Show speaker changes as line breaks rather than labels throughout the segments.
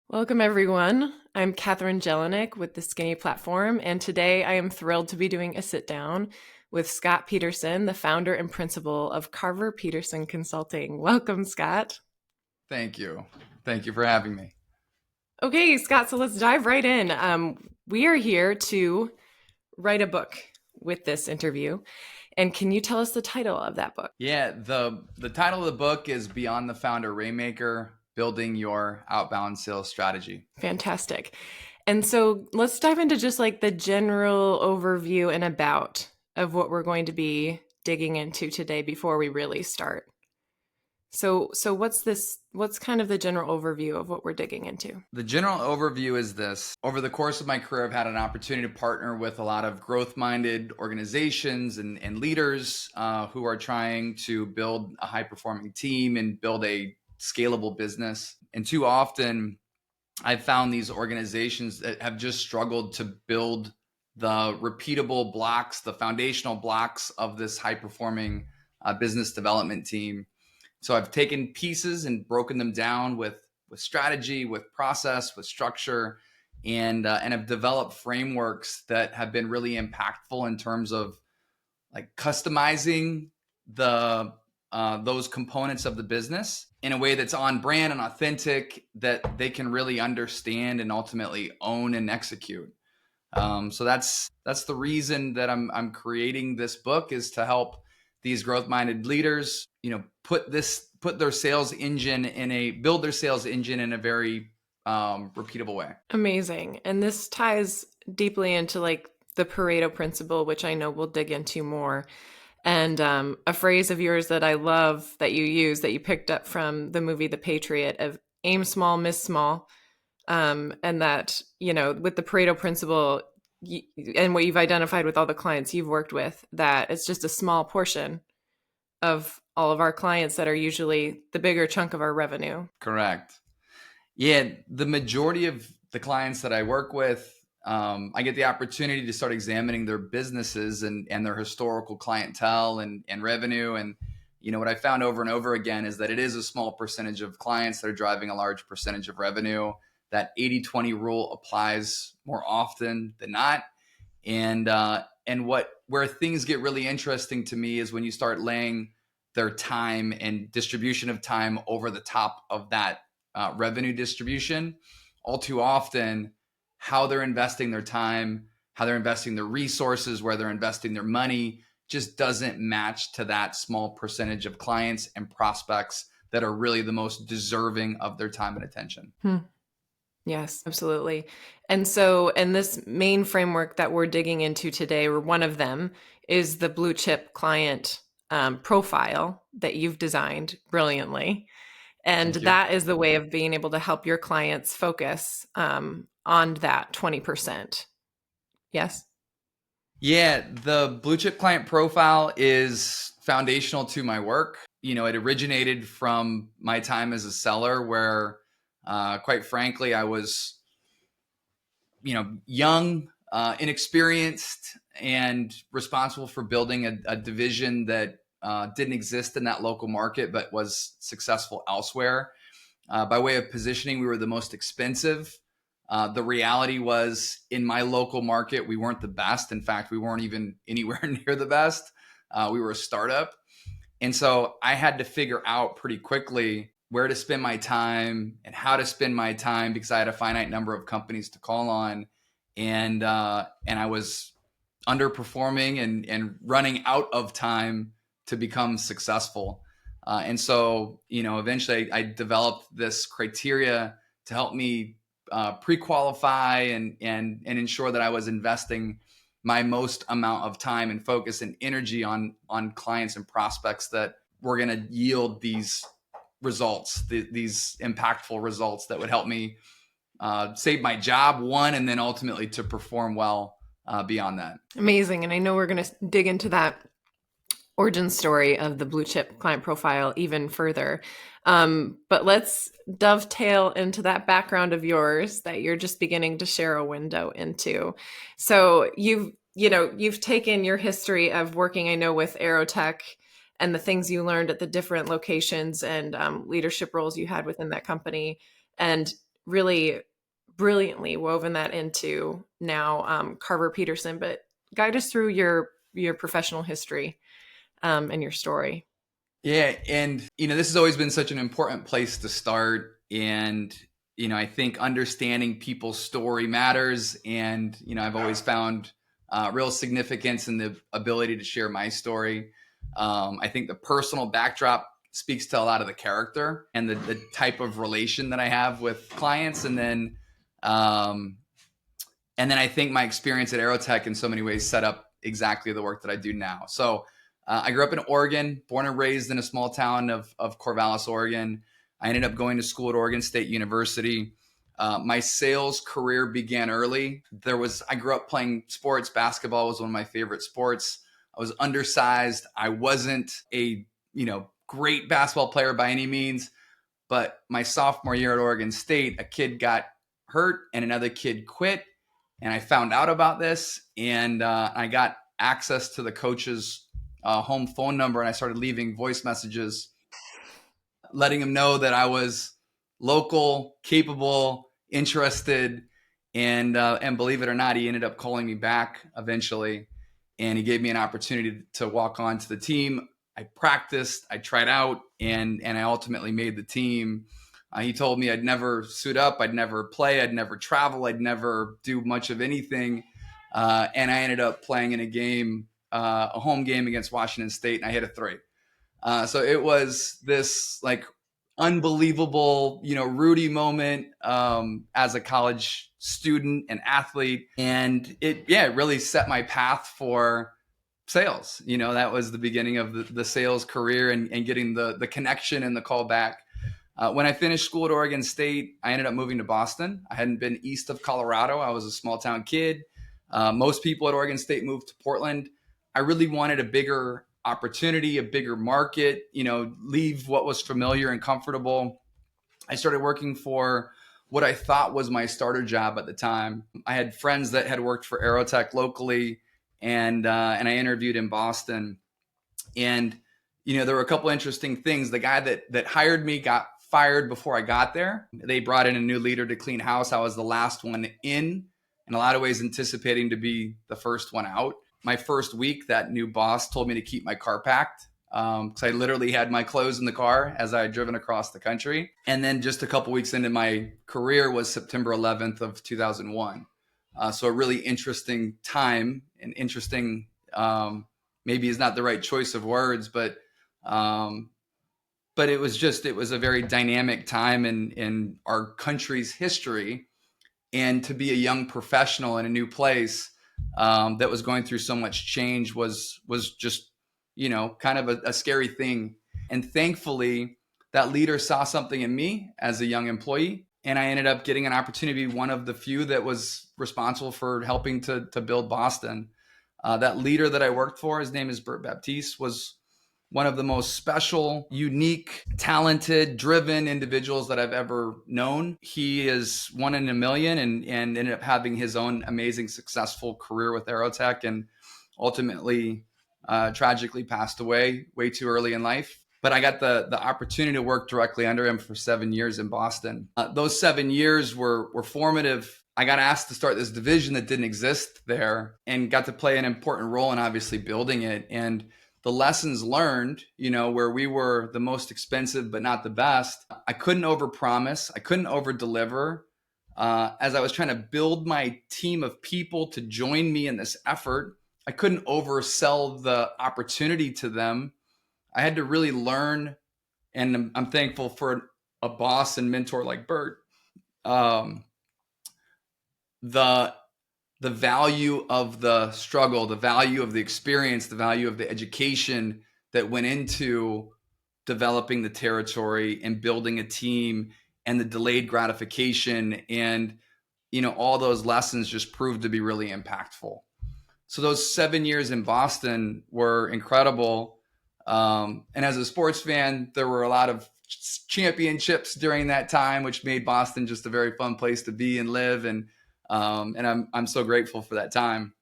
Welcome, everyone. I'm Katherine Jelinek with the Skinny Platform, and today I am thrilled to be doing a sit down with Scott Peterson, the founder and principal of Carver Peterson Consulting. Welcome, Scott.
Thank you. Thank you for having me.
Okay, Scott, so let's dive right in. We are here to write a book with this interview. And can you tell us the title of that book?
Yeah, the title of the book is Beyond the Founder Rainmaker, Building Your Outbound Sales Strategy.
Fantastic. And so let's dive into just like the general overview and about of what we're going to be digging into today before we really start. So what's kind of the general overview of what we're digging into?
The general overview is this. Over the course of my career, I've had an opportunity to partner with a lot of growth-minded organizations and leaders who are trying to build a high-performing team and build a scalable business. And too often, I've found these organizations that have just struggled to build the repeatable blocks, the foundational blocks of this high-performing business development team. So I've taken pieces and broken them down with strategy, with process, with structure, and have developed frameworks that have been really impactful in terms of like customizing the those components of the business in a way that's on brand and authentic, that they can really understand and ultimately own and execute. So that's the reason that I'm creating this book, is to help these growth-minded leaders, build their sales engine in a very repeatable way.
Amazing. And this ties deeply into like the Pareto principle, which I know we'll dig into more. And a phrase of yours that I love that you use, that you picked up from the movie The Patriot, of aim small, miss small. And that, with the Pareto principle and what you've identified with all the clients you've worked with, that it's just a small portion of all of our clients that are usually the bigger chunk of our revenue.
Correct. Yeah, the majority of the clients that I work with, I get the opportunity to start examining their businesses and their historical clientele and revenue. And, what I found over and over again is that it is a small percentage of clients that are driving a large percentage of revenue. That 80-20 rule applies more often than not. And where things get really interesting to me is when you start laying their time and distribution of time over the top of that revenue distribution. All too often, how they're investing their time, how they're investing their resources, where they're investing their money, just doesn't match to that small percentage of clients and prospects that are really the most deserving of their time and attention.
Yes, absolutely. And so, and this main framework that we're digging into today, or one of them, is the blue chip client profile that you've designed brilliantly. And that is the way of being able to help your clients focus on that 20%. Yes?
Yeah, the blue chip client profile is foundational to my work. It originated from my time as a seller where, quite frankly, I was, young, inexperienced, and responsible for building a division that didn't exist in that local market, but was successful elsewhere. By way of positioning, we were the most expensive. The reality was, in my local market, we weren't the best. In fact, we weren't even anywhere near the best. We were a startup. And so I had to figure out pretty quickly where to spend my time and how to spend my time, because I had a finite number of companies to call on. And I was underperforming and running out of time to become successful. And so, eventually I developed this criteria to help me pre-qualify and ensure that I was investing my most amount of time and focus and energy on clients and prospects that were going to yield these results, these impactful results that would help me save my job, one, and then ultimately to perform well beyond that.
Amazing. And I know we're going to dig into that origin story of the blue chip client profile even further. But let's dovetail into that background of yours that you're just beginning to share a window into. So you've taken your history of working, I know, with Aerotech and the things you learned at the different locations and leadership roles you had within that company, and really brilliantly woven that into now Carver Peterson. But guide us through your professional history and your story.
Yeah. And, this has always been such an important place to start. And, I think understanding people's story matters. And, I've always found real significance in the ability to share my story. I think the personal backdrop speaks to a lot of the character and the type of relation that I have with clients. And then I think my experience at Aerotech in so many ways set up exactly the work that I do now. So I grew up in Oregon, born and raised in a small town of Corvallis, Oregon. I ended up going to school at Oregon State University. My sales career began early. I grew up playing sports. Basketball was one of my favorite sports. I was undersized. I wasn't a, great basketball player by any means, but my sophomore year at Oregon State, a kid got hurt and another kid quit. And I found out about this, and I got access to the coach's home phone number, and I started leaving voice messages letting him know that I was local, capable, interested, and believe it or not, he ended up calling me back eventually, and he gave me an opportunity to walk on to the team. I practiced, I tried out, and I ultimately made the team. He told me I'd never suit up, I'd never play, I'd never travel, I'd never do much of anything. And I ended up playing in a home game against Washington State, and I hit a three. So it was this like unbelievable, Rudy moment as a college student and athlete. And it really set my path for sales. That was the beginning of the sales career and getting the connection and the call back. When I finished school at Oregon State, I ended up moving to Boston. I hadn't been east of Colorado. I was a small town kid. Most people at Oregon State moved to Portland. I really wanted a bigger opportunity, a bigger market, leave what was familiar and comfortable. I started working for what I thought was my starter job at the time. I had friends that had worked for Aerotech locally, and I interviewed in Boston. And there were a couple interesting things. The guy that hired me got fired before I got there. They brought in a new leader to clean house. I was the last one in a lot of ways anticipating to be the first one out. My first week, that new boss told me to keep my car packed because I literally had my clothes in the car as I had driven across the country. And then just a couple weeks into my career was September 11th of 2001. So a really interesting time and interesting, maybe is not the right choice of words, but it was a very dynamic time in our country's history. And to be a young professional in a new place that was going through so much change was just, kind of a scary thing. And thankfully, that leader saw something in me as a young employee. And I ended up getting an opportunity to be one of the few that was responsible for helping to build Boston. That leader that I worked for, his name is Bert Baptiste, was one of the most special, unique, talented, driven individuals that I've ever known. He is one in a million and ended up having his own amazing, successful career with Aerotech and ultimately tragically passed away way too early in life. But I got the opportunity to work directly under him for 7 years in Boston. Those 7 years were formative. I got asked to start this division that didn't exist there and got to play an important role in obviously building it. And the lessons learned, where we were the most expensive but not the best, I couldn't overpromise. I couldn't overdeliver. As I was trying to build my team of people to join me in this effort, I couldn't oversell the opportunity to them. I had to really learn, and I'm thankful for a boss and mentor like Bert, the value of the struggle, the value of the experience, the value of the education that went into developing the territory and building a team, and the delayed gratification. And, all those lessons just proved to be really impactful. So those 7 years in Boston were incredible. And as a sports fan, there were a lot of championships during that time, which made Boston just a very fun place to be and live. And I'm so grateful for that time.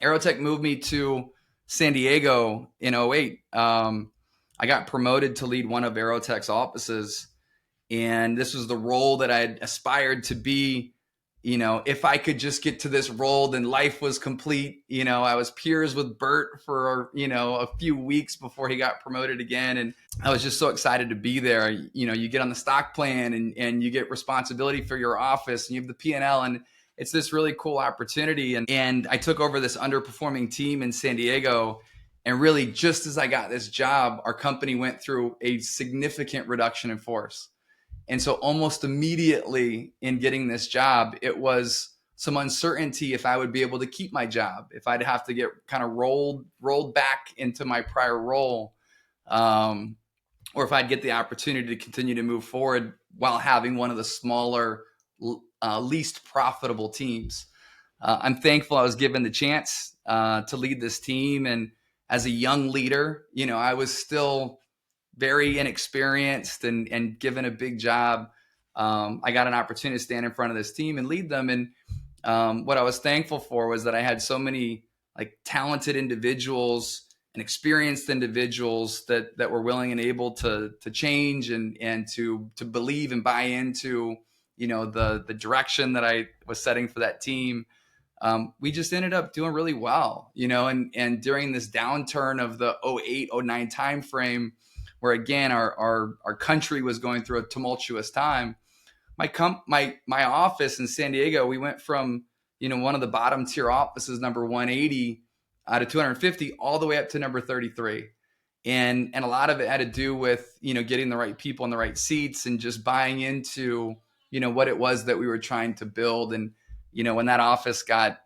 Aerotech moved me to San Diego in 2008. I got promoted to lead one of Aerotech's offices, And this was the role that I had aspired to be. If I could just get to this role, then life was complete. I was peers with Bert for, a few weeks before he got promoted again. And I was just so excited to be there. You get on the stock plan and you get responsibility for your office and you have the P&L, and it's this really cool opportunity. And I took over this underperforming team in San Diego. And really, just as I got this job, our company went through a significant reduction in force. And so almost immediately in getting this job, it was some uncertainty if I would be able to keep my job, if I'd have to get kind of rolled back into my prior role, or if I'd get the opportunity to continue to move forward while having one of the smaller, least profitable teams. I'm thankful I was given the chance to lead this team. And as a young leader, I was still very inexperienced and given a big job. I got an opportunity to stand in front of this team and lead them. And what I was thankful for was that I had so many talented individuals and experienced individuals that were willing and able to change and to believe and buy into the direction that I was setting for that team. We just ended up doing really well, and during this downturn of the 08, 09 timeframe, where again our country was going through a tumultuous time. My office in San Diego, we went from one of the bottom tier offices, number 180 out of 250, all the way up to number 33, and a lot of it had to do with getting the right people in the right seats and just buying into what it was that we were trying to build. And when that office got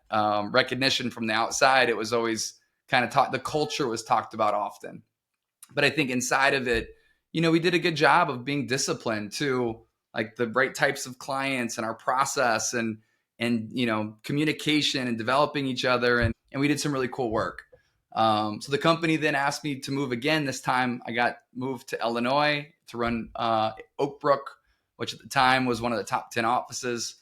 recognition from the outside, it was always kind of the culture was talked about often. But I think inside of it, we did a good job of being disciplined to the right types of clients and our process and communication and developing each other. And we did some really cool work. So the company then asked me to move again. This time I got moved to Illinois to run Oak Brook, which at the time was one of the top 10 offices.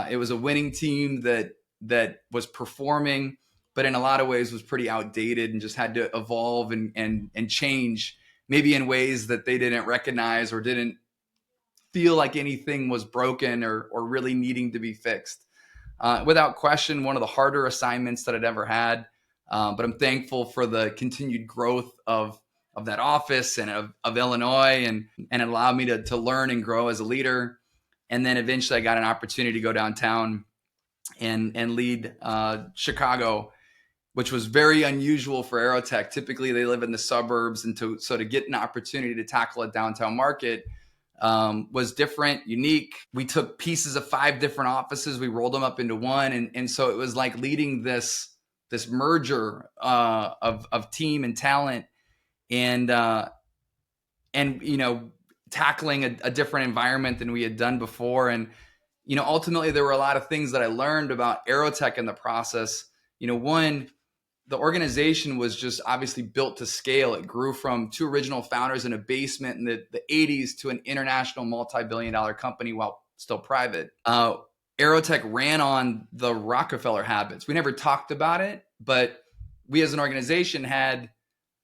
It was a winning team that was performing, but in a lot of ways was pretty outdated and just had to evolve and change, maybe in ways that they didn't recognize or didn't feel like anything was broken or really needing to be fixed. Without question, one of the harder assignments that I'd ever had. But I'm thankful for the continued growth of that office and of Illinois, and it allowed me to learn and grow as a leader. And then eventually I got an opportunity to go downtown and lead Chicago, which was very unusual for Aerotech. Typically, they live in the suburbs, and so to get an opportunity to tackle a downtown market was different, unique. We took pieces of 5 different offices, we rolled them up into one, and so it was like leading this merger of team and talent, and tackling a different environment than we had done before. And ultimately, there were a lot of things that I learned about Aerotech in the process. One, the organization was just obviously built to scale. It grew from 2 original founders in a basement in the 80s to an international multi-billion-dollar company while still private. Aerotech ran on the Rockefeller habits. We never talked about it, but we as an organization had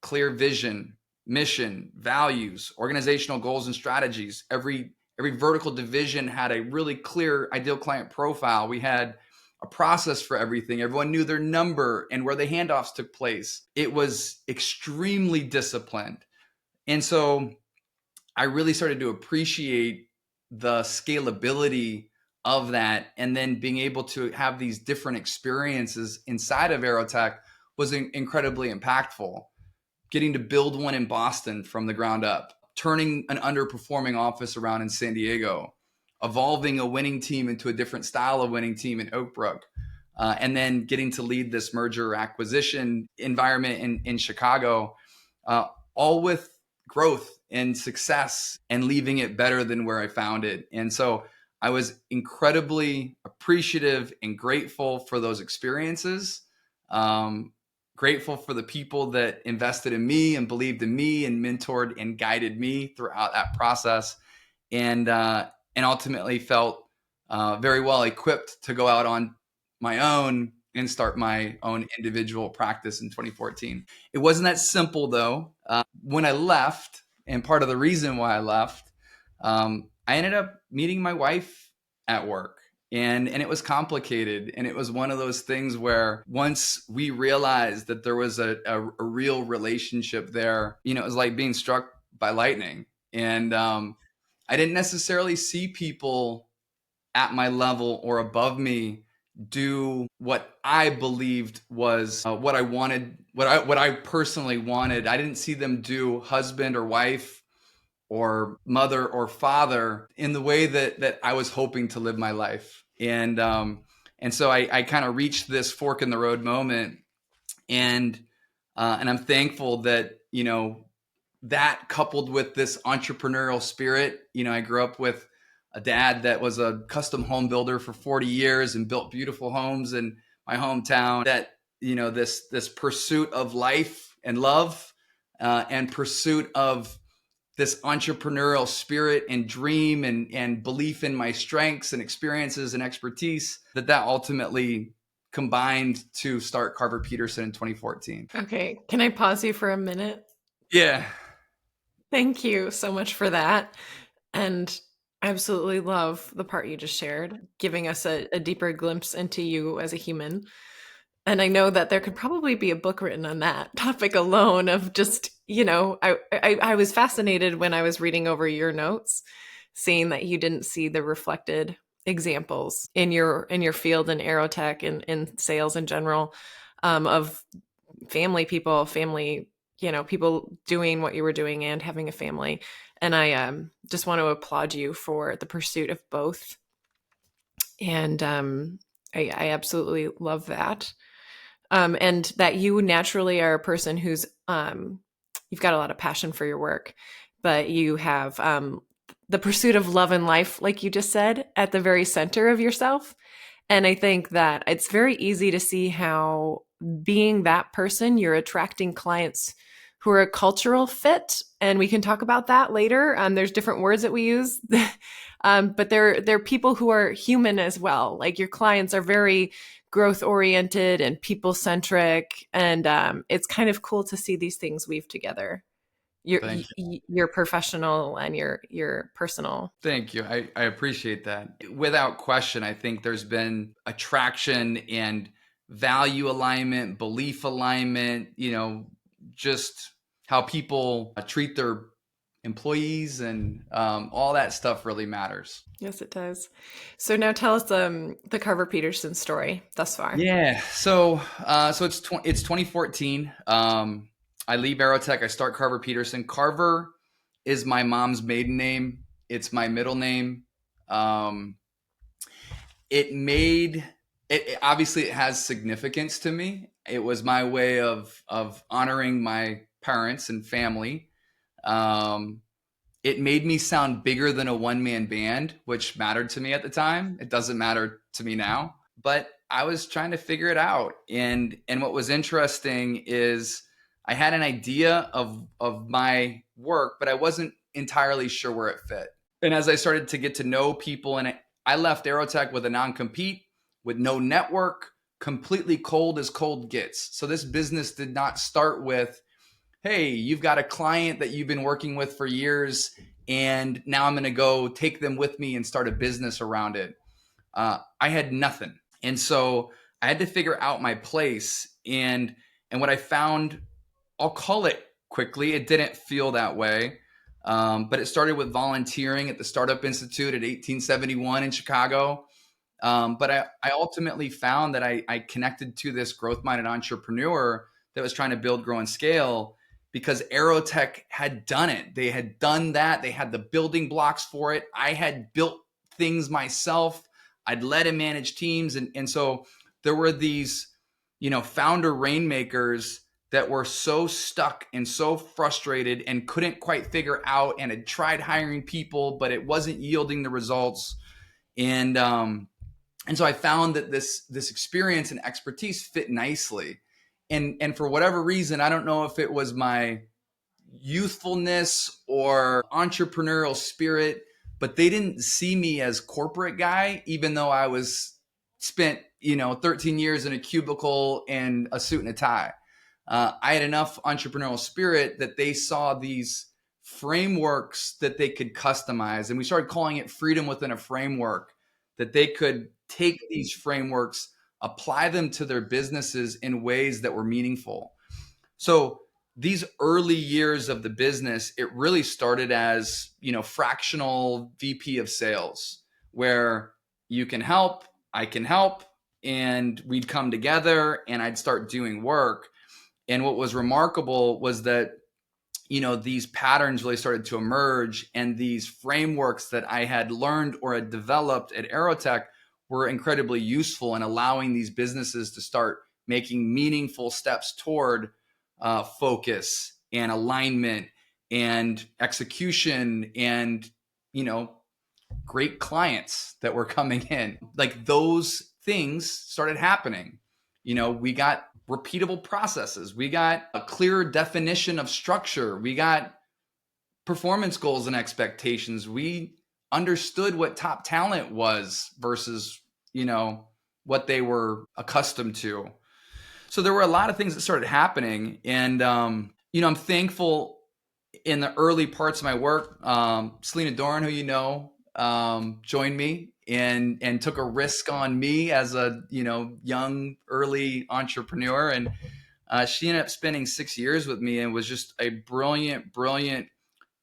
clear vision, mission, values, organizational goals and strategies. Every vertical division had a really clear ideal client profile. We had a process for everything. Everyone knew their number and where the handoffs took place. It was extremely disciplined. And so I really started to appreciate the scalability of that. And then being able to have these different experiences inside of Aerotech was incredibly impactful. Getting to build one in Boston from the ground up, turning an underperforming office around in San Diego, evolving a winning team into a different style of winning team in Oak Brook, and then getting to lead this merger acquisition environment in Chicago, all with growth and success and leaving it better than where I found it. And so I was incredibly appreciative and grateful for those experiences. Grateful for the people that invested in me and believed in me and mentored and guided me throughout that process, and ultimately felt very well equipped to go out on my own and start my own individual practice in 2014. It wasn't that simple though. When I left, and part of the reason why I left, I ended up meeting my wife at work. And it was complicated. And it was one of those things where once we realized that there was a real relationship there, you know, it was like being struck by lightning. And I didn't necessarily see people at my level or above me do what I believed was what I wanted, what I personally wanted. I didn't see them do husband or wife or mother or father in the way that I was hoping to live my life. And so I kind of reached this fork in the road moment, and I'm thankful that, you know, that coupled with this entrepreneurial spirit. You know, I grew up with a dad that was a custom home builder for 40 years and built beautiful homes in my hometown. That, you know, this pursuit of life and love, and pursuit of this entrepreneurial spirit and dream and belief in my strengths and experiences and expertise, that ultimately combined to start Carver Peterson in 2014.
Okay, can I pause you for a minute?
Yeah.
Thank you so much for that. And I absolutely love the part you just shared, giving us a deeper glimpse into you as a human. And I know that there could probably be a book written on that topic alone of just, you know, I was fascinated when I was reading over your notes, seeing that you didn't see the reflected examples in your field in aerotech and in sales in general, of family, you know, people doing what you were doing and having a family. And I just want to applaud you for the pursuit of both. And I absolutely love that. And that you naturally are a person who's you've got a lot of passion for your work, but you have the pursuit of love and life, like you just said, at the very center of yourself. And I think that it's very easy to see how being that person, you're attracting clients who are a cultural fit. And we can talk about that later. There's different words that we use, but they're people who are human as well. Like your clients are very growth oriented and people centric. And it's kind of cool to see these things weave together.
Thank you.
Your professional and your personal.
Thank you. I appreciate that. Without question, I think there's been attraction and value alignment, belief alignment, you know, just how people treat their employees and all that stuff really matters.
Yes, it does. So now tell us the Carver Peterson story thus far.
Yeah. So it's 2014. I leave Aerotech. I start Carver Peterson. Carver is my mom's maiden name. It's my middle name. Um, it made it obviously it has significance to me. It was my way of honoring my parents and family. Um, it made me sound bigger than a one-man band, which mattered to me at the time. It doesn't matter to me now, but I was trying to figure it out. And what was interesting is I had an idea of my work, but I wasn't entirely sure where it fit. And as I started to get to know people, and I left Aerotech with a non-compete, with no network, completely cold as cold gets. So this business did not start with, hey, you've got a client that you've been working with for years, and now I'm going to go take them with me and start a business around it. I had nothing. And so I had to figure out my place. And what I found, I'll call it quickly, it didn't feel that way. But it started with volunteering at the Startup Institute at 1871 in Chicago. But I ultimately found that I connected to this growth-minded entrepreneur that was trying to build, grow, and scale, because Aerotech had done it. They had done that. They had the building blocks for it. I had built things myself. I'd led and managed teams. And so there were these, you know, founder rainmakers that were so stuck and so frustrated and couldn't quite figure out, and had tried hiring people, but it wasn't yielding the results. And so I found that this experience and expertise fit nicely. And for whatever reason, I don't know if it was my youthfulness or entrepreneurial spirit, but they didn't see me as corporate guy, even though I was spent, you know, 13 years in a cubicle and a suit and a tie. I had enough entrepreneurial spirit that they saw these frameworks that they could customize. And we started calling it freedom within a framework, that they could take these frameworks, apply them to their businesses in ways that were meaningful. So these early years of the business, it really started as, fractional VP of sales, where you can help, I can help, and we'd come together and I'd start doing work. And what was remarkable was that, these patterns really started to emerge, and these frameworks that I had learned or had developed at Aerotech were incredibly useful in allowing these businesses to start making meaningful steps toward focus and alignment and execution and, great clients that were coming in. Like, those things started happening. We got repeatable processes. We got a clearer definition of structure. We got performance goals and expectations. We understood what top talent was versus, what they were accustomed to. So there were a lot of things that started happening. And, I'm thankful in the early parts of my work. Selena Doran, who joined me and took a risk on me as a, young, early entrepreneur. And she ended up spending 6 years with me and was just a brilliant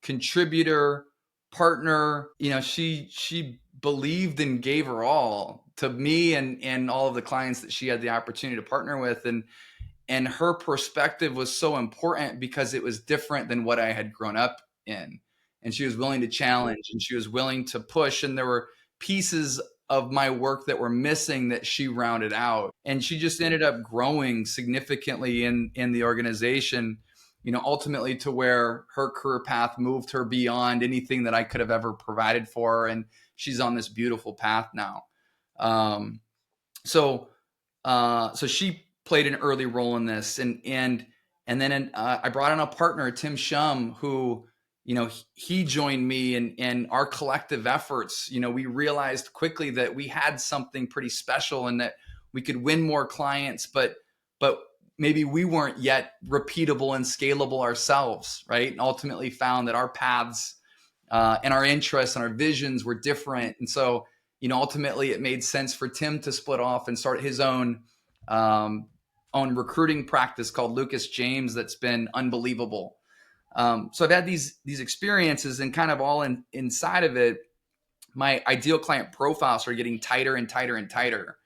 contributor, partner. She believed and gave her all to me and all of the clients that she had the opportunity to partner with. And her perspective was so important because it was different than what I had grown up in. And she was willing to challenge, and she was willing to push. And there were pieces of my work that were missing that she rounded out. And she just ended up growing significantly in the organization, ultimately to where her career path moved her beyond anything that I could have ever provided for her. And she's on this beautiful path now. So she played an early role in this. And then I brought on a partner, Tim Shum, who, he joined me, and our collective efforts, we realized quickly that we had something pretty special and that we could win more clients, but maybe we weren't yet repeatable and scalable ourselves, right? And ultimately found that our paths and our interests and our visions were different. And so, ultimately it made sense for Tim to split off and start his own recruiting practice called Lucas James that's been unbelievable. So I've had these experiences, and kind of all inside of it, my ideal client profile started getting tighter and tighter and tighter.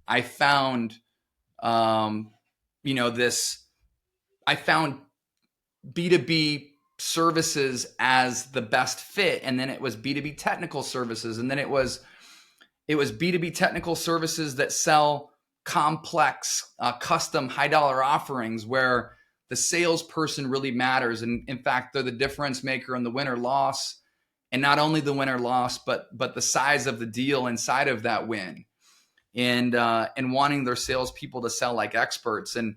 I found, I found B2B services as the best fit. And then it was B2B technical services. And then it was B2B technical services that sell complex, custom, high dollar offerings where the salesperson really matters. And in fact, they're the difference maker in the win or loss. And not only the win or loss, but the size of the deal inside of that win. And wanting their salespeople to sell like experts, and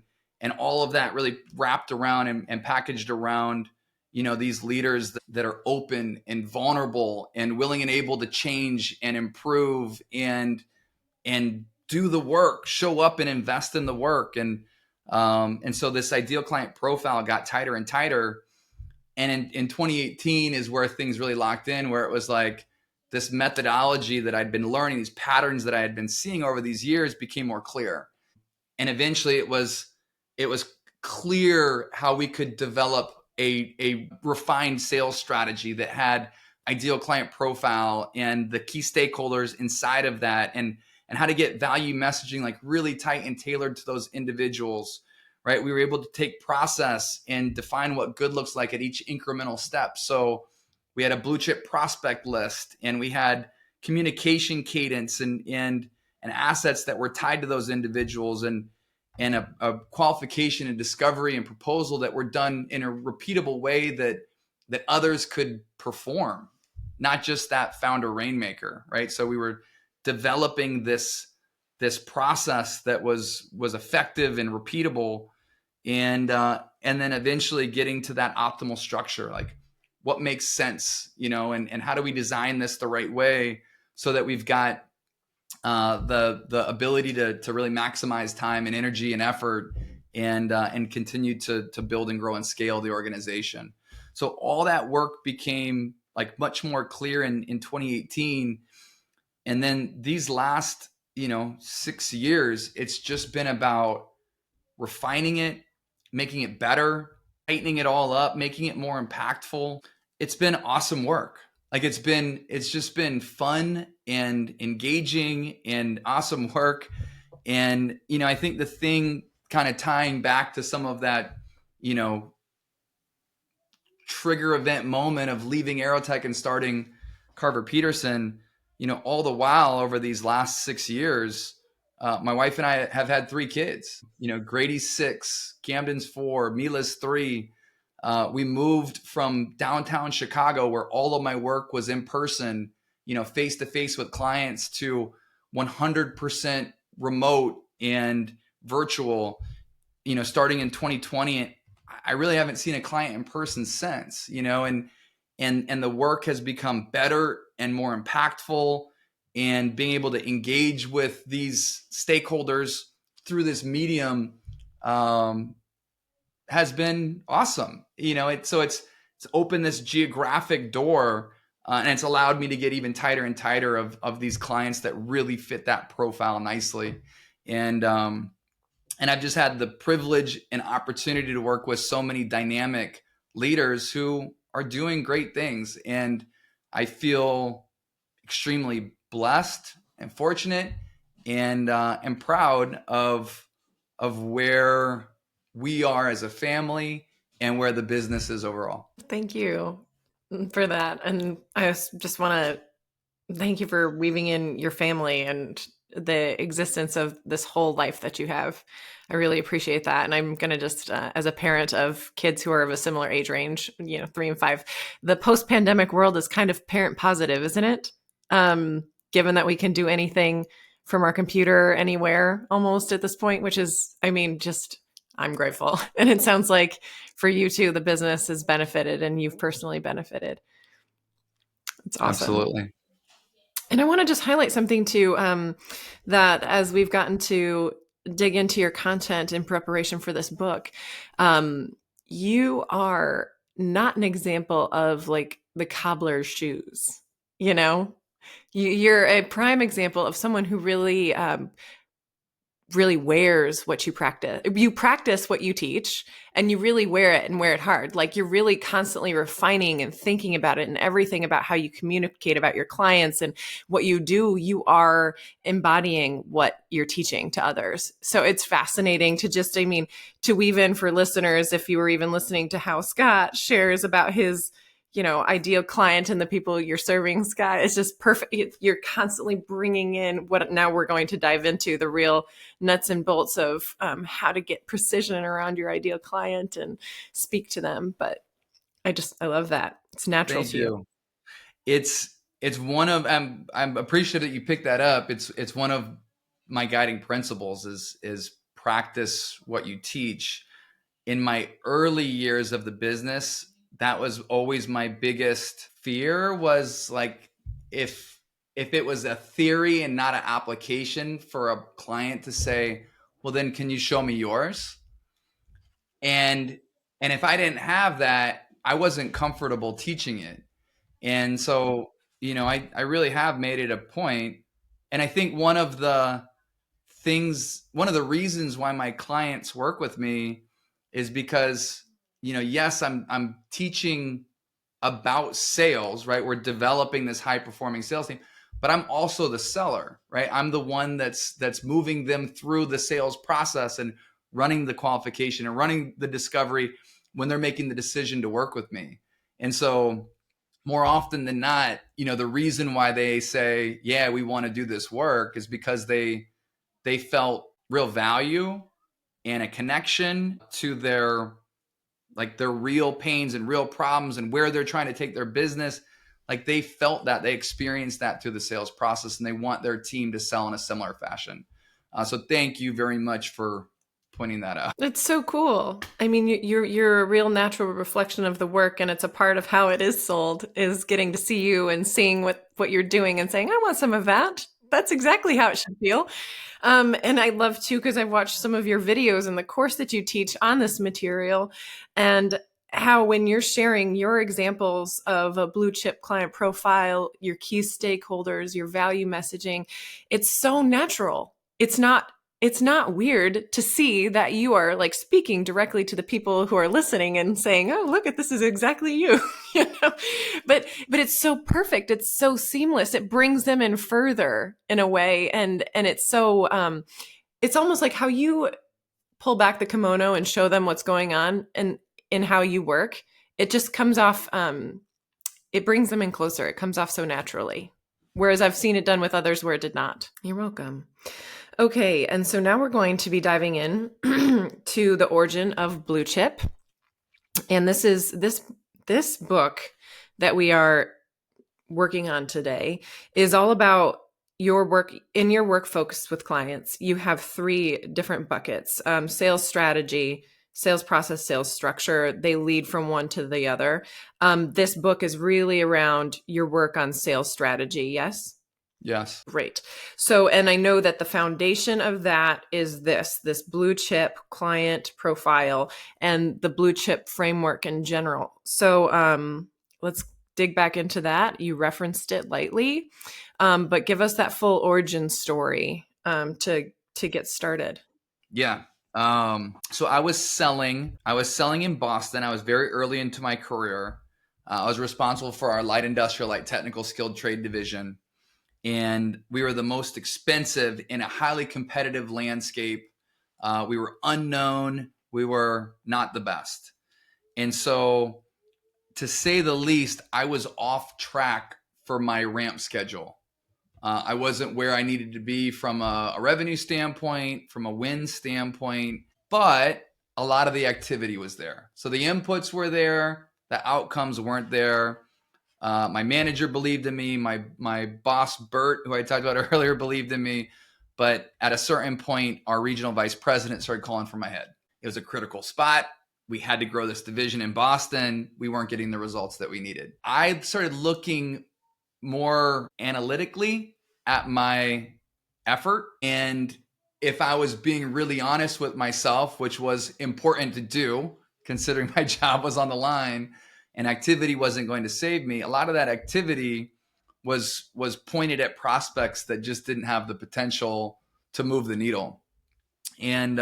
all of that really wrapped around and packaged around, these leaders that are open and vulnerable and willing and able to change and improve and do the work, show up and invest in the work. And so this ideal client profile got tighter and tighter. And in 2018 is where things really locked in, where it was like this methodology that I'd been learning, these patterns that I had been seeing over these years became more clear. And eventually it was clear how we could develop a refined sales strategy that had ideal client profile and the key stakeholders inside of that, and how to get value messaging like really tight and tailored to those individuals, right? We were able to take process and define what good looks like at each incremental step. So we had a blue chip prospect list, and we had communication cadence and assets that were tied to those individuals, and a qualification and discovery and proposal that were done in a repeatable way that others could perform, not just that founder rainmaker, right? So we were developing this process that was effective and repeatable, and then eventually getting to that optimal structure, like what makes sense, and how do we design this the right way so that we've got the ability to really maximize time and energy and effort, and continue to build and grow and scale the organization. So all that work became like much more clear in 2018. And then these last, 6 years, it's just been about refining it, making it better, tightening it all up, making it more impactful. It's been awesome work. Like it's just been fun and engaging and awesome work. And, I think the thing kind of tying back to some of that, trigger event moment of leaving Aerotech and starting Carver Peterson, all the while over these last 6 years, my wife and I have had 3 kids, Grady's 6, Camden's 4, Mila's 3. We moved from downtown Chicago, where all of my work was in person, face to face with clients, to 100% remote and virtual, starting in 2020. I really haven't seen a client in person since, and the work has become better and more impactful, and being able to engage with these stakeholders through this medium has been awesome. So it's opened this geographic door, and it's allowed me to get even tighter and tighter of these clients that really fit that profile nicely. And I've just had the privilege and opportunity to work with so many dynamic leaders who are doing great things. And I feel extremely blessed and fortunate, and proud of where we are as a family and where the business is overall.
Thank you for that. And I just want to thank you for weaving in your family and the existence of this whole life that you have. I really appreciate that. And I'm going to just, as a parent of kids who are of a similar age range, 3 and 5, the post-pandemic world is kind of parent positive, isn't it? Given that we can do anything from our computer anywhere almost at this point, which is, I'm grateful. And it sounds like for you too, the business has benefited and you've personally benefited. It's awesome.
Absolutely.
And I want to just highlight something too, that as we've gotten to dig into your content in preparation for this book, you are not an example of like the cobbler's shoes, You're a prime example of someone who really, really wears what you practice. You practice what you teach, and you really wear it and wear it hard. Like you're really constantly refining and thinking about it, and everything about how you communicate about your clients and what you do, you are embodying what you're teaching to others. So it's fascinating to just, to weave in for listeners, if you were even listening to how Scott shares about his ideal client and the people you're serving, Scott. It's just perfect. You're constantly bringing in what now we're going to dive into, the real nuts and bolts of how to get precision around your ideal client and speak to them. But I love that. It's natural to you.
It's one of, I'm appreciative that you picked that up. It's one of my guiding principles is practice what you teach. In my early years of the business, that was always my biggest fear, was like, if it was a theory and not an application, for a client to say, well, then can you show me yours? And if I didn't have that, I wasn't comfortable teaching it. And so, I really have made it a point. And I think one of the reasons why my clients work with me is because, yes, I'm teaching about sales, right? We're developing this high performing sales team, but I'm also the seller, right? I'm the one that's moving them through the sales process and running the qualification and running the discovery when they're making the decision to work with me. And so more often than not, the reason why they say, yeah, we want to do this work, is because they felt real value and a connection to their real pains and real problems and where they're trying to take their business. Like they felt that, they experienced that through the sales process, and they want their team to sell in a similar fashion. So thank you very much for pointing that out.
It's so cool. You're a real natural reflection of the work, and it's a part of how it is sold, is getting to see you and seeing what you're doing and saying, I want some of that. That's exactly how it should feel. And I love too, because I've watched some of your videos and the course that you teach on this material, and how when you're sharing your examples of a blue chip client profile, your key stakeholders, your value messaging, it's so natural. It's not weird to see that you are like speaking directly to the people who are listening and saying, "Oh, look at this is exactly you." you know? But it's so perfect. It's so seamless. It brings them in further in a way, and it's so it's almost like how you pull back the kimono and show them what's going on and in how you work. It just comes off. It brings them in closer. It comes off so naturally. Whereas I've seen it done with others where it did not. You're welcome. Okay, and so now we're going to be diving in to the origin of blue chip. And this book that we are working on today is all about your work. In your work focused with clients, you have three different buckets: sales strategy, sales process, sales structure. They lead from one to the other. This book is really around your work on sales strategy. Yes.
Yes.
Great. So, and I know that the foundation of that is this blue chip client profile and the blue chip framework in general. So, let's dig back into that. You referenced it lightly, but give us that full origin story to get started.
Yeah. So I was selling in Boston. I was very early into my career. I was responsible for our light industrial, light technical skilled trade division. And we were the most expensive in a highly competitive landscape. We were unknown. We were not the best. And so, to say the least, I was off track for my ramp schedule. I wasn't where I needed to be from a revenue standpoint, from a win standpoint, but a lot of the activity was there. So the inputs were there, the outcomes weren't there. My manager believed in me. My boss, Bert, who I talked about earlier, believed in me. But at a certain point, our regional vice president started calling for my head. It was a critical spot. We had to grow this division in Boston. We weren't getting the results that we needed. I started looking more analytically at my effort. And if I was being really honest with myself, which was important to do, considering my job was on the line, and activity wasn't going to save me, a lot of that activity was pointed at prospects that just didn't have the potential to move the needle. And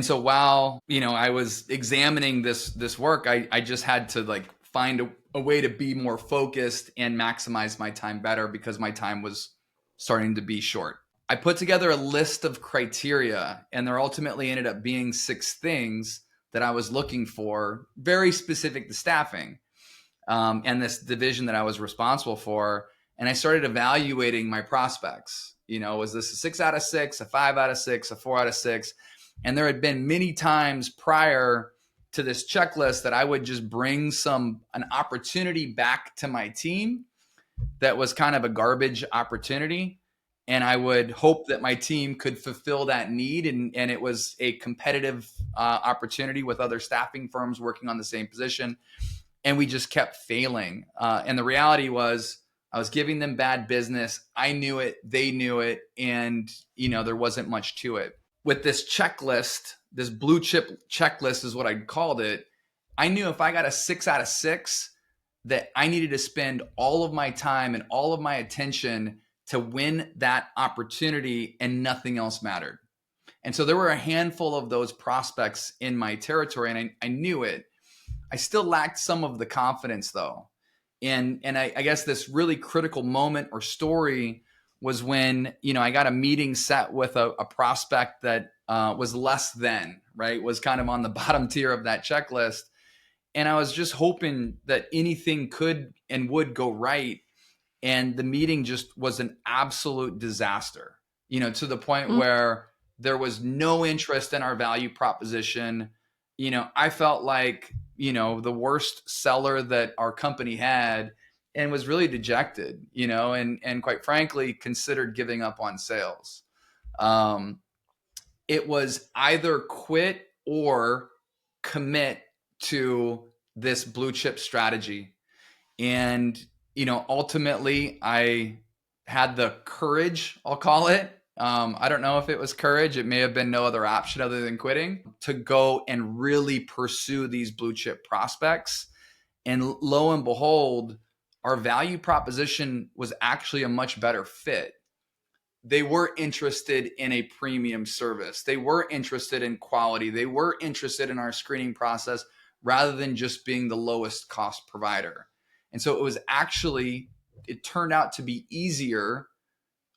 so while I was examining this work, I just had to like find a way to be more focused and maximize my time better because my time was starting to be short. I put together a list of criteria, and there ultimately ended up being 6 things that I was looking for, very specific to staffing and this division that I was responsible for. And I started evaluating my prospects. Was this a 6 out of 6, a 5 out of 6, a 4 out of 6? And there had been many times prior to this checklist that I would just bring an opportunity back to my team that was kind of a garbage opportunity. And I would hope that my team could fulfill that need. And it was a competitive opportunity with other staffing firms working on the same position. And we just kept failing. And the reality was I was giving them bad business. I knew it. They knew it. And, there wasn't much to it. With this checklist, this blue chip checklist is what I called it. I knew if I got a 6 out of 6, that I needed to spend all of my time and all of my attention to win that opportunity, and nothing else mattered. And so there were a handful of those prospects in my territory, and I knew it. I still lacked some of the confidence though. And I guess this really critical moment or story was when, I got a meeting set with a prospect that was less than, right? Was kind of on the bottom tier of that checklist. And I was just hoping that anything could and would go right. And the meeting just was an absolute disaster, to the point where there was no interest in our value proposition. I felt like, the worst seller that our company had, and was really dejected, and quite frankly, considered giving up on sales. It was either quit or commit to this blue chip strategy. And, ultimately I had the courage, I'll call it, I don't know if it was courage. It may have been no other option other than quitting to go and really pursue these blue chip prospects. And lo and behold, our value proposition was actually a much better fit. They were interested in a premium service. They were interested in quality. They were interested in our screening process rather than just being the lowest cost provider. And so it turned out to be easier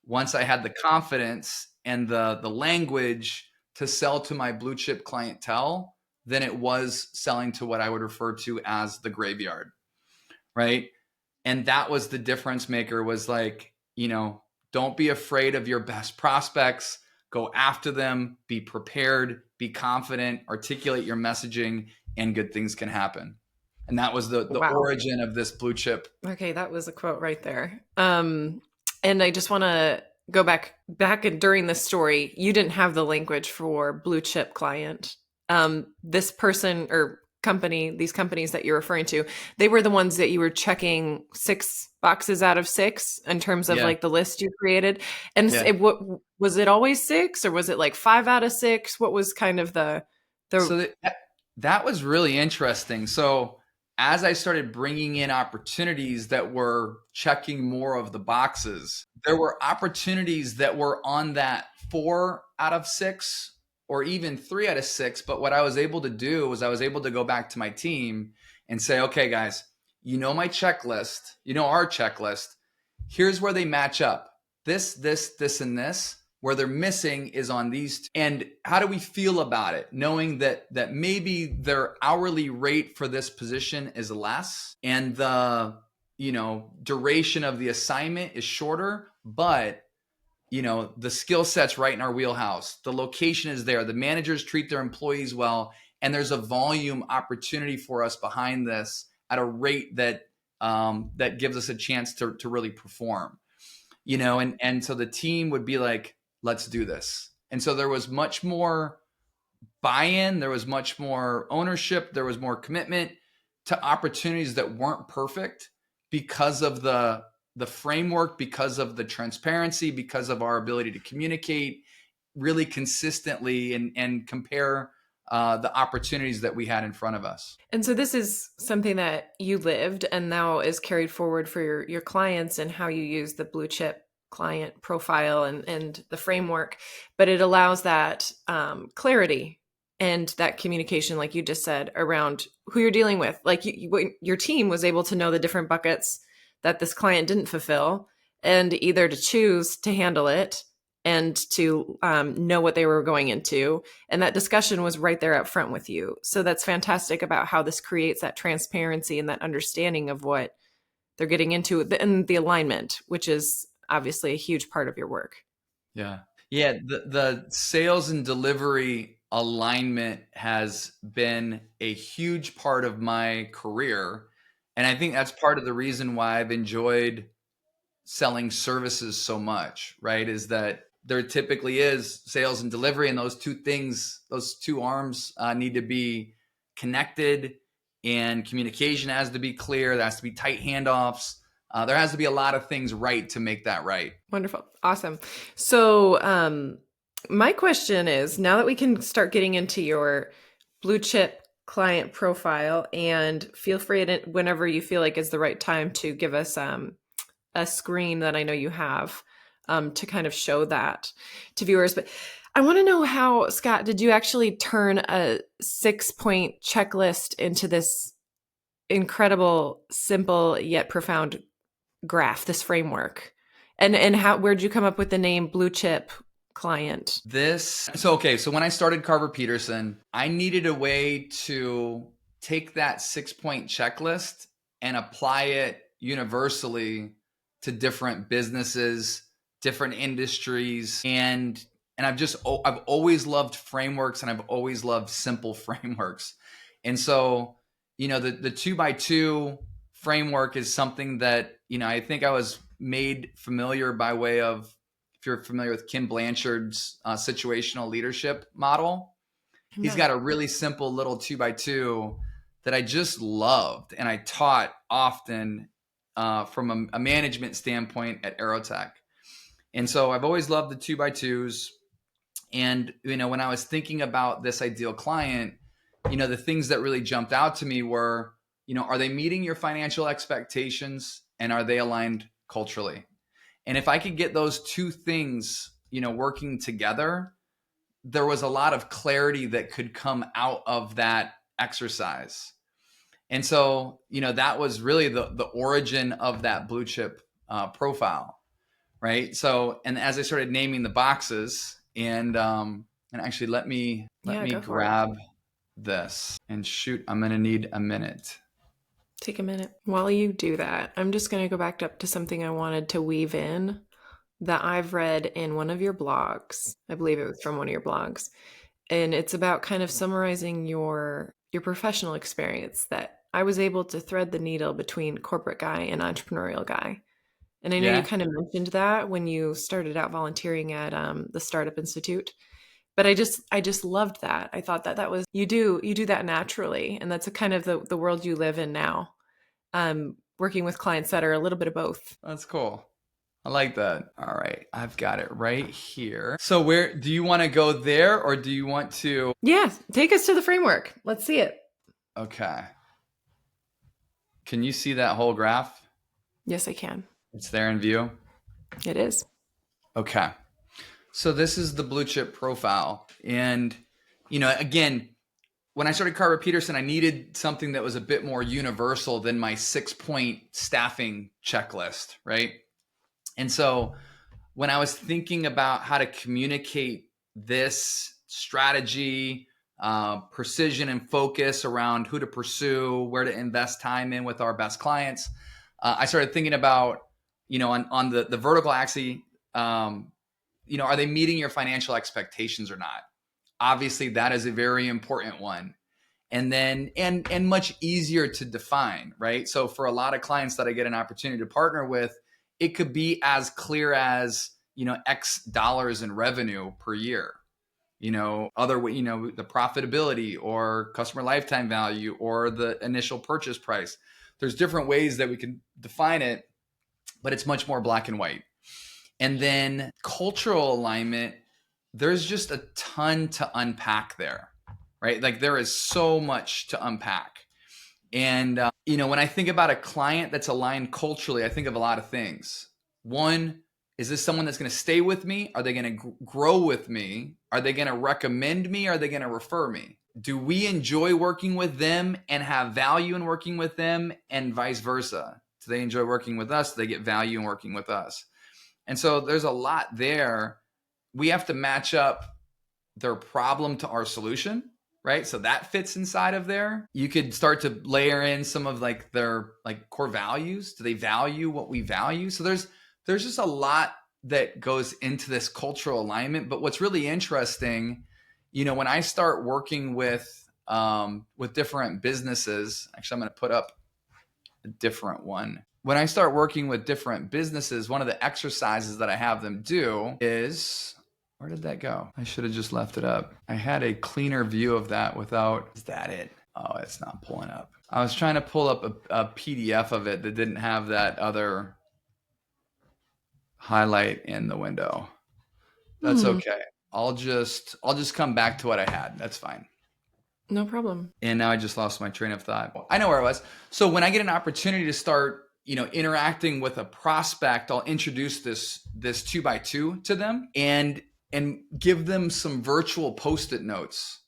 once I had the confidence and the language to sell to my blue chip clientele than it was selling to what I would refer to as the graveyard, right? And that was the difference maker, was like, don't be afraid of your best prospects. Go after them, be prepared, be confident, articulate your messaging, and good things can happen. And that was the
Wow.
origin of this blue chip.
Okay, that was a quote right there. And I just want to go back during this story. You didn't have the language for blue chip client. This person or company, these companies that you're referring to, they were the ones that you were checking 6 boxes out of 6 in terms of
Yeah.
like the list you created. And
Yeah.
what was it always 6 or was it like 5 out of 6? What was kind of the
So that was really interesting. So as I started bringing in opportunities that were checking more of the boxes, there were opportunities that were on that 4 out of 6 or even 3 out of 6. But what I was able to do was I was able to go back to my team and say, okay, guys, my checklist, our checklist, here's where they match up. This, and this. Where they're missing is on these. And how do we feel about it? Knowing that maybe their hourly rate for this position is less and the, duration of the assignment is shorter, but the skill set's right in our wheelhouse. The location is there. The managers treat their employees well. And there's a volume opportunity for us behind this at a rate that gives us a chance to really perform, and so the team would be like, let's do this. And so there was much more buy-in, there was much more ownership, there was more commitment to opportunities that weren't perfect because of the framework, because of the transparency, because of our ability to communicate really consistently and compare the opportunities that we had in front of us.
And so this is something that you lived and now is carried forward for your clients and how you use the blue chip client profile and the framework, but it allows that clarity and that communication, like you just said, around who you're dealing with. Like your team was able to know the different buckets that this client didn't fulfill and either to choose to handle it and to know what they were going into. And that discussion was right there up front with you. So that's fantastic about how this creates that transparency and that understanding of what they're getting into and the alignment, which is obviously a huge part of your work.
Yeah. Yeah. The sales and delivery alignment has been a huge part of my career. And I think that's part of the reason why I've enjoyed selling services so much, right? Is that there typically is sales and delivery, and those two arms need to be connected, and communication has to be clear. There has to be tight handoffs. There has to be a lot of things right to make that right.
Wonderful. Awesome. So my question is, now that we can start getting into your blue chip client profile, and feel free to, whenever you feel like it's the right time, to give us a screen that I know you have to kind of show that to viewers. But I want to know how, Scott, did you actually turn a 6-point checklist into this incredible, simple yet profound graph, this framework? And where'd you come up with the name blue chip client?
So when I started Carver Peterson, I needed a way to take that 6-point checklist and apply it universally to different businesses, different industries. And I've always loved frameworks, and I've always loved simple frameworks. And so, the 2x2 framework is something that, I think I was made familiar by way of, if you're familiar with Kim Blanchard's situational leadership model. He's got a really simple little 2x2 that I just loved, and I taught often from a management standpoint at Aerotech. And so I've always loved the 2x2s. And, when I was thinking about this ideal client, the things that really jumped out to me were, are they meeting your financial expectations, and are they aligned culturally? And if I could get those two things, working together, there was a lot of clarity that could come out of that exercise. And so, that was really the origin of that blue chip profile, right? So, and as I started naming the boxes, and actually, let me grab this, and shoot, I'm gonna need a minute.
Take a minute. While you do that, I'm just going to go back up to something I wanted to weave in that I've read in one of your blogs. I believe it was from one of your blogs. And it's about kind of summarizing your professional experience, that I was able to thread the needle between corporate guy and entrepreneurial guy. And I know you kind of mentioned that when you started out volunteering at the Startup Institute. But I just loved that. I thought that was, you do that naturally. And that's a kind of the world you live in now, working with clients that are a little bit of both.
That's cool. I like that. All right. I've got it right here. So where do you want to go there, or do you want to?
Yeah. Take us to the framework. Let's see it.
Okay. Can you see that whole graph?
Yes, I can.
It's there in view?
It is.
Okay. So this is the blue chip profile. And, again, when I started Carver Peterson, I needed something that was a bit more universal than my 6-point staffing checklist, right? And so when I was thinking about how to communicate this strategy, precision and focus around who to pursue, where to invest time in with our best clients, I started thinking about, on the vertical axis, are they meeting your financial expectations or not? Obviously, that is a very important one. And then, and much easier to define, right? So for a lot of clients that I get an opportunity to partner with, it could be as clear as, X dollars in revenue per year, the profitability or customer lifetime value or the initial purchase price. There's different ways that we can define it, but it's much more black and white. And then cultural alignment, there's just a ton to unpack there, right? Like there is so much to unpack. And, when I think about a client that's aligned culturally, I think of a lot of things. One, is this someone that's going to stay with me? Are they going to grow with me? Are they going to recommend me? Are they going to refer me? Do we enjoy working with them and have value in working with them, and vice versa? Do they enjoy working with us? Do they get value in working with us? And so there's a lot there. We have to match up their problem to our solution, right? So that fits inside of there. You could start to layer in some of their core values. Do they value what we value? So there's just a lot that goes into this cultural alignment. But what's really interesting, when I start working with different businesses, actually, I'm going to put up a different one. When I start working with different businesses, one of the exercises that I have them do is, where did that go? I should have just left it up. I had a cleaner view of that without, is that it? Oh, it's not pulling up. I was trying to pull up a PDF of it that didn't have that other highlight in the window. That's okay. I'll just come back to what I had. That's fine.
No problem.
And now I just lost my train of thought. I know where I was. So when I get an opportunity to start, interacting with a prospect, I'll introduce this 2x2 to them and give them some virtual Post-it notes.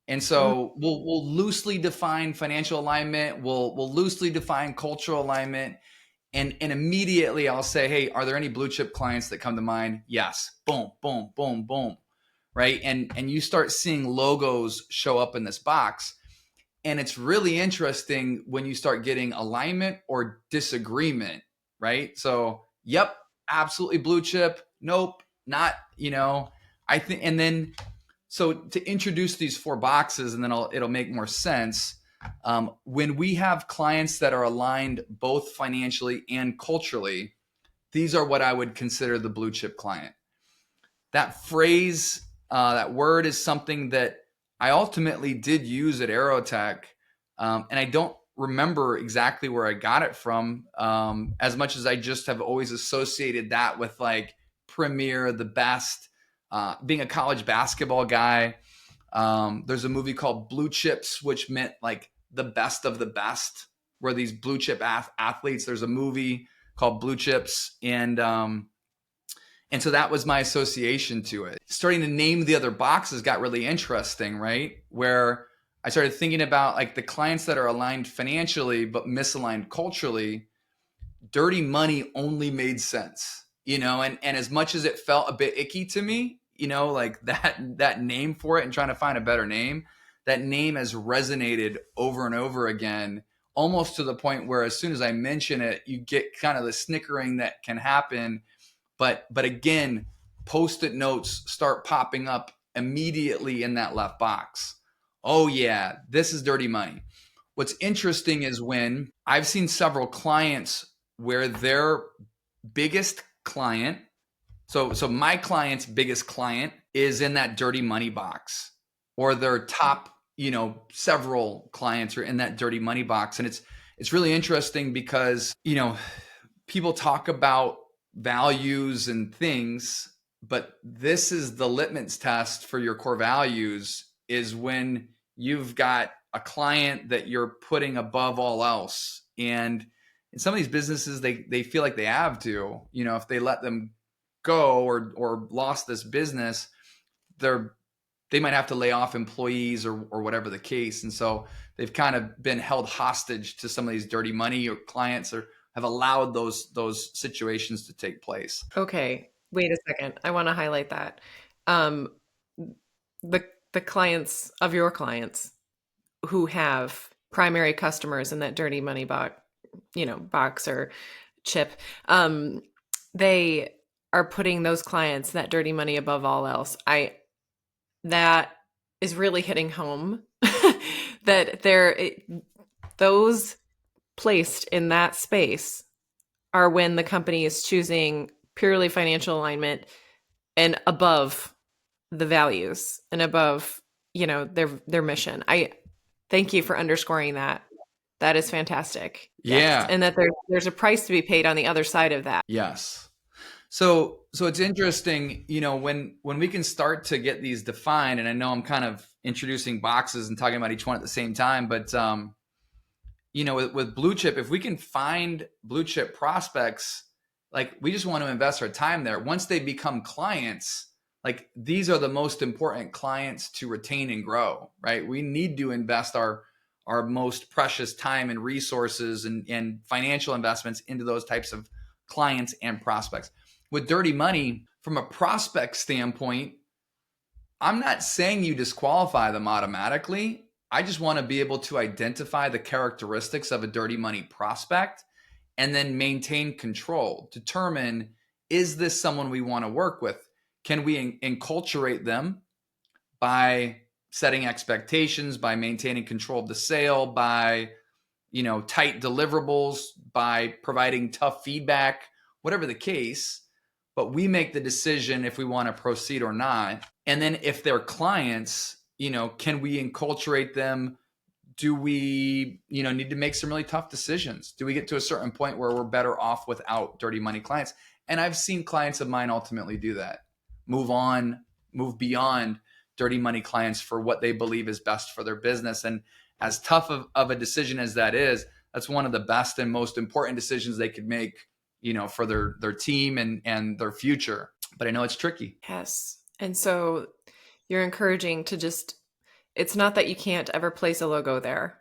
And so we'll loosely define financial alignment. We'll loosely define cultural alignment. And immediately I'll say, hey, are there any blue chip clients that come to mind? Yes. Boom, boom, boom, boom. Right. And you start seeing logos show up in this box. And it's really interesting when you start getting alignment or disagreement, right? So, yep, absolutely blue chip. Nope, not, I think, and then, so to introduce these 4 boxes, and then it'll make more sense. When we have clients that are aligned both financially and culturally, these are what I would consider the blue chip client. That phrase, that word is something that I ultimately did use at Aerotech, and I don't remember exactly where I got it from, as much as I just have always associated that with premier, the best. Being a college basketball guy, there's a movie called Blue Chips, which meant like the best of the best, where these blue chip athletes. There's a movie called Blue Chips, and so that was my association to it. Starting to name the other boxes got really interesting, right? Where I started thinking about like the clients that are aligned financially but misaligned culturally. Dirty money only made sense, and as much as it felt a bit icky to me, like that name for it, and trying to find a better name, that name has resonated over and over again, almost to the point where as soon as I mention it, you get kind of the snickering that can happen. But again, post-it notes start popping up immediately in that left box. Oh yeah, this is dirty money. What's interesting is when I've seen several clients where their biggest client, so my client's biggest client is in that dirty money box, or their top, several clients are in that dirty money box. And it's really interesting because, people talk about values and things, but this is the litmus test for your core values, is when you've got a client that you're putting above all else. And in some of these businesses, they feel like they have to, if they let them go or lost this business, they might have to lay off employees or whatever the case. And so they've kind of been held hostage to some of these dirty money, or clients or have allowed those situations to take place.
Okay, wait a second. I want to highlight that. Um, the clients of your clients who have primary customers in that dirty money box or chip, they are putting those clients, that dirty money, above all else. That is really hitting home. That those placed in that space are when the company is choosing purely financial alignment and above the values and above, their mission. I thank you for underscoring that. That is fantastic.
Yeah.
Yes. And that there's a price to be paid on the other side of that.
Yes. So it's interesting, when we can start to get these defined, and I know I'm kind of introducing boxes and talking about each one at the same time, but with blue chip, if we can find blue chip prospects, like we just want to invest our time there. Once they become clients, like these are the most important clients to retain and grow, right? We need to invest our most precious time and resources and financial investments into those types of clients and prospects. With dirty money, from a prospect standpoint, I'm not saying you disqualify them automatically. I just want to be able to identify the characteristics of a dirty money prospect and then maintain control. Determine, is this someone we want to work with? Can we enculturate them by setting expectations, by maintaining control of the sale, by tight deliverables, by providing tough feedback, whatever the case. But we make the decision if we want to proceed or not. And then if they're clients, can we enculturate them? Do we, need to make some really tough decisions? Do we get to a certain point where we're better off without dirty money clients? And I've seen clients of mine ultimately do that. Move beyond dirty money clients for what they believe is best for their business. And as tough of a decision as that is, that's one of the best and most important decisions they could make, for their team and their future. But I know it's tricky.
Yes. And so you're encouraging to it's not that you can't ever place a logo there,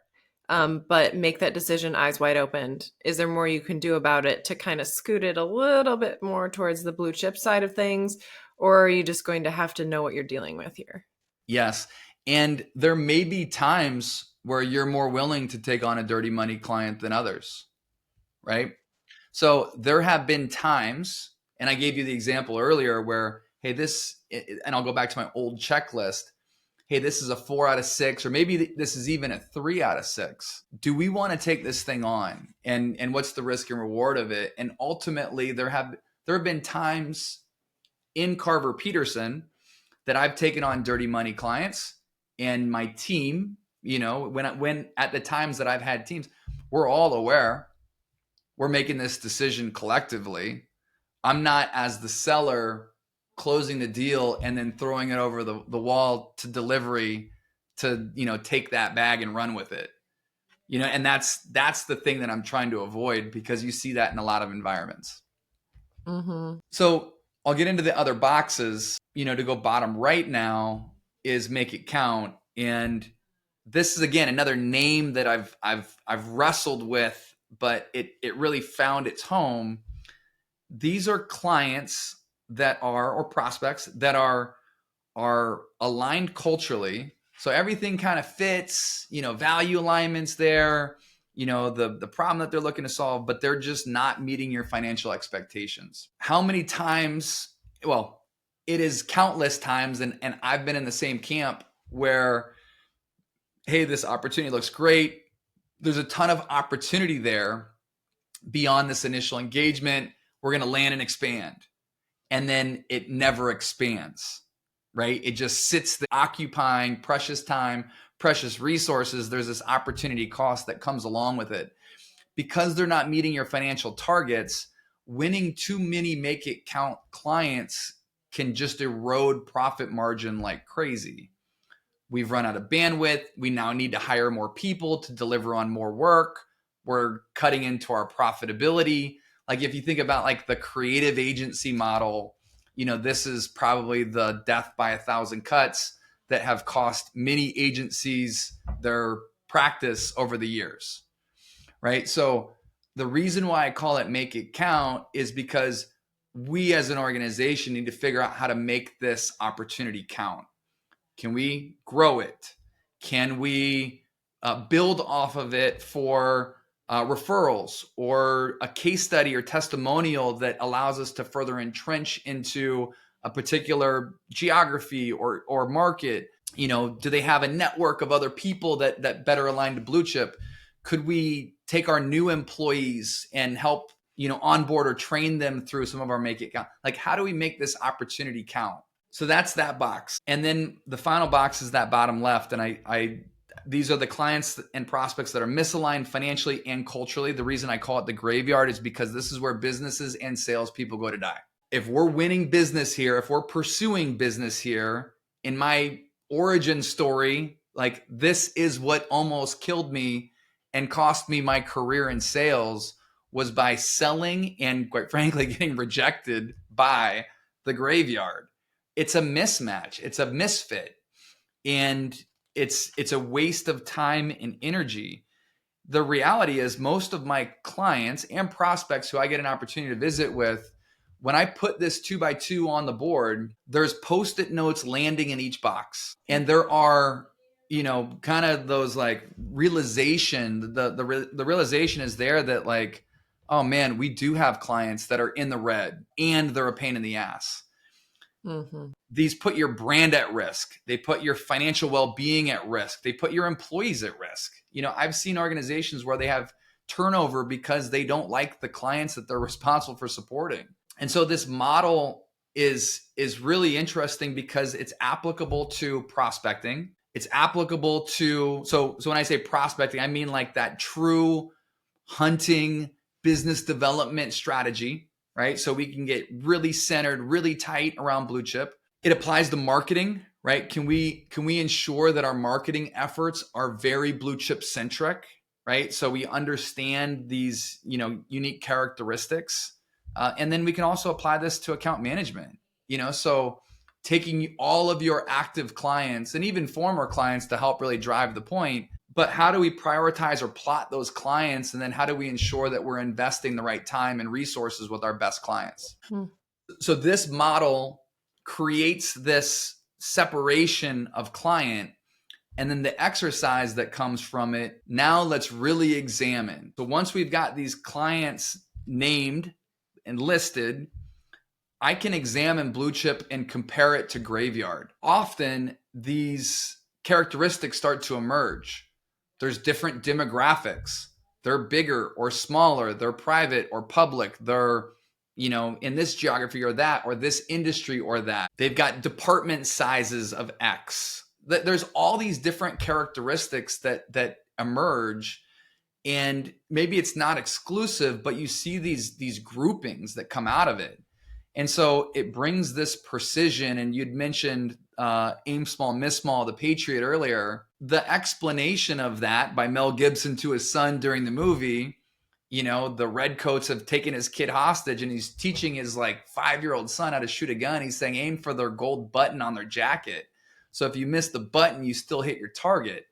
but make that decision eyes wide open. Is there more you can do about it to kind of scoot it a little bit more towards the blue chip side of things? Or are you just going to have to know what you're dealing with here?
Yes. And there may be times where you're more willing to take on a dirty money client than others, right? So there have been times, and I gave you the example earlier where, hey, and I'll go back to my old checklist. Hey, this is a 4 out of 6, or maybe this is even a 3 out of 6. Do we want to take this thing on? And what's the risk and reward of it? And ultimately, there have been times in Carver Peterson that I've taken on dirty money clients, and my team, when at the times that I've had teams, we're all aware. We're making this decision collectively. I'm not, as the seller, closing the deal and then throwing it over the wall to delivery to, take that bag and run with it. And that's the thing that I'm trying to avoid, because you see that in a lot of environments.
Mm-hmm.
So I'll get into the other boxes. To go bottom right now is make it count. And this is, again, another name that I've wrestled with, but it really found its home. These are clients that are, or prospects that are aligned culturally. So everything kind of fits, value alignments there, the problem that they're looking to solve, but they're just not meeting your financial expectations. How many times? Well, it is countless times. And I've been in the same camp where, hey, this opportunity looks great. There's a ton of opportunity there beyond this initial engagement. We're going to land and expand. And then it never expands, right? It just sits there occupying precious time, precious resources. There's this opportunity cost that comes along with it. Because they're not meeting your financial targets, winning too many make it count clients can just erode profit margin like crazy. We've run out of bandwidth. We now need to hire more people to deliver on more work. We're cutting into our profitability. Like, if you think about like the creative agency model, this is probably the death by 1,000 cuts that have cost many agencies their practice over the years, right? So the reason why I call it make it count is because we as an organization need to figure out how to make this opportunity count. Can we grow it? Can we build off of it for referrals or a case study or testimonial that allows us to further entrench into a particular geography or market? Do they have a network of other people that better align to Blue Chip? Could we take our new employees and help onboard or train them through some of our make it count? Like, how do we make this opportunity count? So that's that box. And then the final box is that bottom left. And these are the clients and prospects that are misaligned financially and culturally. The reason I call it the graveyard is because this is where businesses and salespeople go to die. If we're winning business here, if we're pursuing business here, in my origin story, like, this is what almost killed me and cost me my career in sales, was by selling and, quite frankly, getting rejected by the graveyard. It's a mismatch. It's a misfit. And it's a waste of time and energy. The reality is, most of my clients and prospects who I get an opportunity to visit with, when I put this 2x2 on the board, there's Post-it notes landing in each box. And there are, kind of those like realization, the realization is there that, like, oh man, we do have clients that are in the red and they're a pain in the ass. Mm-hmm. These put your brand at risk. They put your financial well-being at risk. They put your employees at risk. I've seen organizations where they have turnover because they don't like the clients that they're responsible for supporting. And so this model is really interesting because it's applicable to prospecting. It's applicable to, so when I say prospecting, I mean like that true hunting business development strategy, right? So we can get really centered, really tight around Blue Chip. It applies to marketing, right? Can we ensure that our marketing efforts are very Blue Chip centric, right? So we understand these, unique characteristics. And then we can also apply this to account management, so taking all of your active clients and even former clients to help really drive the point. But how do we prioritize or plot those clients? And then how do we ensure that we're investing the right time and resources with our best clients? So this model creates this separation of client, and then the exercise that comes from it. Now let's really examine. So once we've got these clients named and listed, I can examine Blue Chip and compare it to graveyard. Often these characteristics start to emerge. There's different demographics. They're bigger or smaller. They're private or public. They're, in this geography or that, or this industry or that. They've got department sizes of X. There's all these different characteristics that emerge. And maybe it's not exclusive, but you see these groupings that come out of it. And so it brings this precision. And you'd mentioned Aim Small, Miss Small, The Patriot earlier. The explanation of that by Mel Gibson to his son during the movie, the redcoats have taken his kid hostage and he's teaching his like 5-year-old son how to shoot a gun. He's saying, aim for their gold button on their jacket. So if you miss the button, you still hit your target.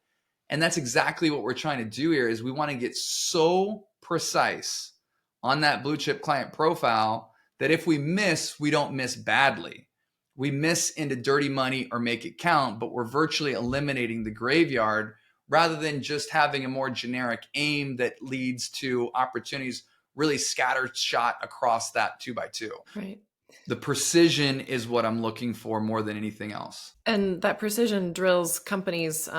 And that's exactly what we're trying to do here is we want to get so precise on that blue chip client profile that if we miss, we don't miss badly. We miss into dirty money or make it count, but we're virtually eliminating the graveyard rather than just having a more generic aim that leads to opportunities really scattershot across that 2x2.
Right.
The precision is what I'm looking for more than anything else.
And that precision drills companies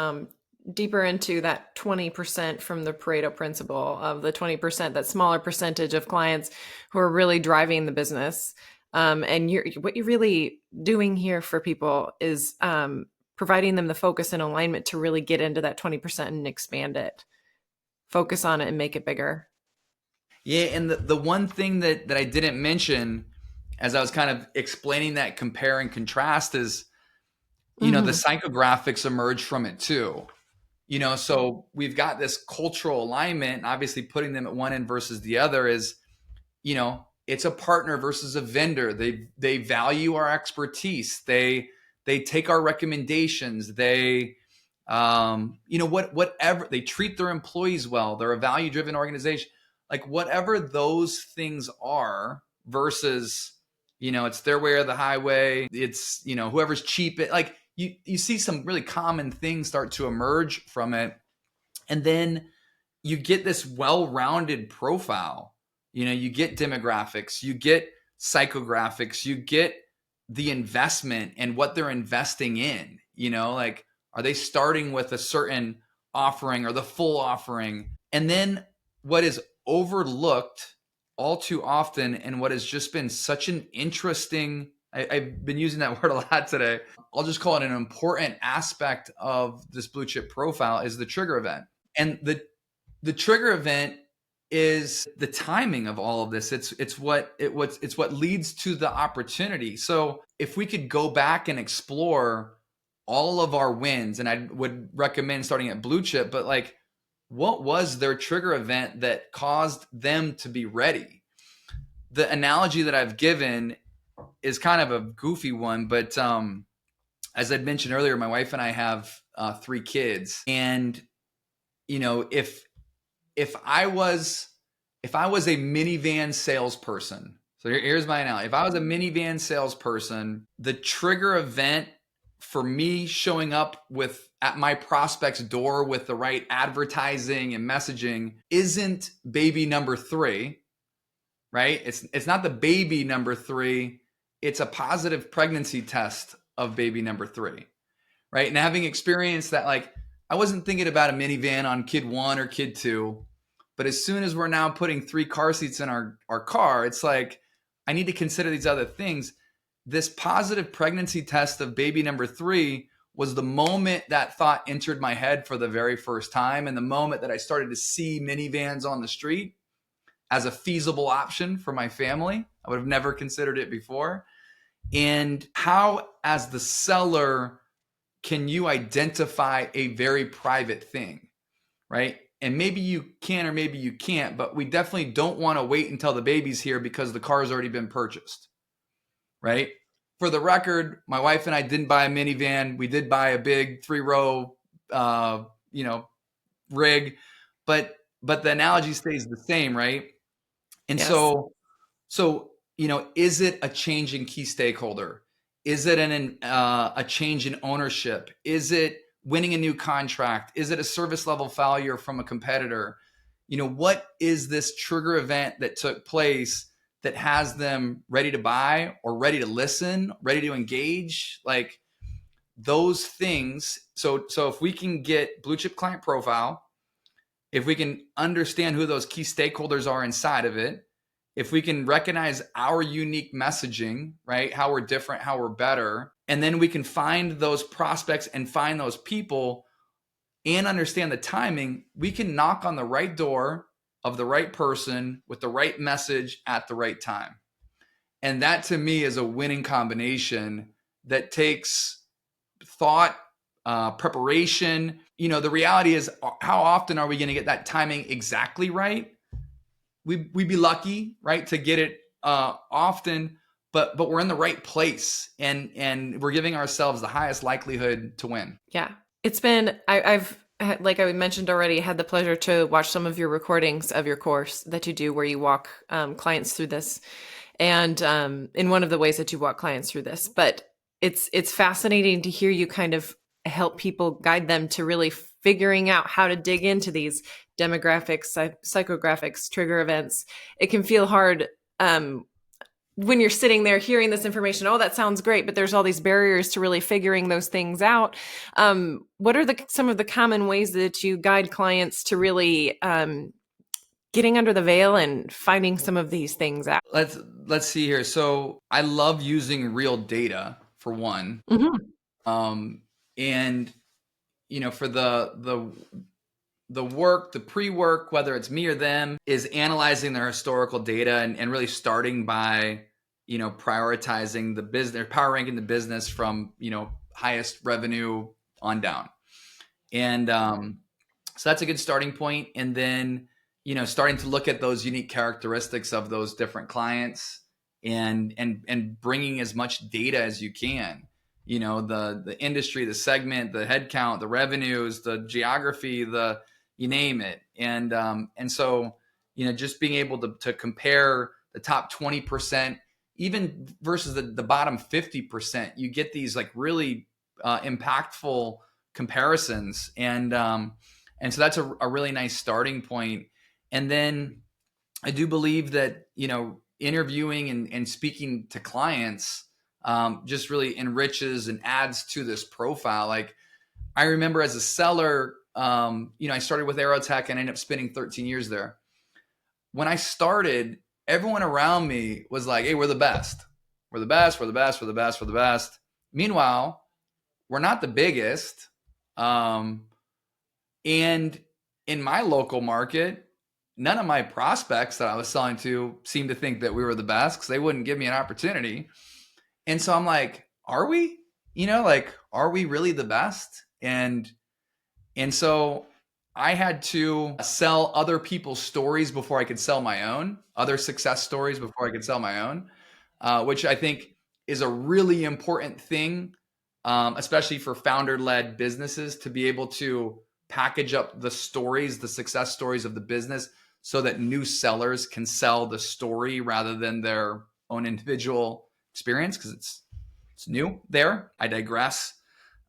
deeper into that 20% from the Pareto principle of the 20%, that smaller percentage of clients who are really driving the business. And what you're really doing here for people is providing them the focus and alignment to really get into that 20% and expand it. Focus on it and make it bigger.
Yeah, and the one thing that I didn't mention as I was kind of explaining that compare and contrast is, the psychographics emerge from it too. So we've got this cultural alignment, and obviously putting them at one end versus the other is, it's a partner versus a vendor. They value our expertise. They take our recommendations. They, whatever, they treat their employees well. They're a value-driven organization. Like whatever those things are versus, it's their way or the highway. It's, whoever's cheap. Like you see some really common things start to emerge from it. And then you get this well-rounded profile. You get demographics, you get psychographics, you get the investment and what they're investing in, like, are they starting with a certain offering or the full offering? And then what is overlooked all too often, and what has just been such an interesting, I've been using that word a lot today, I'll just call it an important aspect of this blue chip profile, is the trigger event. And the trigger event is the timing of all of this. It's what leads to the opportunity. So if we could go back and explore all of our wins, and I would recommend starting at blue chip, but like, what was their trigger event that caused them to be ready? The analogy that I've given is kind of a goofy one, but as I'd mentioned earlier, my wife and I have 3 kids, and if I was a minivan salesperson, so here's my analogy. If I was a minivan salesperson, the trigger event for me showing up at my prospect's door with the right advertising and messaging isn't baby number 3, right? It's not the baby number 3. It's a positive pregnancy test of baby number 3, right? And having experienced that, like, I wasn't thinking about a minivan on kid 1 or kid 2, but as soon as we're now putting 3 car seats in our car, it's like, I need to consider these other things. This positive pregnancy test of baby number 3 was the moment that thought entered my head for the very first time, and the moment that I started to see minivans on the street as a feasible option for my family. I would have never considered it before. And how, as the seller, can you identify a very private thing, right? And maybe you can or maybe you can't, but we definitely don't want to wait until the baby's here because the car's already been purchased, right? For the record, my wife and I didn't buy a minivan. We did buy a big 3-row, rig, but the analogy stays the same, right? And
Yes.
so is it a change in key stakeholder? Is it a change in ownership? Is it winning a new contract? Is it a service level failure from a competitor? What is this trigger event that took place that has them ready to buy or ready to listen, ready to engage? Like those things. So if we can get blue chip client profile, if we can understand who those key stakeholders are inside of it, if we can recognize our unique messaging, right? How we're different, how we're better. And then we can find those prospects and find those people and understand the timing. We can knock on the right door of the right person with the right message at the right time. And that to me is a winning combination that takes thought, preparation. The reality is, how often are we going to get that timing exactly right? We'd be lucky, right, to get it often, but we're in the right place, and we're giving ourselves the highest likelihood to win.
Yeah. It's been, I've, like I mentioned already, had the pleasure to watch some of your recordings of your course that you do where you walk clients through this. And in one of the ways that you walk clients through this, but it's fascinating to hear you kind of help people, guide them to really figuring out how to dig into these demographics, psychographics, trigger events. It can feel hard when you're sitting there hearing this information. Oh, that sounds great, but there's all these barriers to really figuring those things out. What are some of the common ways that you guide clients to really getting under the veil and finding some of these things out?
Let's see here. So I love using real data for one. And for the work, the pre-work, whether it's me or them, is analyzing their historical data and really starting by prioritizing the business, power ranking the business from highest revenue on down. And so that's a good starting point. And then starting to look at those unique characteristics of those different clients and bringing as much data as you can. The industry, the segment, the headcount, the revenues, the geography, you name it. And so just being able to compare the top 20%, even versus the bottom 50%, you get these like really impactful comparisons. And so that's a really nice starting point. And then I do believe that, interviewing and speaking to clients just really enriches and adds to this profile. Like I remember as a seller, I started with Aerotech and ended up spending 13 years there. When I started, everyone around me was like, hey, we're the best. We're the best, we're the best, we're the best, we're the best. Meanwhile, we're not the biggest. And in my local market, none of my prospects that I was selling to seemed to think that we were the best because they wouldn't give me an opportunity. And so I'm like, are we? Are we really the best? And so I had to sell other people's stories before I could sell my own, other success stories before I could sell my own, which I think is a really important thing, especially for founder-led businesses, to be able to package up the stories, the success stories of the business, so that new sellers can sell the story rather than their own individual experience, because it's new there. I digress.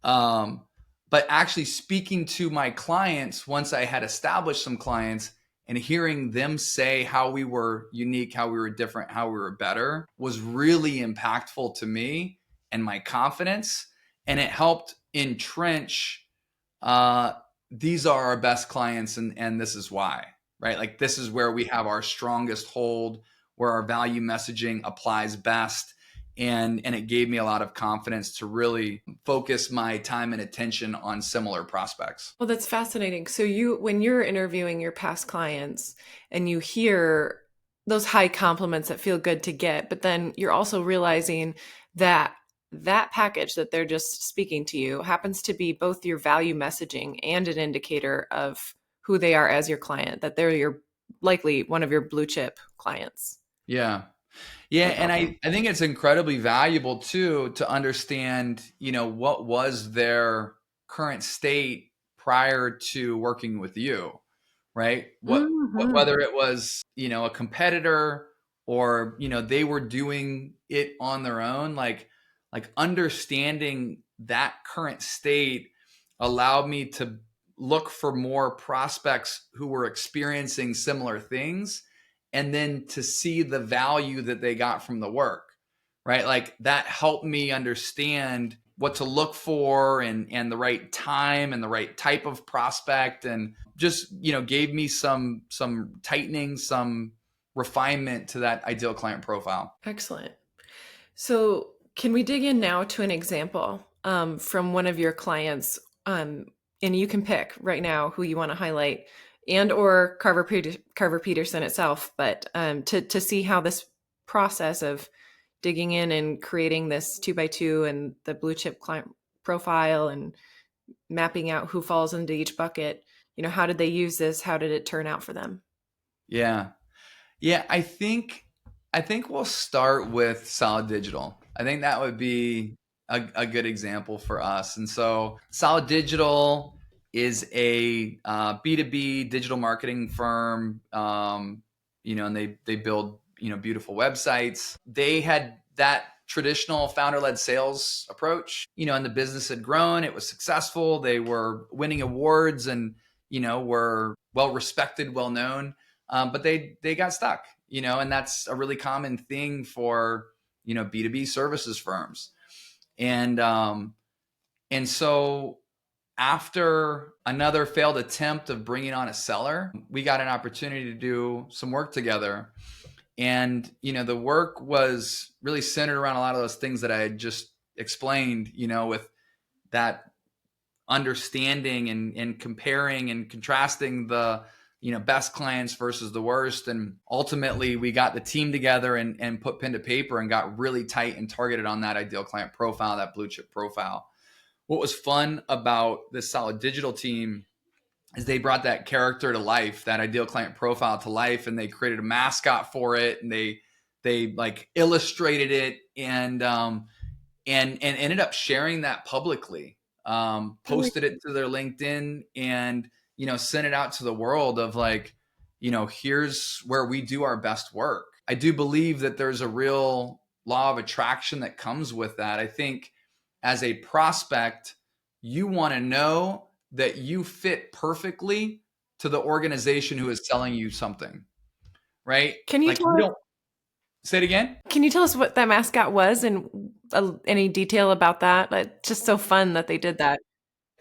But actually speaking to my clients, once I had established some clients and hearing them say how we were unique, how we were different, how we were better, was really impactful to me and my confidence. And it helped entrench, these are our best clients and this is why, right? Like this is where we have our strongest hold, where our value messaging applies best. And it gave me a lot of confidence to really focus my time and attention on similar prospects.
Well, that's fascinating. So when you're interviewing your past clients and you hear those high compliments that feel good to get, but then you're also realizing that that package that they're just speaking to you happens to be both your value messaging and an indicator of who they are as your client, that they're likely one of your blue chip clients.
Yeah. Yeah. And I think it's incredibly valuable too, to understand, what was their current state prior to working with you, right? Whether it was, a competitor or, they were doing it on their own, like understanding that current state allowed me to look for more prospects who were experiencing similar things, and then to see the value that they got from the work, right? Like that helped me understand what to look for and the right time and the right type of prospect, and just, gave me some tightening, some refinement to that ideal client profile.
Excellent. So can we dig in now to an example from one of your clients? And you can pick right now who you want to highlight, and or Carver Peterson itself, but to see how this process of digging in and creating this 2x2 and the blue chip client profile and mapping out who falls into each bucket, how did they use this? How did it turn out for them?
Yeah. Yeah, I think we'll start with Solid Digital. I think that would be a good example for us. And so Solid Digital is a B2B digital marketing firm, and they build beautiful websites. They had that traditional founder-led sales approach, and the business had grown. It was successful. They were winning awards and were well respected, well known. But they got stuck, and that's a really common thing for B2B services firms. And so after another failed attempt of bringing on a seller, we got an opportunity to do some work together. And the work was really centered around a lot of those things that I had just explained, with that understanding and comparing and contrasting the best clients versus the worst. And ultimately we got the team together and put pen to paper and got really tight and targeted on that ideal client profile, that blue chip profile. What was fun about this Solid Digital team is they brought that character to life, that ideal client profile to life, and they created a mascot for it, and they like illustrated it and ended up sharing that publicly, posted it to their LinkedIn and sent it out to the world of like, here's where we do our best work. I do believe that there's a real law of attraction that comes with that. I think as a prospect, you want to know that you fit perfectly to the organization who is selling you something, right?
Can you
say it again?
Can you tell us what that mascot was and any detail about that? It's just so fun that they did that.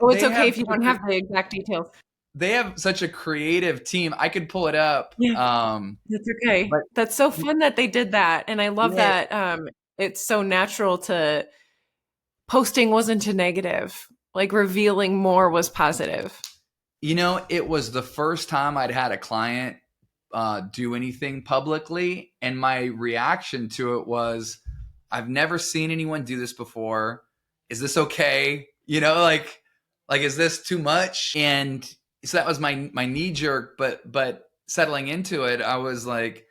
Oh, it's okay if you don't have the exact details.
They have such a creative team. I could pull it up.
Yeah, that's okay. That's so fun that they did that. And I love that it's so natural to posting wasn't a negative, like revealing more was positive.
It was the first time I'd had a client do anything publicly. And my reaction to it was, I've never seen anyone do this before. Is this okay? Like, is this too much? And so that was my knee jerk, but settling into it, I was like,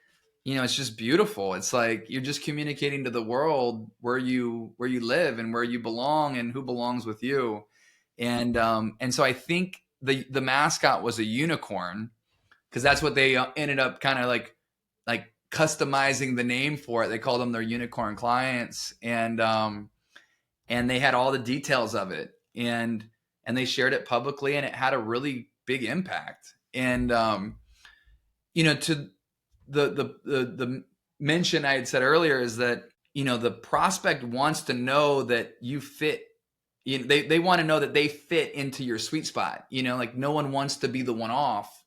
it's just beautiful. It's like, you're just communicating to the world where you live and where you belong and who belongs with you. And so I think the mascot was a unicorn, because that's what they ended up kind of like customizing the name for it. They called them their unicorn clients, and they had all the details of it, and they shared it publicly, and it had a really big impact. And to the mention I had said earlier is that the prospect wants to know that you fit. They want to know that they fit into your sweet spot. Like, no one wants to be the one off.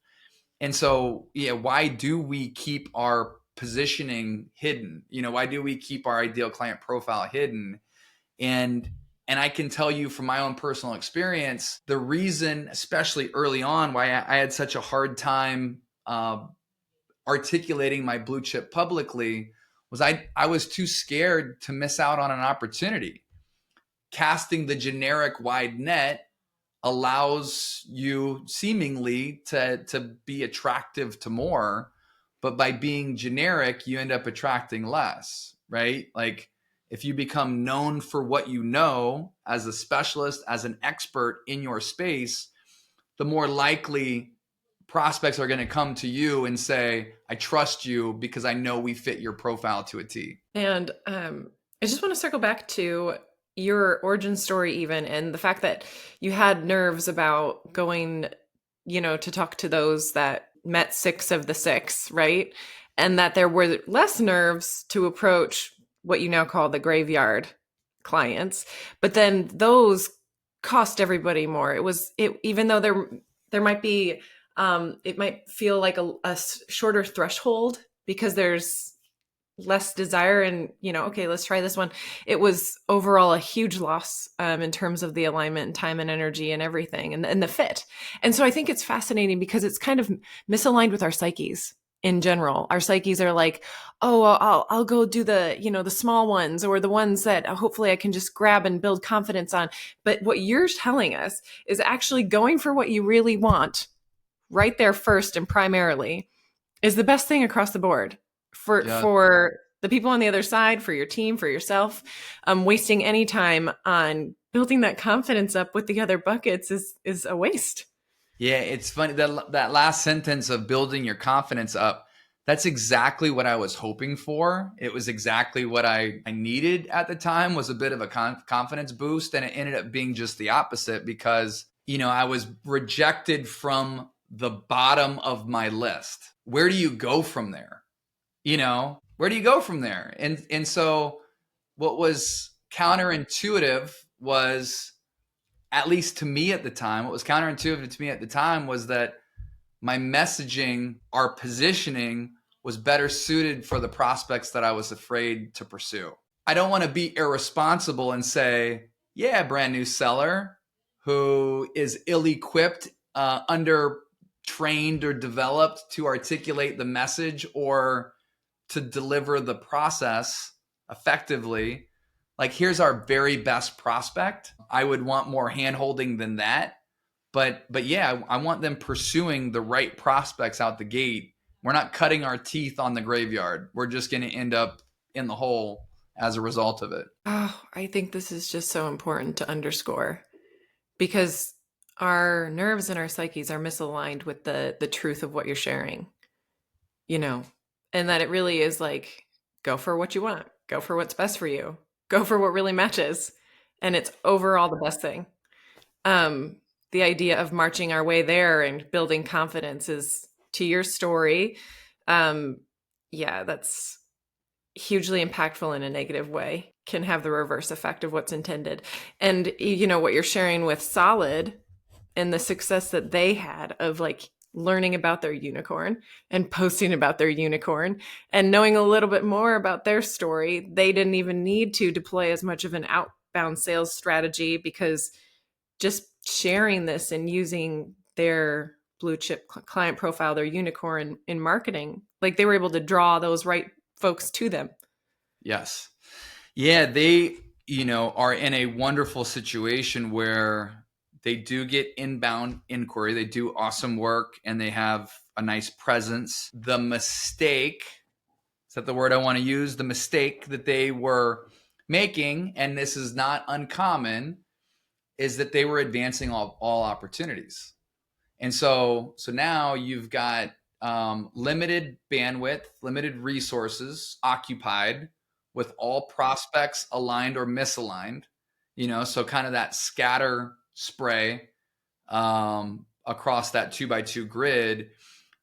And so, why do we keep our positioning hidden? Why do we keep our ideal client profile hidden? And I can tell you from my own personal experience, the reason, especially early on, why I had such a hard time articulating my blue chip publicly was I was too scared to miss out on an opportunity. Casting the generic wide net allows you seemingly to be attractive to more, but by being generic, you end up attracting less, right? Like, if you become known for what you know as a specialist, as an expert in your space, the more likely prospects are going to come to you and say, I trust you because I know we fit your profile to a T.
And I just want to circle back to your origin story even, and the fact that you had nerves about going, to talk to those that met 6 of the 6, right? And that there were less nerves to approach what you now call the graveyard clients. But then those cost everybody more. Even though there might be, it might feel like a shorter threshold because there's less desire and, okay, let's try this one. It was overall a huge loss in terms of the alignment and time and energy and everything and the fit. And so I think it's fascinating because it's kind of misaligned with our psyches. in general. Our psyches are like, oh, I'll go do the, the small ones or the ones that hopefully I can just grab and build confidence on. But what you're telling us is actually going for what you really want right there first and primarily is the best thing across the board
Yeah.
for the people on the other side, for your team, for yourself. Wasting any time on building that confidence up with the other buckets is a waste.
Yeah, it's funny that last sentence of building your confidence up. That's exactly what I was hoping for. It was exactly what I needed at the time, was a bit of a confidence boost, and it ended up being just the opposite because, I was rejected from the bottom of my list. Where do you go from there? Where do you go from there? And so what was counterintuitive was, at least to me at the time, what was counterintuitive to me at the time was that my messaging, our positioning was better suited for the prospects that I was afraid to pursue. I don't want to be irresponsible and say, yeah, brand new seller who is ill-equipped, under trained or developed to articulate the message or to deliver the process effectively. Like, here's our very best prospect. I would want more hand-holding than that. But yeah, I want them pursuing the right prospects out the gate. We're not cutting our teeth on the graveyard. We're just going to end up in the hole as a result of it.
Oh, I think this is just so important to underscore because our nerves and our psyches are misaligned with the truth of what you're sharing, and that it really is like, go for what you want, go for what's best for you, go for what really matches. And it's overall the best thing. The idea of marching our way there and building confidence is, to your story, yeah, that's hugely impactful in a negative way, can have the reverse effect of what's intended. And what you're sharing with Solid and the success that they had of like learning about their unicorn and posting about their unicorn and knowing a little bit more about their story, they didn't even need to deploy as much of an outbound sales strategy because just sharing this and using their blue chip client profile, their unicorn in marketing, like they were able to draw those right folks to them.
Yes. Yeah, they, are in a wonderful situation where they do get inbound inquiry. They do awesome work and they have a nice presence. The mistake, is that the word I want to use? The mistake that they were making, and this is not uncommon, is that they were advancing all opportunities. And so now you've got limited bandwidth, limited resources occupied with all prospects aligned or misaligned, so kind of that scatter spray across that 2x2 grid.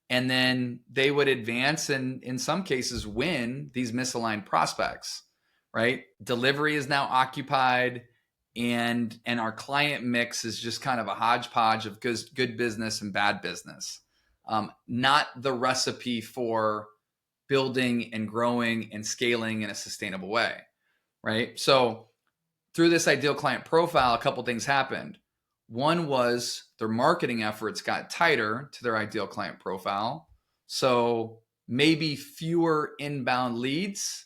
And then they would advance and in some cases win these misaligned prospects, right? Delivery is now occupied, and our client mix is just kind of a hodgepodge of good business and bad business. Not the recipe for building and growing and scaling in a sustainable way, right? So through this ideal client profile, a couple things happened. One was their marketing efforts got tighter to their ideal client profile. So maybe fewer inbound leads,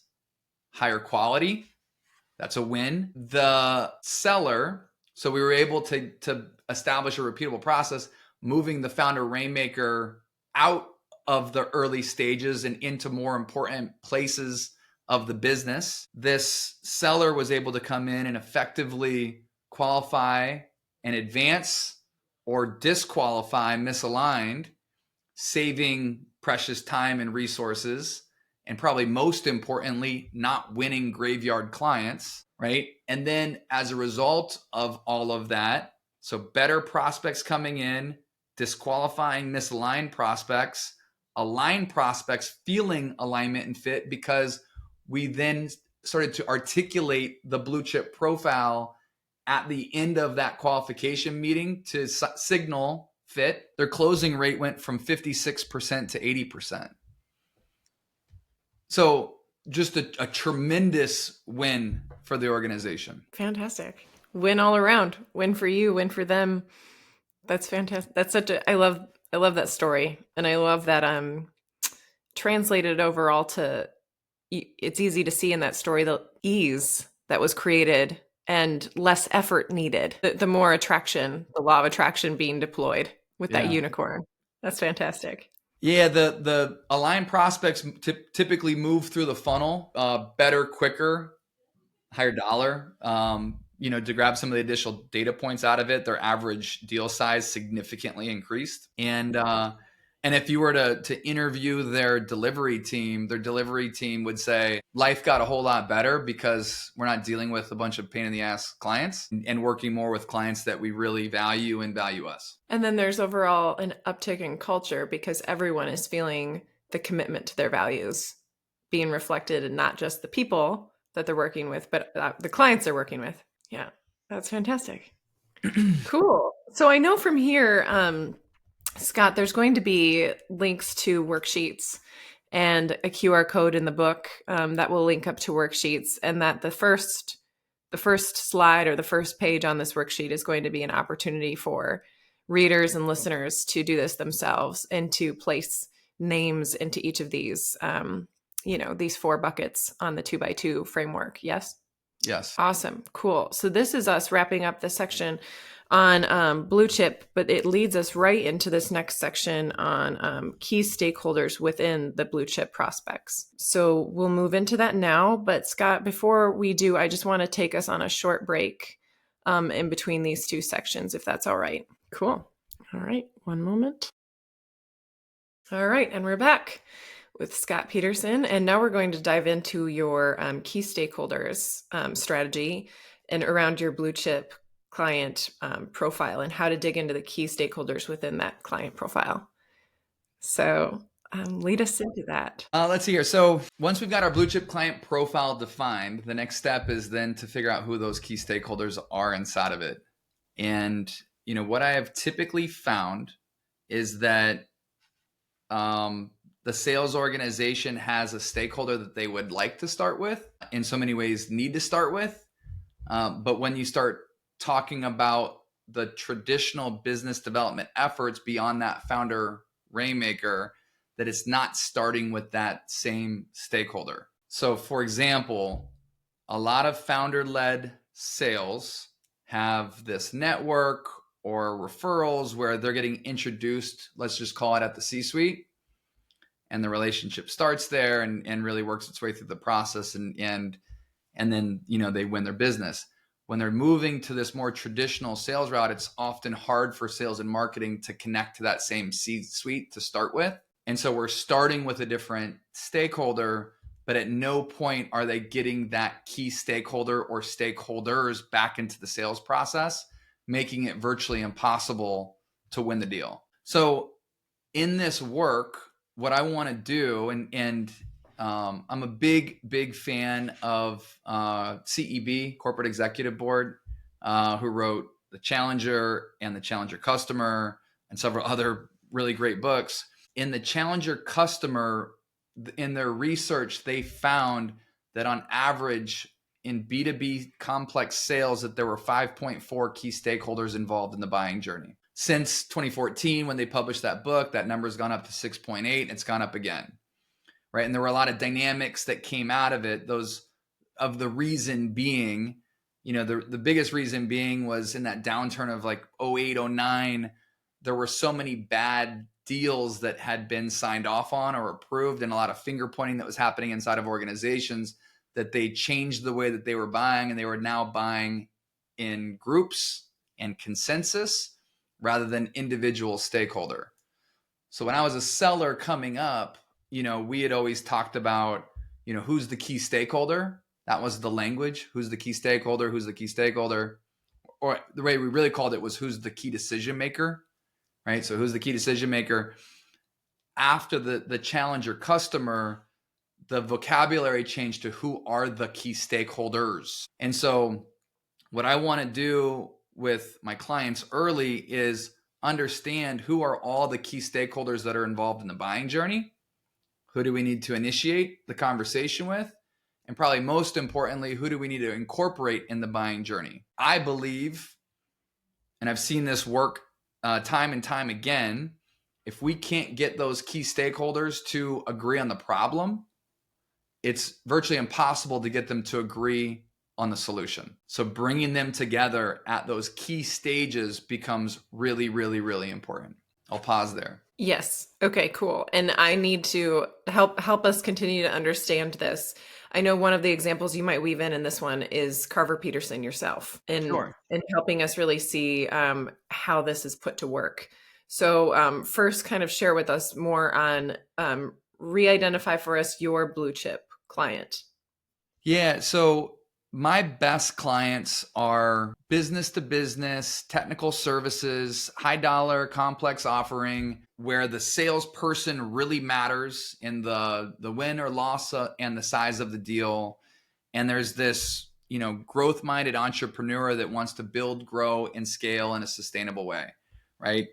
higher quality. That's a win. The seller, so we were able to establish a repeatable process, moving the Founder Rainmaker out of the early stages and into more important places of the business. This seller was able to come in and effectively qualify and advance or disqualify misaligned, saving precious time and resources, and probably most importantly, not winning graveyard clients, right? And then as a result of all of that, so better prospects coming in, disqualifying misaligned prospects, aligned prospects feeling alignment and fit because we then started to articulate the blue chip profile at the end of that qualification meeting to signal fit. Their closing rate went from 56% to 80%. So just a tremendous win for the organization.
Fantastic. Win all around. Win for you, win for them. That's fantastic. That's such a I love that story. And I love that translated overall to, it's easy to see in that story the ease that was created and less effort needed. The more attraction, the law of attraction being deployed with that
Yeah.
unicorn. That's fantastic.
Yeah, the aligned prospects typically move through the funnel better, quicker, higher dollar. To grab some of the additional data points out of it, their average deal size significantly increased. And if you were to interview their delivery team would say life got a whole lot better because we're not dealing with a bunch of pain in the ass clients and working more with clients that we really value and value us.
And then there's overall an uptick in culture because everyone is feeling the commitment to their values being reflected in not just the people that they're working with, but the clients they're working with. Yeah, that's fantastic. Cool. So I know from here, Scott, there's going to be links to worksheets and a QR code in the book that will link up to worksheets, and that the first slide or the first page on this worksheet is going to be an opportunity for readers and listeners to do this themselves and to place names into each of these, these 4 buckets on the 2x2 framework. Yes?
Yes.
Awesome. Cool. So this is us wrapping up the section on blue chip, but it leads us right into this next section on key stakeholders within the blue chip prospects. So we'll move into that now. But Scott, before we do, I just want to take us on a short break in between these 2 sections, if that's all right. Cool. All right. One moment. All right. And we're back with Scott Peterson. And now we're going to dive into your key stakeholders strategy and around your blue chip client profile and how to dig into the key stakeholders within that client profile. So lead us into that.
Let's see here. So once we've got our blue chip client profile defined, the next step is then to figure out who those key stakeholders are inside of it. And, what I have typically found is that the sales organization has a stakeholder that they would like to start with, in so many ways need to start with. But when you start talking about the traditional business development efforts beyond that founder rainmaker, that it's not starting with that same stakeholder. So for example, a lot of founder-led sales have this network or referrals where they're getting introduced, let's just call it at the C-suite, and the relationship starts there and really works its way through the process and then they win their business. When they're moving to this more traditional sales route, it's often hard for sales and marketing to connect to that same C-suite to start with. And so we're starting with a different stakeholder, but at no point are they getting that key stakeholder or stakeholders back into the sales process, making it virtually impossible to win the deal. So in this work, what I want to do, and I'm a big fan of CEB, Corporate Executive Board, who wrote The Challenger and The Challenger Customer and several other really great books. In The Challenger Customer, in their research, they found that on average in B2B complex sales that there were 5.4 key stakeholders involved in the buying journey. Since 2014, when they published that book, that number has gone up to 6.8 and it's gone up again. Right. And there were a lot of dynamics that came out of it. The reason being, the biggest reason being was in that downturn of like 08, 09, there were so many bad deals that had been signed off on or approved and a lot of finger pointing that was happening inside of organizations that they changed the way that they were buying, and they were now buying in groups and consensus rather than individual stakeholder. So when I was a seller coming up, we had always talked about, who's the key stakeholder. That was the language. Who's the key stakeholder? Who's the key stakeholder? Or the way we really called it was who's the key decision maker, right? So who's the key decision maker? After the challenger customer, the vocabulary changed to who are the key stakeholders. And so what I want to do with my clients early is understand who are all the key stakeholders that are involved in the buying journey. Who do we need to initiate the conversation with? And probably most importantly, who do we need to incorporate in the buying journey? I believe, and I've seen this work time and time again, if we can't get those key stakeholders to agree on the problem, it's virtually impossible to get them to agree on the solution. So bringing them together at those key stages becomes really, really, really important. I'll pause there.
Yes. Okay, cool. And I need to help us continue to understand this. I know one of the examples you might weave in this one is Carver Peterson yourself,
Sure.
and helping us really see how this is put to work. So first, kind of share with us more on re-identify for us your blue chip client.
Yeah. So my best clients are business to business, technical services, high dollar, complex offering, where the salesperson really matters in the win or loss and the size of the deal. And there's this, growth minded entrepreneur that wants to build, grow, and scale in a sustainable way, right?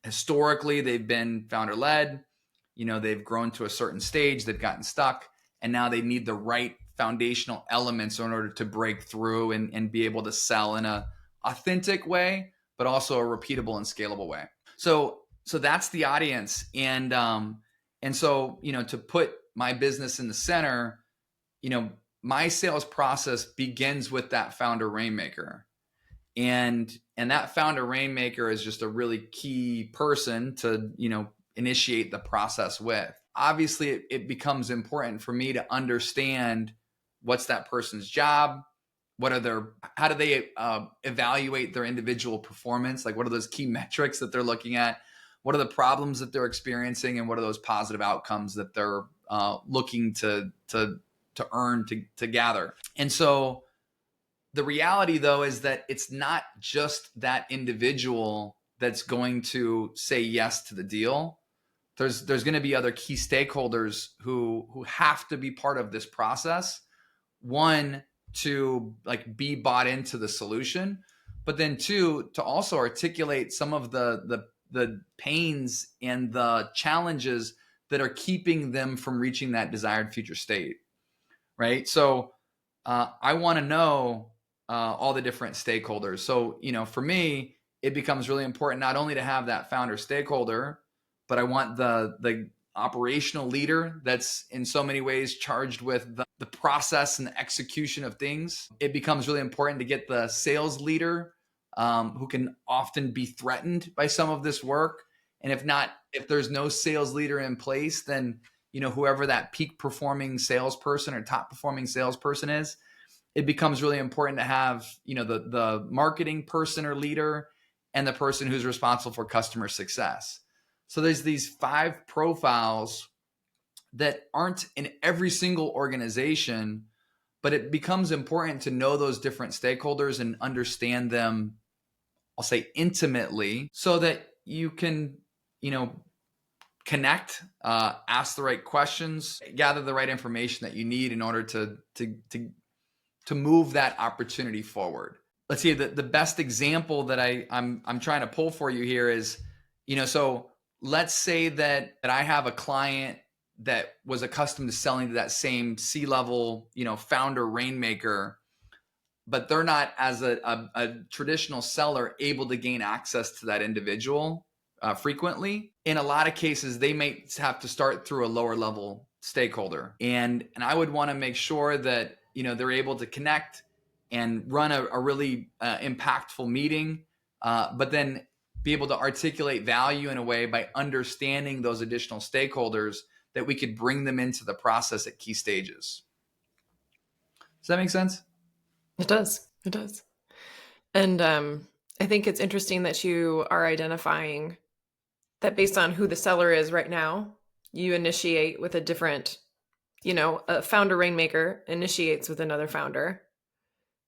Historically, they've been founder led. They've grown to a certain stage, they've gotten stuck, and now they need the right foundational elements in order to break through and be able to sell in a authentic way, but also a repeatable and scalable way. So that's the audience. And so, to put my business in the center, my sales process begins with that founder rainmaker. And that founder rainmaker is just a really key person to, initiate the process with. Obviously, it becomes important for me to understand what's that person's job, how do they evaluate their individual performance, like what are those key metrics that they're looking at, what are the problems that they're experiencing, and what are those positive outcomes that they're looking to earn, to gather. And so the reality, though, is that it's not just that individual that's going to say yes to the deal. There's going to be other key stakeholders who have to be part of this process. One, to be bought into the solution, but then two, to also articulate some of the pains and the challenges that are keeping them from reaching that desired future state, right? So I want to know all the different stakeholders. So, for me, it becomes really important not only to have that founder stakeholder, but I want the operational leader that's in so many ways charged with the process and the execution of things. It becomes really important to get the sales leader who can often be threatened by some of this work. And if there's no sales leader in place, then, whoever that peak performing salesperson or top performing salesperson is, it becomes really important to have, the marketing person or leader and the person who's responsible for customer success. So there's these 5 profiles that aren't in every single organization, but it becomes important to know those different stakeholders and understand them, I'll say intimately, so that you can, connect, ask the right questions, gather the right information that you need in order to move that opportunity forward. Let's see, the best example that I'm trying to pull for you here is, so let's say that I have a client that was accustomed to selling to that same C-level, founder rainmaker, but they're not, as a traditional seller, able to gain access to that individual frequently. In a lot of cases, they may have to start through a lower level stakeholder. And I would want to make sure that, they're able to connect and run a really impactful meeting, but then be able to articulate value in a way by understanding those additional stakeholders that we could bring them into the process at key stages. Does that make sense?
It does. It does. And I think it's interesting that you are identifying that based on who the seller is right now, you initiate with a different, a founder rainmaker initiates with another founder.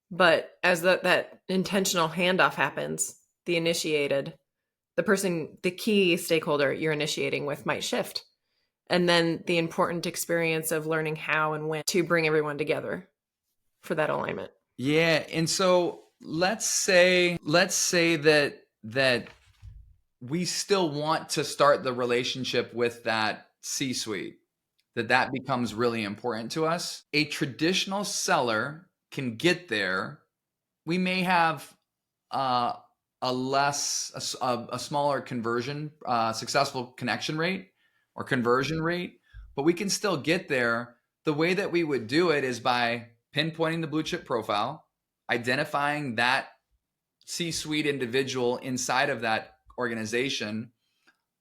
But as that intentional handoff happens, the person, the key stakeholder you're initiating with might shift. And then the important experience of learning how and when to bring everyone together for that alignment.
Yeah. And so let's say that we still want to start the relationship with that C-suite, that becomes really important to us. A traditional seller can get there. We may have a smaller conversion, successful connection rate or conversion rate, but we can still get there. The way that we would do it is by pinpointing the blue chip profile, identifying that C-suite individual inside of that organization,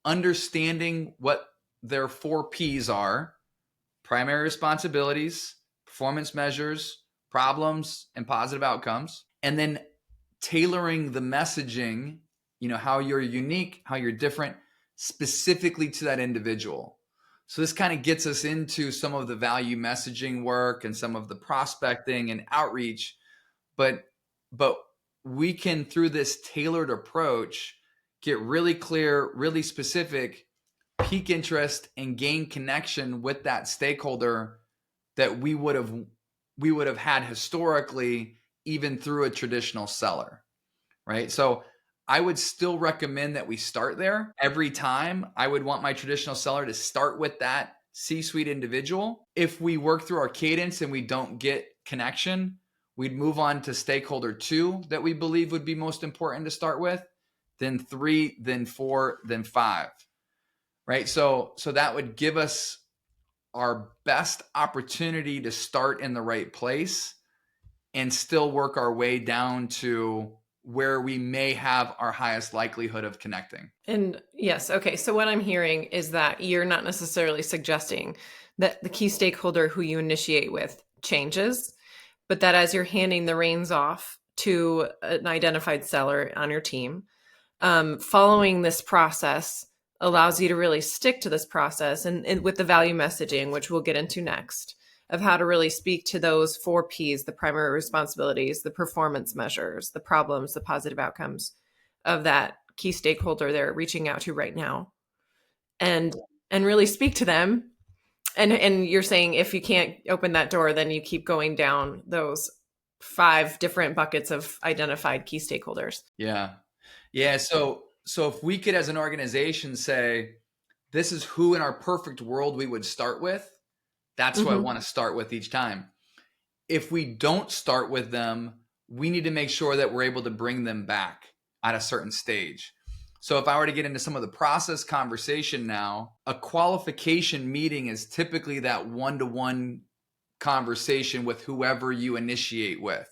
understanding what their 4 Ps are: primary responsibilities, performance measures, problems, and positive outcomes, and then tailoring the messaging, how you're unique, how you're different, specifically to that individual. So this kind of gets us into some of the value messaging work and some of the prospecting and outreach, but we can, through this tailored approach, get really clear, really specific, pique interest, and gain connection with that stakeholder that we would have had historically, even through a traditional seller, right? So I would still recommend that we start there. Every time I would want my traditional seller to start with that C-suite individual. If we work through our cadence and we don't get connection, we'd move on to stakeholder 2 that we believe would be most important to start with, then 3, then 4, then 5, right? So that would give us our best opportunity to start in the right place and still work our way down to where we may have our highest likelihood of connecting.
And yes, okay. So what I'm hearing is that you're not necessarily suggesting that the key stakeholder who you initiate with changes, but that as you're handing the reins off to an identified seller on your team, following this process allows you to really stick to this process and with the value messaging, which we'll get into next, of how to really speak to those 4 Ps, the primary responsibilities, the performance measures, the problems, the positive outcomes of that key stakeholder they're reaching out to right now, and really speak to them. And you're saying if you can't open that door, then you keep going down those 5 different buckets of identified key stakeholders.
Yeah. So if we could, as an organization, say, this is who in our perfect world we would start with, that's who I want to start with each time. If we don't start with them, we need to make sure that we're able to bring them back at a certain stage. So if I were to get into some of the process conversation now, a qualification meeting is typically that one-to-one conversation with whoever you initiate with,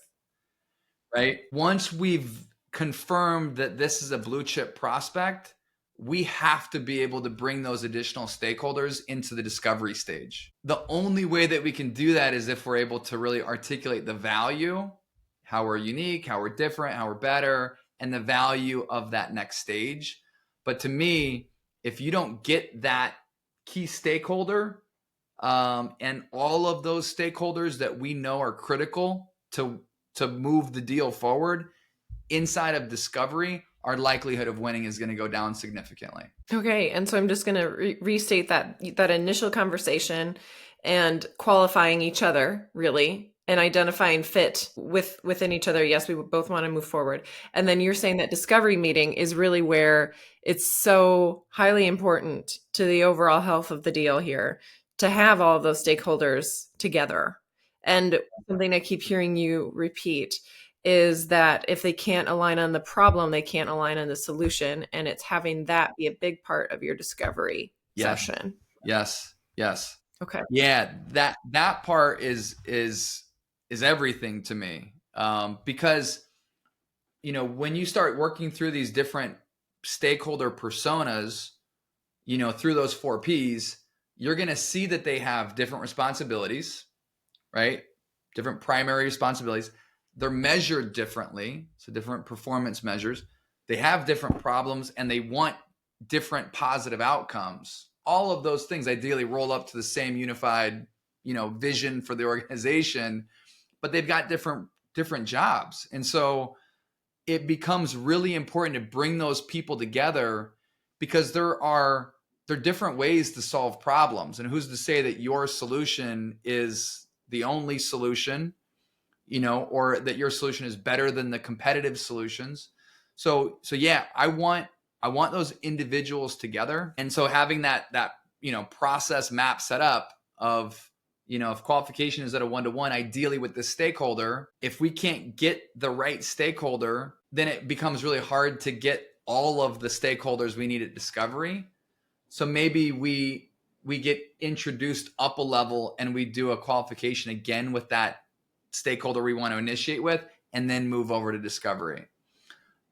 right? Once we've confirmed that this is a blue chip prospect, we have to be able to bring those additional stakeholders into the discovery stage. The only way that we can do that is if we're able to really articulate the value, how we're unique, how we're different, how we're better, and the value of that next stage. But to me, if you don't get that key stakeholder and all of those stakeholders that we know are critical to move the deal forward inside of discovery, our likelihood of winning is going to go down significantly.
Okay. And so I'm just going to restate that initial conversation and qualifying each other, really, and identifying fit within each other. Yes, we both want to move forward. And then you're saying that discovery meeting is really where it's so highly important to the overall health of the deal here to have all of those stakeholders together. And something I keep hearing you repeat is that if they can't align on the problem, they can't align on the solution. And it's having that be a big part of your discovery session.
Yes.
Okay.
Yeah, that part is everything to me. Because, when you start working through these different stakeholder personas, through those 4 Ps, you're going to see that they have different responsibilities, right? Different primary responsibilities. They're measured differently, so different performance measures. They have different problems and they want different positive outcomes. All of those things ideally roll up to the same unified, vision for the organization, but they've got different jobs. And so it becomes really important to bring those people together because there are different ways to solve problems. And who's to say that your solution is the only solution, or that your solution is better than the competitive solutions. So yeah, I want those individuals together. And so having that process map set up of if qualification is at a 1-to-1, ideally with the stakeholder, if we can't get the right stakeholder, then it becomes really hard to get all of the stakeholders we need at discovery. So maybe we get introduced up a level and we do a qualification again with that stakeholder we want to initiate with, and then move over to discovery.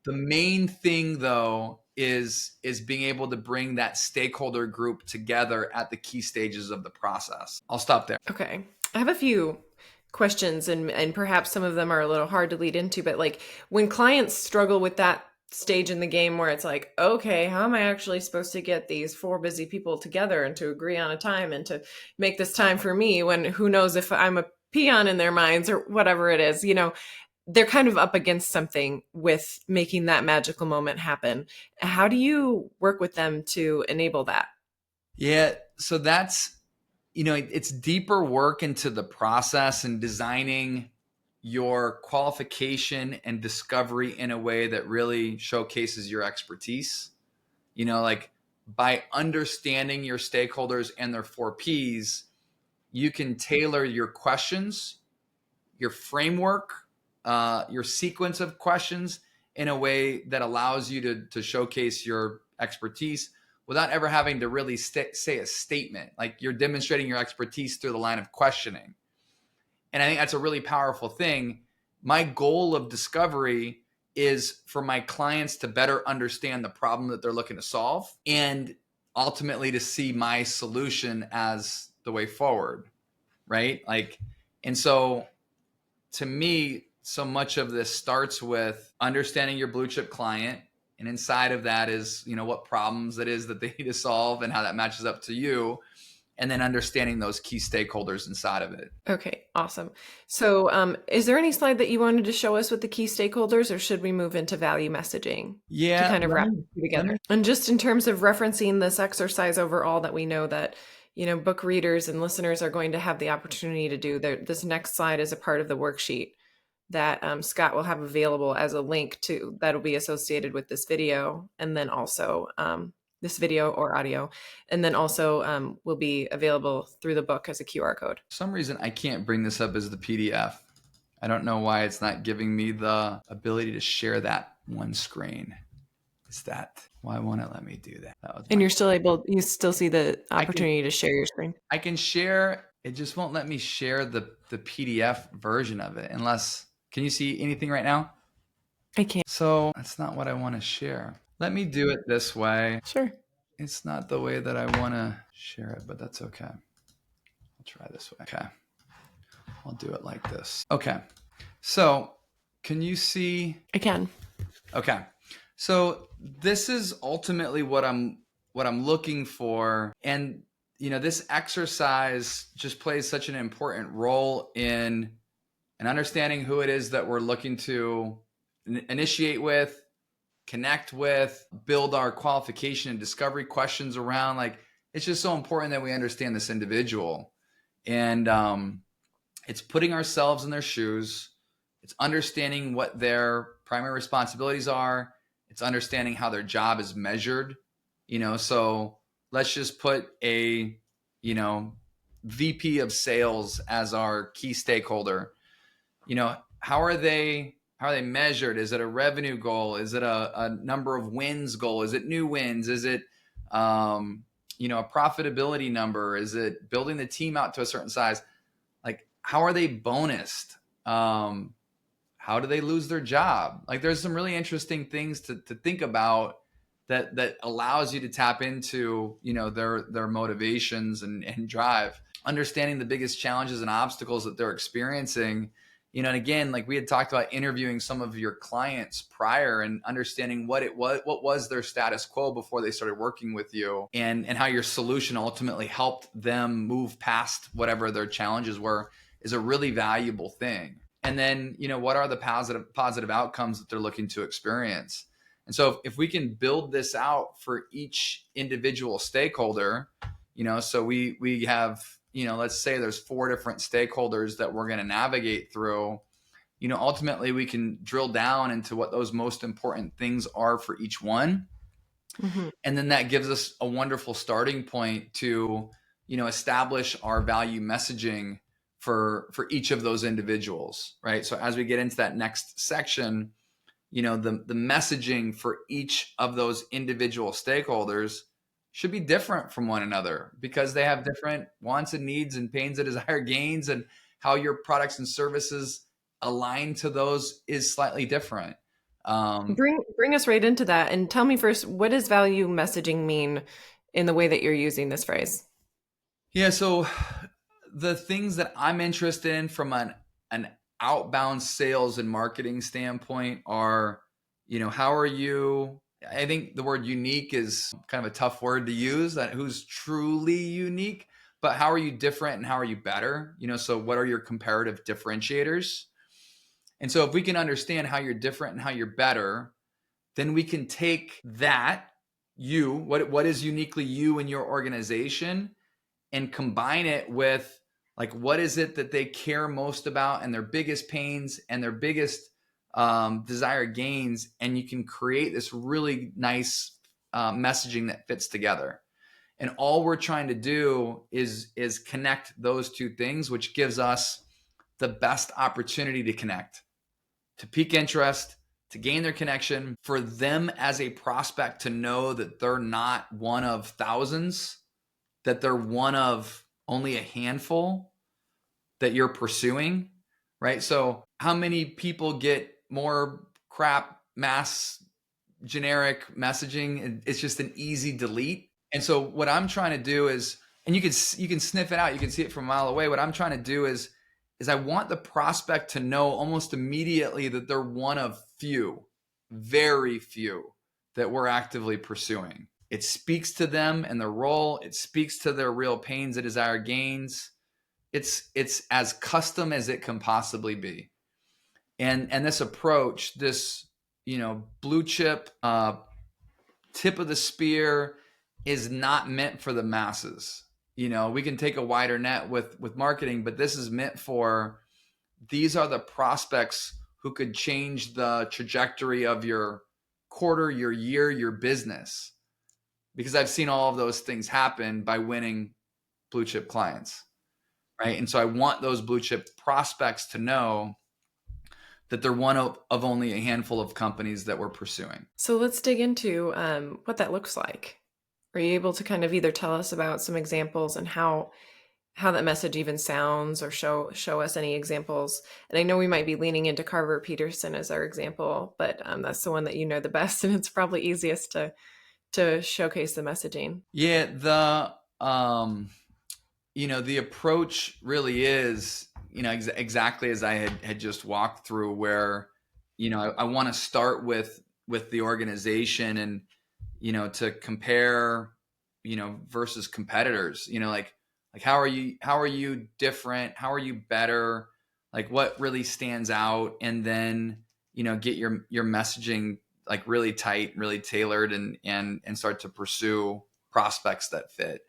The main thing, though, is being able to bring that stakeholder group together at the key stages of the process. I'll stop there.
Okay. I have a few questions, and perhaps some of them are a little hard to lead into, but like when clients struggle with that stage in the game where it's like, okay, how am I actually supposed to get these 4 busy people together and to agree on a time and to make this time for me, when who knows if I'm a peon in their minds or whatever it is, they're kind of up against something with making that magical moment happen. How do you work with them to enable that?
Yeah, so that's, it's deeper work into the process and designing your qualification and discovery in a way that really showcases your expertise. Like by understanding your stakeholders and their 4 Ps, you can tailor your questions, your framework, your sequence of questions in a way that allows you to showcase your expertise without ever having to really say a statement. Like you're demonstrating your expertise through the line of questioning. And I think that's a really powerful thing. My goal of discovery is for my clients to better understand the problem that they're looking to solve, and ultimately to see my solution as the way forward, right? And so to me, so much of this starts with understanding your blue chip client. And inside of that is, what problems it is that they need to solve and how that matches up to you. And then understanding those key stakeholders inside of it.
Okay, awesome. So is there any slide that you wanted to show us with the key stakeholders, or should we move into value messaging?
Yeah.
To kind of wrap it together. And just in terms of referencing this exercise overall, that we know that, book readers and listeners are going to have the opportunity to do, this next slide is a part of the worksheet that Scott will have available as a link to, that'll be associated with this video, and then also this video or audio, and then also will be available through the book as a QR code.
For some reason, I can't bring this up as the PDF. I don't know why it's not giving me the ability to share that one screen. Why won't it let me do that?
And you still see the opportunity to share your screen?
I can share, it just won't let me share the PDF version of it unless, can you see anything right now?
I can't.
So that's not what I want to share. Let me do it this way.
Sure.
It's not the way that I want to share it, but that's okay. I'll try this way. Okay. I'll do it like this. Okay. So can you see?
I can.
Okay. So this is ultimately what I'm looking for. And, this exercise just plays such an important role in understanding who it is that we're looking to initiate with, connect with, build our qualification and discovery questions around. Like, it's just so important that we understand this individual. And it's putting ourselves in their shoes. It's understanding what their primary responsibilities are. It's understanding how their job is measured. So let's just put a, VP of sales as our key stakeholder. How are they measured? Is it a revenue goal? Is it a number of wins goal? Is it new wins? Is it, a profitability number? Is it building the team out to a certain size? Like, how are they bonused? How do they lose their job? Like, there's some really interesting things to think about that allows you to tap into, their motivations and drive. Understanding the biggest challenges and obstacles that they're experiencing. And again, like we had talked about interviewing some of your clients prior and understanding what was their status quo before they started working with you, and how your solution ultimately helped them move past whatever their challenges were is a really valuable thing. And then, what are the positive outcomes that they're looking to experience? And so if we can build this out for each individual stakeholder, so we have, let's say there's 4 different stakeholders that we're going to navigate through, ultimately we can drill down into what those most important things are for each one. Mm-hmm. And then that gives us a wonderful starting point to establish our value messaging for each of those individuals, right? So as we get into that next section, the messaging for each of those individual stakeholders should be different from one another because they have different wants and needs and pains and desire gains, and how your products and services align to those is slightly different.
Bring us right into that and tell me first, what does value messaging mean in the way that you're using this phrase?
Yeah, so the things that I'm interested in from an outbound sales and marketing standpoint are, how are you? I think the word unique is kind of a tough word to use, that who's truly unique, but how are you different and how are you better? So what are your comparative differentiators? And so if we can understand how you're different and how you're better, then we can take that, what is uniquely you in your organization, and combine it with, like, what is it that they care most about and their biggest pains and their biggest desired gains. And you can create this really nice messaging that fits together. And all we're trying to do is connect those two things, which gives us the best opportunity to connect, to pique interest, to gain their connection, for them as a prospect to know that they're not one of thousands, that they're one of only a handful that you're pursuing, right? So how many people get more crap, mass, generic messaging? It's just an easy delete. And so what I'm trying to do is, and you can sniff it out, you can see it from a mile away. What I'm trying to do is I want the prospect to know almost immediately that they're one of few, very few, that we're actively pursuing. It speaks to them and their role. It speaks to their real pains and desire gains. It's as custom as it can possibly be. And this approach, this blue chip tip of the spear, is not meant for the masses. We can take a wider net with marketing, but this is meant for, these are the prospects who could change the trajectory of your quarter, your year, your business. Because I've seen all of those things happen by winning blue chip clients, right? And so I want those blue chip prospects to know that they're one of only a handful of companies that we're pursuing.
So let's dig into what that looks like. Are you able to kind of either tell us about some examples and how that message even sounds, or show us any examples? And I know we might be leaning into Carver Peterson as our example, but that's the one that you know the best, and it's probably easiest to showcase the messaging.
Yeah, the the approach really is, exactly as I had just walked through, where, I want to start with the organization and, to compare, versus competitors, like how are you different? How are you better? Like, what really stands out? And then, get your messaging like really tight, really tailored, and start to pursue prospects that fit.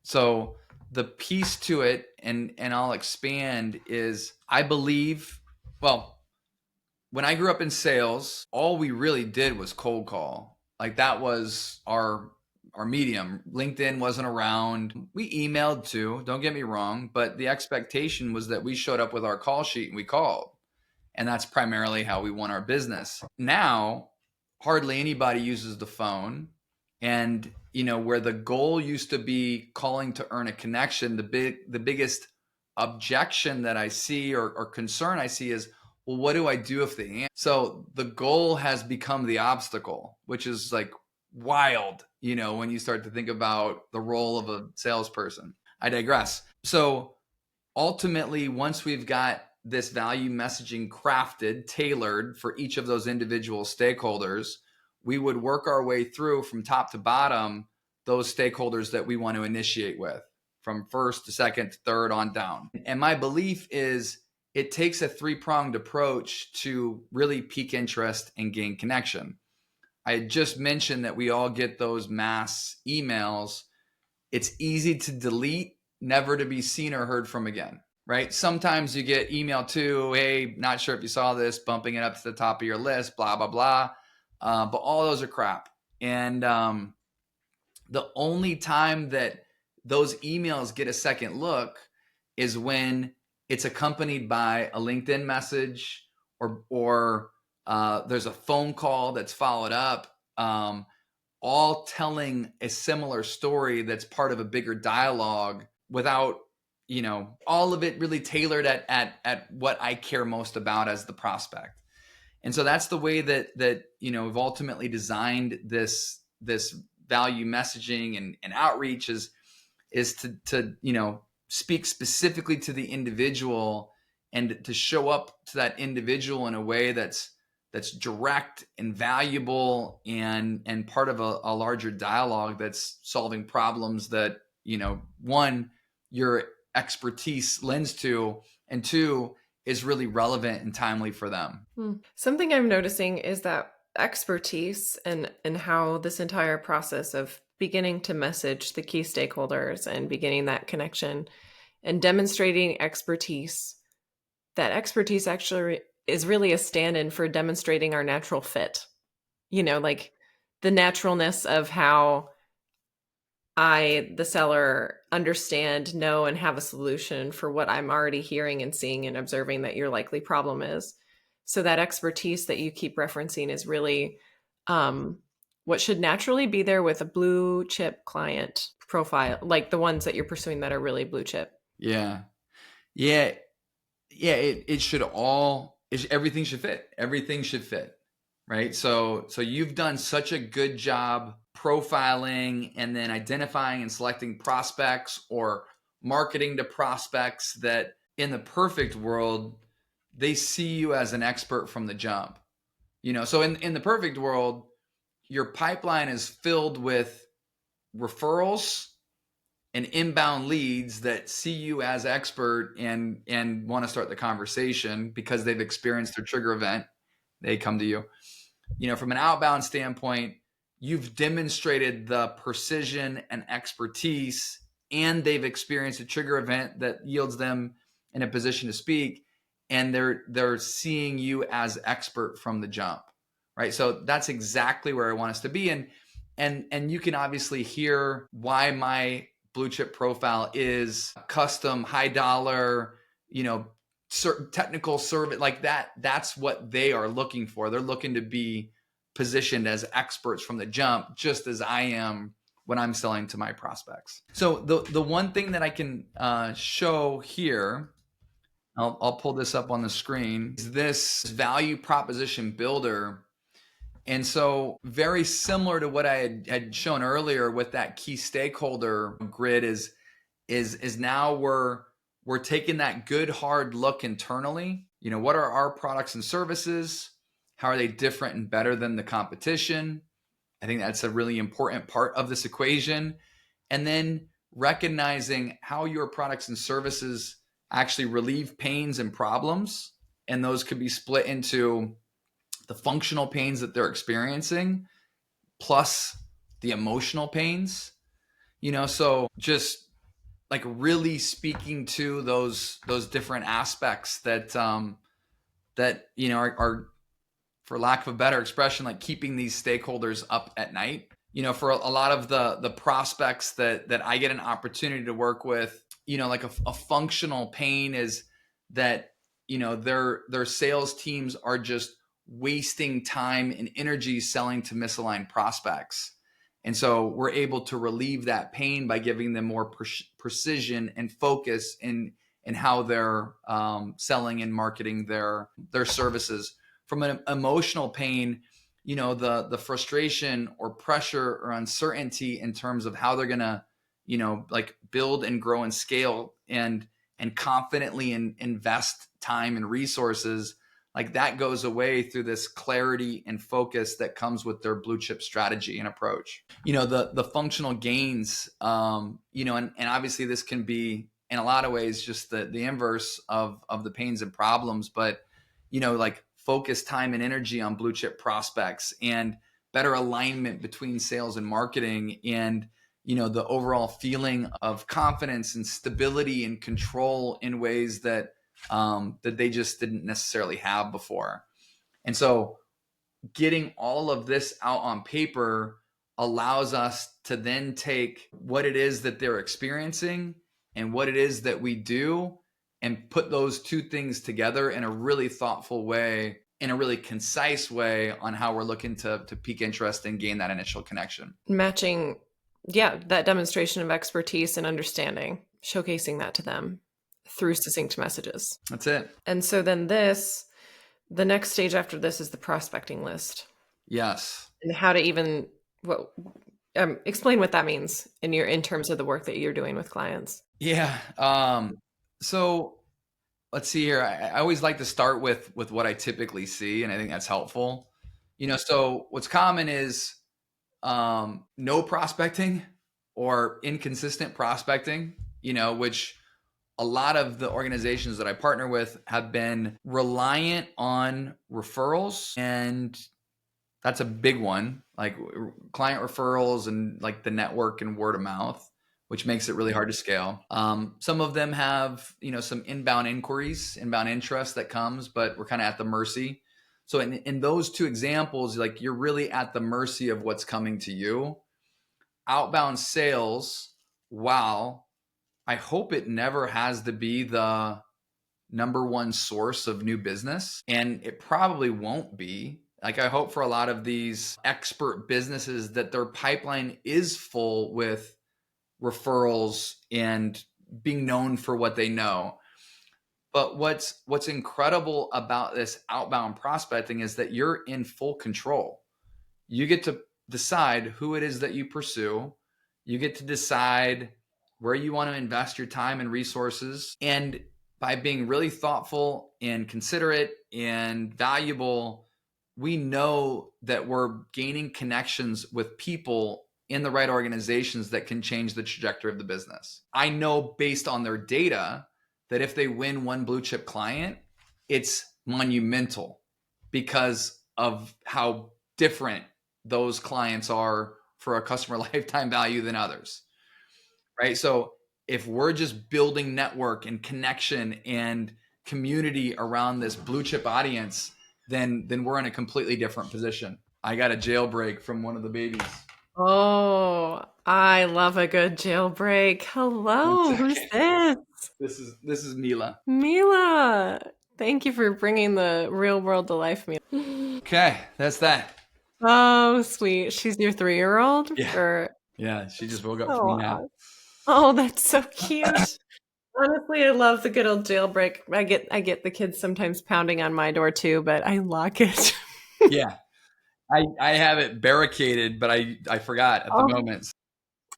So the piece to it, and I'll expand, is I believe, well, when I grew up in sales, all we really did was cold call. Like, that was our medium. LinkedIn wasn't around. We emailed too, don't get me wrong, but the expectation was that we showed up with our call sheet and we called. And that's primarily how we won our business. Now, hardly anybody uses the phone. And, where the goal used to be calling to earn a connection, the biggest objection that I see, or concern I see, is, well, what do I do if they answer? So the goal has become the obstacle, which is like wild, when you start to think about the role of a salesperson. I digress. So ultimately, once we've got this value messaging crafted, tailored for each of those individual stakeholders, we would work our way through from top to bottom those stakeholders that we want to initiate with, from first to second to third on down. And my belief is it takes a three-pronged approach to really pique interest and gain connection. I had just mentioned that we all get those mass emails. It's easy to delete, never to be seen or heard from again, right? Sometimes you get email too, hey, not sure if you saw this, bumping it up to the top of your the list, blah, blah, blah. But all those are crap. And The only time that those emails get a second look is when it's accompanied by a LinkedIn message, or there's a phone call that's followed up, all telling a similar story that's part of a bigger dialogue, without, all of it really tailored at what I care most about as the prospect. And so that's the way that we've ultimately designed this value messaging and outreach, is to speak specifically to the individual, and to show up to that individual in a way that's direct and valuable, and part of a larger dialogue that's solving problems that, one, your expertise lends to, and two, is really relevant and timely for them.
Something I'm noticing is that expertise and how this entire process of beginning to message the key stakeholders and beginning that connection and demonstrating expertise, that expertise actually is really a stand-in for demonstrating our natural fit. Like the naturalness of how I, the seller, understand, know, and have a solution for what I'm already hearing and seeing and observing that your likely problem is. So that expertise that you keep referencing is really what should naturally be there with a blue chip client profile, like the ones that you're pursuing that are really blue chip.
Yeah. Yeah. Yeah. It should everything should fit. Everything should fit. Right. So you've done such a good job profiling and then identifying and selecting prospects, or marketing to prospects, that in the perfect world, they see you as an expert from the jump. So in the perfect world, your pipeline is filled with referrals and inbound leads that see you as expert and want to start the conversation because they've experienced their trigger event. They come to you. From an outbound standpoint, you've demonstrated the precision and expertise, and they've experienced a trigger event that yields them in a position to speak, and they're seeing you as expert from the jump, right? So that's exactly where I want us to be. And you can obviously hear why my blue chip profile is custom, high dollar, certain technical service like that. That's what they are looking for. They're looking to be positioned as experts from the jump, just as I am when I'm selling to my prospects. So the one thing that I can show here, I'll pull this up on the screen, is this value proposition builder. And so very similar to what I had shown earlier with that key stakeholder grid, is now we're taking that good hard look internally. What are our products and services? How are they different and better than the competition? I think that's a really important part of this equation. And then recognizing how your products and services actually relieve pains and problems. And those could be split into the functional pains that they're experiencing, plus the emotional pains. So just like really speaking to those different aspects that are, for lack of a better expression, like keeping these stakeholders up at night. For a lot of the prospects that I get an opportunity to work with, like a functional pain is that their sales teams are just wasting time and energy selling to misaligned prospects. And so we're able to relieve that pain by giving them more precision and focus in how they're selling and marketing their services. From an emotional pain, the frustration or pressure or uncertainty in terms of how they're gonna, like build and grow and scale and confidently invest time and resources, like that goes away through this clarity and focus that comes with their blue chip strategy and approach. The functional gains, and obviously this can be in a lot of ways just the inverse of the pains and problems, but like focus time and energy on blue chip prospects and better alignment between sales and marketing, and the overall feeling of confidence and stability and control in ways that they just didn't necessarily have before. And so getting all of this out on paper allows us to then take what it is that they're experiencing and what it is that we do and put those two things together in a really thoughtful way, in a really concise way on how we're looking to pique interest and gain that initial connection.
Matching, yeah, that demonstration of expertise and understanding, showcasing that to them through succinct messages.
That's it.
And so then the next stage after this is the prospecting list.
Yes.
And how to even explain what that means in terms of the work that you're doing with clients.
Yeah. So let's see here. I always like to start with what I typically see, and I think that's helpful. So what's common is no prospecting or inconsistent prospecting, which a lot of the organizations that I partner with have been reliant on referrals, and that's a big one, like client referrals and like the network and word of mouth, which makes it really hard to scale. Some of them have, some inbound inquiries, inbound interest that comes, but we're kind of at the mercy. So in those two examples, like you're really at the mercy of what's coming to you. Outbound sales, wow, I hope it never has to be the number one source of new business. And it probably won't be. Like I hope for a lot of these expert businesses that their pipeline is full with referrals and being known for what they know. But what's incredible about this outbound prospecting is that you're in full control. You get to decide who it is that you pursue. You get to decide where you want to invest your time and resources. And by being really thoughtful and considerate and valuable, we know that we're gaining connections with people in the right organizations that can change the trajectory of the business. I know based on their data that if they win one blue chip client, it's monumental because of how different those clients are for a customer lifetime value than others, right? So if we're just building network and connection and community around this blue chip audience, then we're in a completely different position. I got a jailbreak from one of the babies.
Oh, I love a good jailbreak. Hello, who's this?
This is Mila.
Mila. Thank you for bringing the real world to life, Mila.
Okay, that's that.
Oh, sweet. She's your 3-year-old?
Yeah. Yeah, she just woke up from me now.
Oh, that's so cute. Honestly, I love the good old jailbreak. I get the kids sometimes pounding on my door too, but I lock it.
Yeah. I have it barricaded, but I forgot at the moment.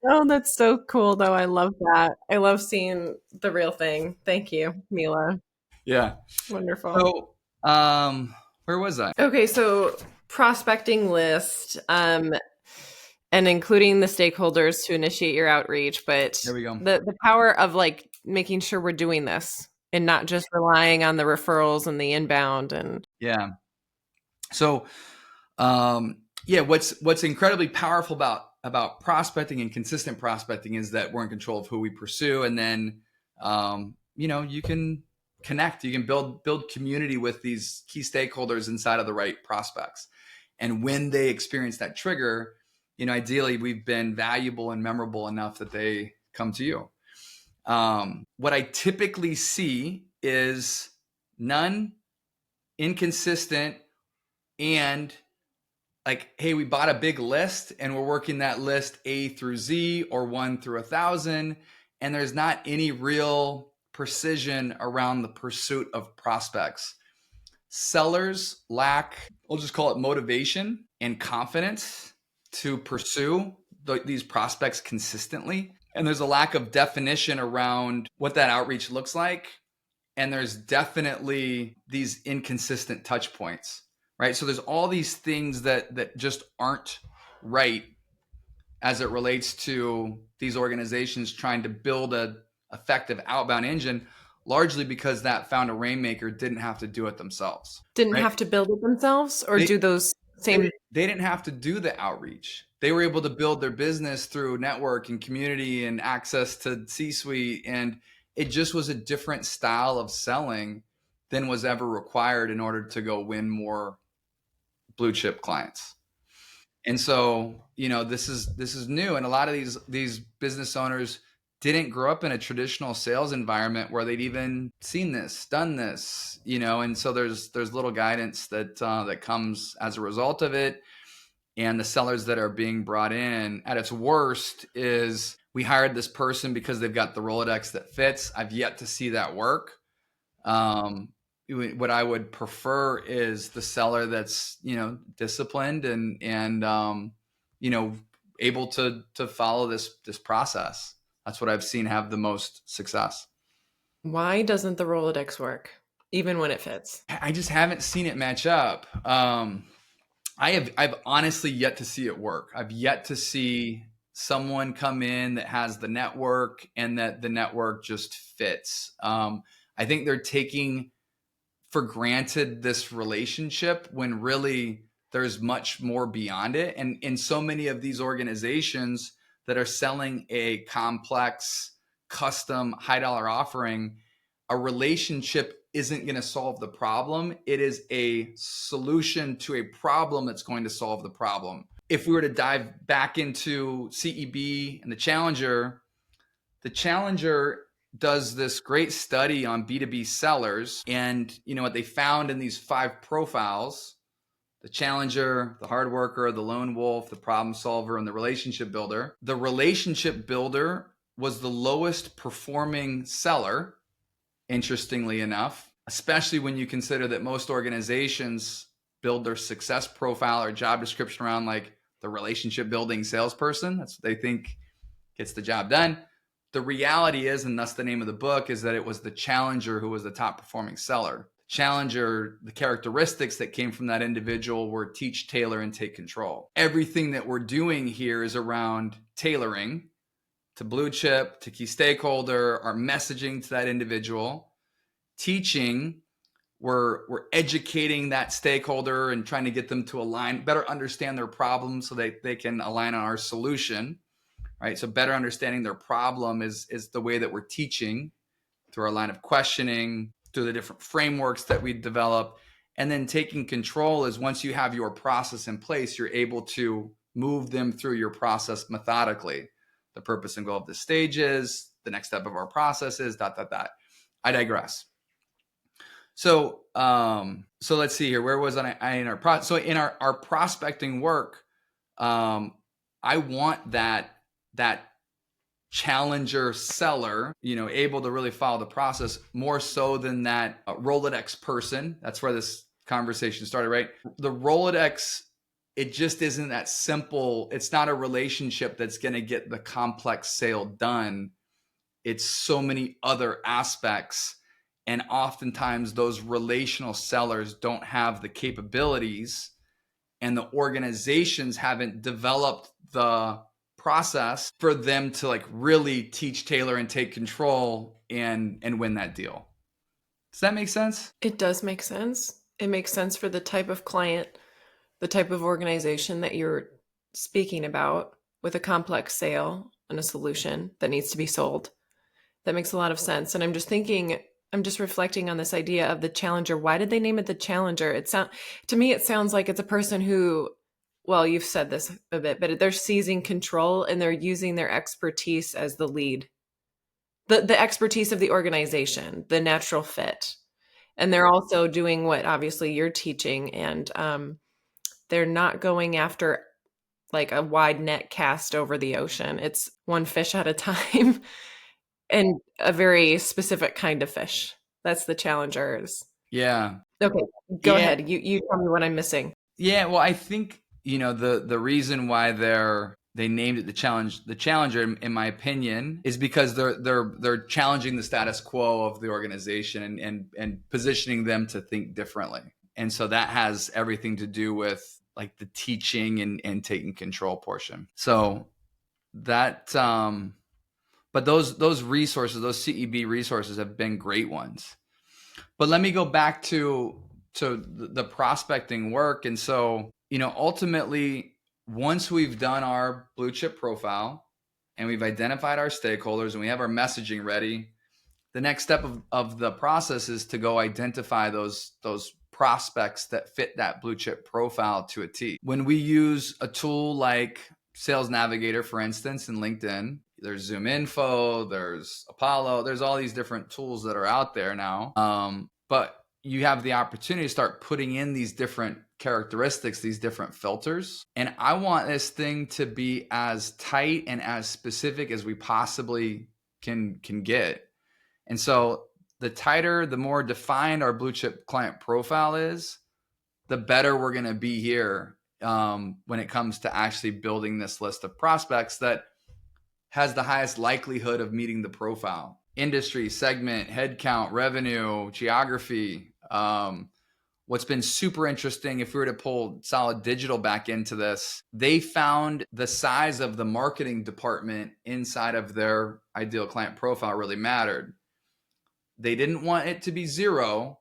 Oh, that's so cool though. I love that. I love seeing the real thing. Thank you, Mila.
Yeah.
Wonderful.
So, where was I?
Okay, so prospecting list, and including the stakeholders to initiate your outreach, but
There we go.
The power of like making sure we're doing this and not just relying on the referrals and the inbound and
yeah. So, what's incredibly powerful about prospecting and consistent prospecting is that we're in control of who we pursue, and then you can connect, you can build community with these key stakeholders inside of the right prospects, and when they experience that trigger, ideally we've been valuable and memorable enough that they come to you. What I typically see is none, inconsistent, and like, hey, we bought a big list and we're working that list A through Z or 1 through 1,000. And there's not any real precision around the pursuit of prospects. Sellers lack, we'll just call it motivation and confidence to pursue these prospects consistently. And there's a lack of definition around what that outreach looks like. And there's definitely these inconsistent touch points. Right. So there's all these things that just aren't right as it relates to these organizations trying to build an effective outbound engine, largely because that founder rainmaker didn't have to do it themselves.
didn't have to build it themselves or do those same.
They didn't have to do the outreach. They were able to build their business through network and community and access to C-suite. And it just was a different style of selling than was ever required in order to go win more blue chip clients. And so, this is new. And a lot of these business owners didn't grow up in a traditional sales environment where they'd even seen this, done this, and so there's little guidance that comes as a result of it. And the sellers that are being brought in at its worst is, we hired this person because they've got the Rolodex that fits. I've yet to see that work. What I would prefer is the seller that's, disciplined and able to follow this process. That's what I've seen have the most success.
Why doesn't the Rolodex work, even when it fits?
I just haven't seen it match up. I've honestly yet to see it work. I've yet to see someone come in that has the network and that the network just fits. I think they're taking for granted this relationship when really there's much more beyond it. And in so many of these organizations that are selling a complex, custom, high dollar offering, a relationship isn't going to solve the problem. It is a solution to a problem that's going to solve the problem. If we were to dive back into CEB and the Challenger does this great study on B2B sellers. And what they found in these 5 profiles, the challenger, the hard worker, the lone wolf, the problem solver, and the relationship builder. The relationship builder was the lowest performing seller, interestingly enough, especially when you consider that most organizations build their success profile or job description around like the relationship building salesperson. That's what they think gets the job done. The reality is, and thus the name of the book, is that it was the challenger who was the top performing seller. Challenger, the characteristics that came from that individual were teach, tailor, and take control. Everything that we're doing here is around tailoring to blue chip, to key stakeholder, our messaging to that individual. Teaching, we're educating that stakeholder and trying to get them to align, better understand their problem so they can align on our solution, right? So better understanding their problem is the way that we're teaching through our line of questioning, through the different frameworks that we develop. And then taking control is once you have your process in place, you're able to move them through your process methodically. The purpose and goal of the stage is, the next step of our process is, ... I digress. So let's see here. Where was I in our process? So in our prospecting work, I want that challenger seller, able to really follow the process more so than that Rolodex person. That's where this conversation started, right? The Rolodex, it just isn't that simple. It's not a relationship that's going to get the complex sale done. It's so many other aspects. And oftentimes those relational sellers don't have the capabilities, and the organizations haven't developed the process for them to like really teach, tailor, and take control and win that deal. Does that make sense?
It does make sense. It makes sense for the type of client, the type of organization that you're speaking about with a complex sale and a solution that needs to be sold. That makes a lot of sense. And I'm just reflecting on this idea of the challenger. Why did they name it the challenger? To me, it sounds like it's a person who, well, you've said this a bit, but they're seizing control and they're using their expertise as the lead, the expertise of the organization, the natural fit. And they're also doing what obviously you're teaching, and they're not going after like a wide net cast over the ocean. It's one fish at a time and a very specific kind of fish. That's the challengers.
Yeah.
Okay, go ahead. You tell me what I'm missing.
Yeah, well, I think, the reason why they named it the challenger, in my opinion, is because they're challenging the status quo of the organization and positioning them to think differently. And so that has everything to do with like the teaching and taking control portion. So that, but those resources, those CEB resources have been great ones. But let me go back to the prospecting work. And so, ultimately, once we've done our blue chip profile and we've identified our stakeholders and we have our messaging ready, the next step of the process is to go identify those prospects that fit that blue chip profile to a T. When we use a tool like Sales Navigator, for instance, in LinkedIn, there's Zoom Info, there's Apollo, there's all these different tools that are out there now. But you have the opportunity to start putting in these different characteristics, these different filters. And I want this thing to be as tight and as specific as we possibly can get. And so the tighter, the more defined our blue chip client profile is, the better we're going to be here when it comes to actually building this list of prospects that has the highest likelihood of meeting the profile. Industry, segment, headcount, revenue, geography. What's been super interesting, if we were to pull Solid Digital back into this, they found the size of the marketing department inside of their ideal client profile really mattered. They didn't want it to be 0,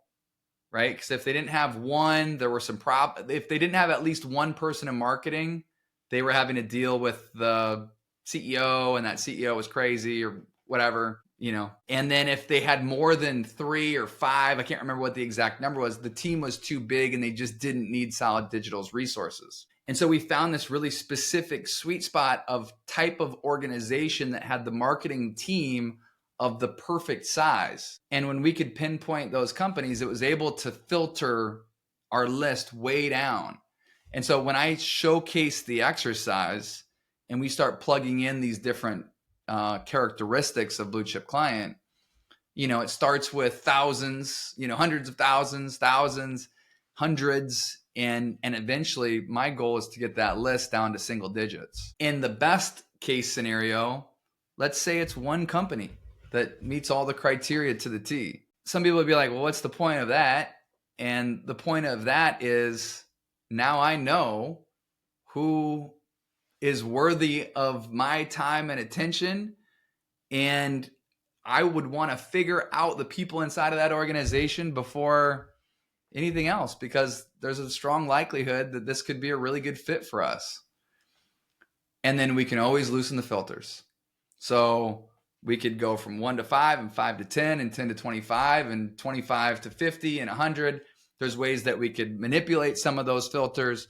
right? Because if they didn't have one, there were some if they didn't have at least one person in marketing, they were having to deal with the CEO, and that CEO was crazy or whatever, And then if they had more than 3 or 5, I can't remember what the exact number was, the team was too big and they just didn't need Solid Digital's resources. And so we found this really specific sweet spot of type of organization that had the marketing team of the perfect size. And when we could pinpoint those companies, it was able to filter our list way down. And so when I showcase the exercise and we start plugging in these different characteristics of blue chip client, it starts with thousands, hundreds of thousands, hundreds. And eventually my goal is to get that list down to single digits. In the best case scenario, let's say it's one company that meets all the criteria to the T. Some people would be like, well, what's the point of that? And the point of that is now I know who is worthy of my time and attention. And I would want to figure out the people inside of that organization before anything else, because there's a strong likelihood that this could be a really good fit for us. And then we can always loosen the filters. So we could go from 1 to 5 and 5 to 10 and 10 to 25 and 25 to 50 and 100. There's ways that we could manipulate some of those filters.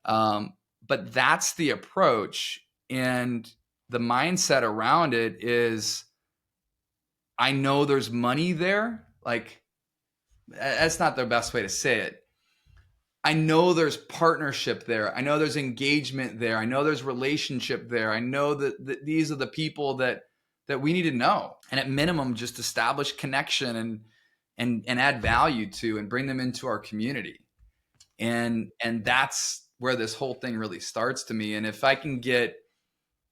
But that's the approach. And the mindset around it is, I know there's money there. Like, that's not the best way to say it. I know there's partnership there. I know there's engagement there. I know there's relationship there. I know that these are the people that we need to know. And at minimum, just establish connection and add value to and bring them into our community. And that's where this whole thing really starts to me. And if I can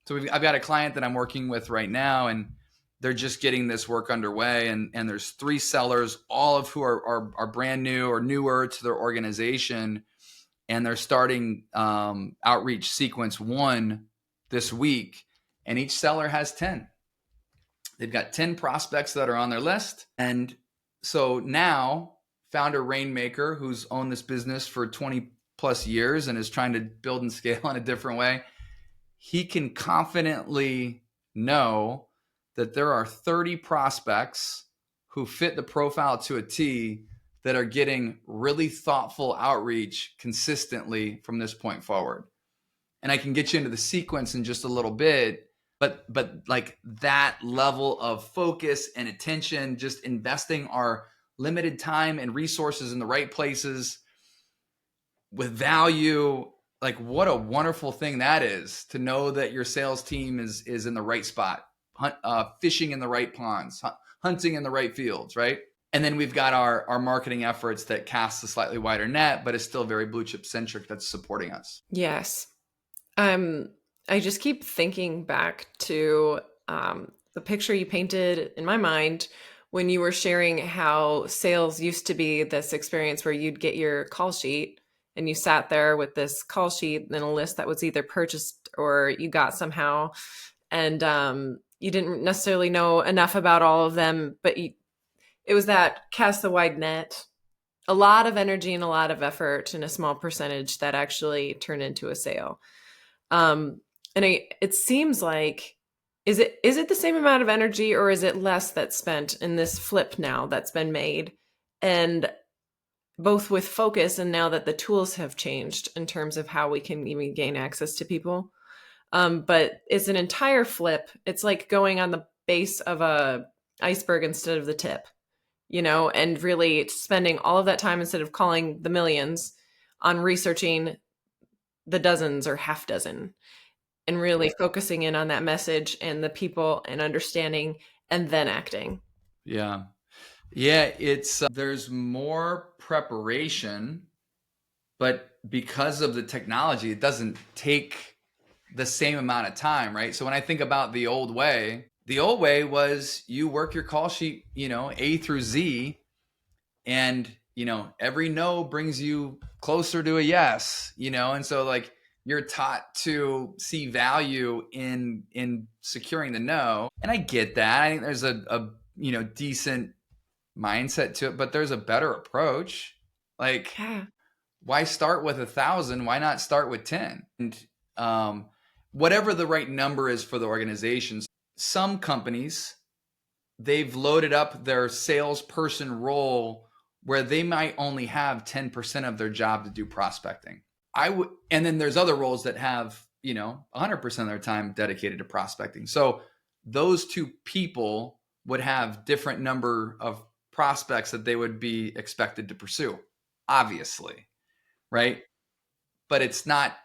I've got a client that I'm working with right now, and they're just getting this work underway. And there's 3 sellers, all of who are brand new or newer to their organization. And they're starting outreach sequence 1 this week. And each seller has 10. They've got 10 prospects that are on their list. And so now Founder Rainmaker, who's owned this business for 20 plus years and is trying to build and scale in a different way, he can confidently know that there are 30 prospects who fit the profile to a T that are getting really thoughtful outreach consistently from this point forward. And I can get you into the sequence in just a little bit, but like that level of focus and attention, just investing our limited time and resources in the right places with value, like what a wonderful thing that is, to know that your sales team is in the right spot, fishing in the right ponds, hunting in the right fields, right? And then we've got our marketing efforts that cast a slightly wider net, but is still very blue chip centric, that's supporting us.
Yes. I just keep thinking back to the picture you painted in my mind when you were sharing how sales used to be this experience where you'd get your call sheet and you sat there with this call sheet and a list that was either purchased or you got somehow. And you didn't necessarily know enough about all of them, but it was that cast the wide net, a lot of energy and a lot of effort and a small percentage that actually turned into a sale. It seems like, is it the same amount of energy or is it less that's spent in this flip now that's been made? And both with focus and now that the tools have changed in terms of how we can even gain access to people. But it's an entire flip. It's like going on the base of a iceberg instead of the tip, and really spending all of that time instead of calling the millions on researching the dozens or half dozen and really focusing in on that message and the people and understanding and then acting.
Yeah. Yeah. There's more preparation, but because of the technology, it doesn't take the same amount of time, right? So when I think about the old way was you work your call sheet, A through Z, and every no brings you closer to a yes, and so like you're taught to see value in securing the no. And I get that. I think there's a decent mindset to it, but there's a better approach. Like,
Yeah.
why start with 1,000? Why not start with 10? And whatever the right number is for the organizations, some companies, they've loaded up their salesperson role where they might only have 10% of their job to do prospecting. And then there's other roles that have, 100% of their time dedicated to prospecting. So those two people would have different number of prospects that they would be expected to pursue, obviously, right? But it's not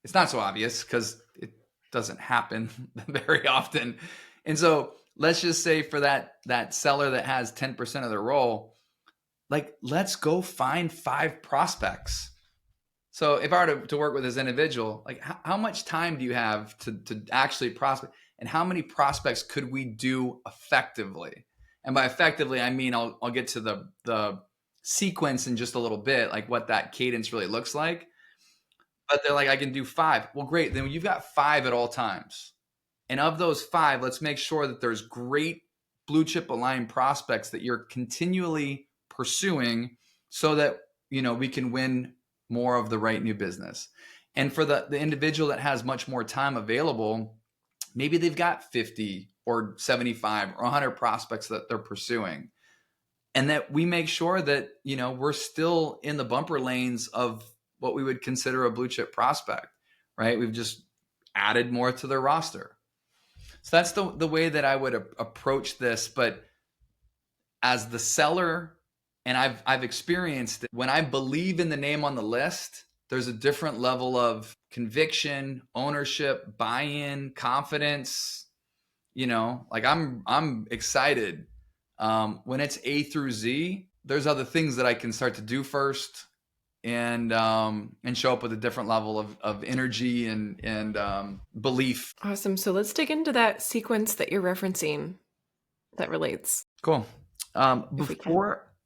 so obvious because it doesn't happen very often. And so let's just say for that seller that has 10% of their role, like, let's go find 5 prospects. So if I were to work with this individual, like, how much time do you have to actually prospect, and how many prospects could we do effectively? And by effectively, I mean, I'll get to the sequence in just a little bit, like what that cadence really looks like. But they're like, I can do 5. Well, great. Then you've got 5 at all times. And of those 5, let's make sure that there's great blue chip aligned prospects that you're continually pursuing so that, we can win more of the right new business. And for the individual that has much more time available, maybe they've got 50 or 75 or 100 prospects that they're pursuing. And that we make sure that, we're still in the bumper lanes of what we would consider a blue chip prospect, right? We've just added more to their roster. So that's the way that I would approach this. But as the seller, and I've experienced it, when I believe in the name on the list, there's a different level of conviction, ownership, buy-in, confidence. Like I'm excited. When it's A through Z, there's other things that I can start to do first, and show up with a different level of energy and belief.
Awesome. So let's dig into that sequence that you're referencing that relates.
Cool.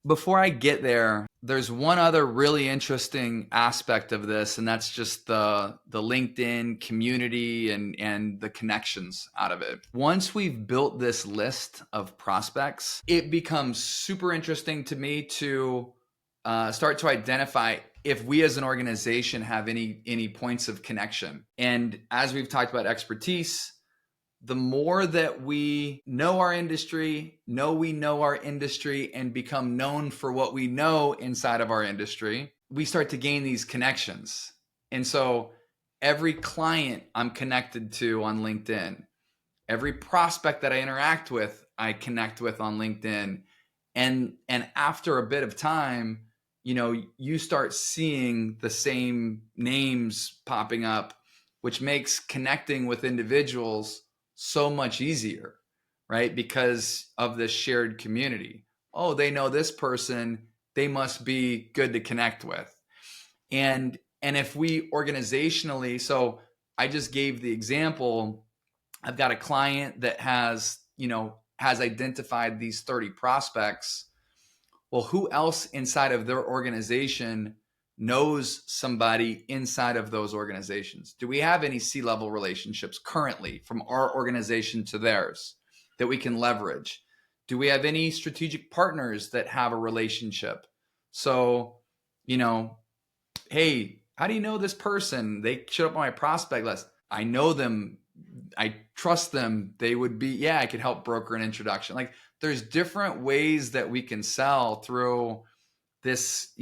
Before I get there, there's one other really interesting aspect of this, and that's just the LinkedIn community and the connections out of it. Once we've built this list of prospects, it becomes super interesting to me to start to identify if we as an organization have any points of connection. And as we've talked about expertise, the more that we know our industry, and become known for what we know inside of our industry, we start to gain these connections. And so every client I'm connected to on LinkedIn, every prospect that I interact with, I connect with on LinkedIn. And after a bit of time, you start seeing the same names popping up, which makes connecting with individuals so much easier, right? Because of this shared community. Oh, they know this person, they must be good to connect with. And if we organizationally, so I just gave the example, I've got a client that has identified these 30 prospects. Well, who else inside of their organization knows somebody inside of those organizations? Do we have any C-level relationships currently from our organization to theirs that we can leverage? Do we have any strategic partners that have a relationship? So, hey, how do you know this person? They showed up on my prospect list. I know them. I trust them. They would be, I could help broker an introduction. Like, there's different ways that we can sell through this,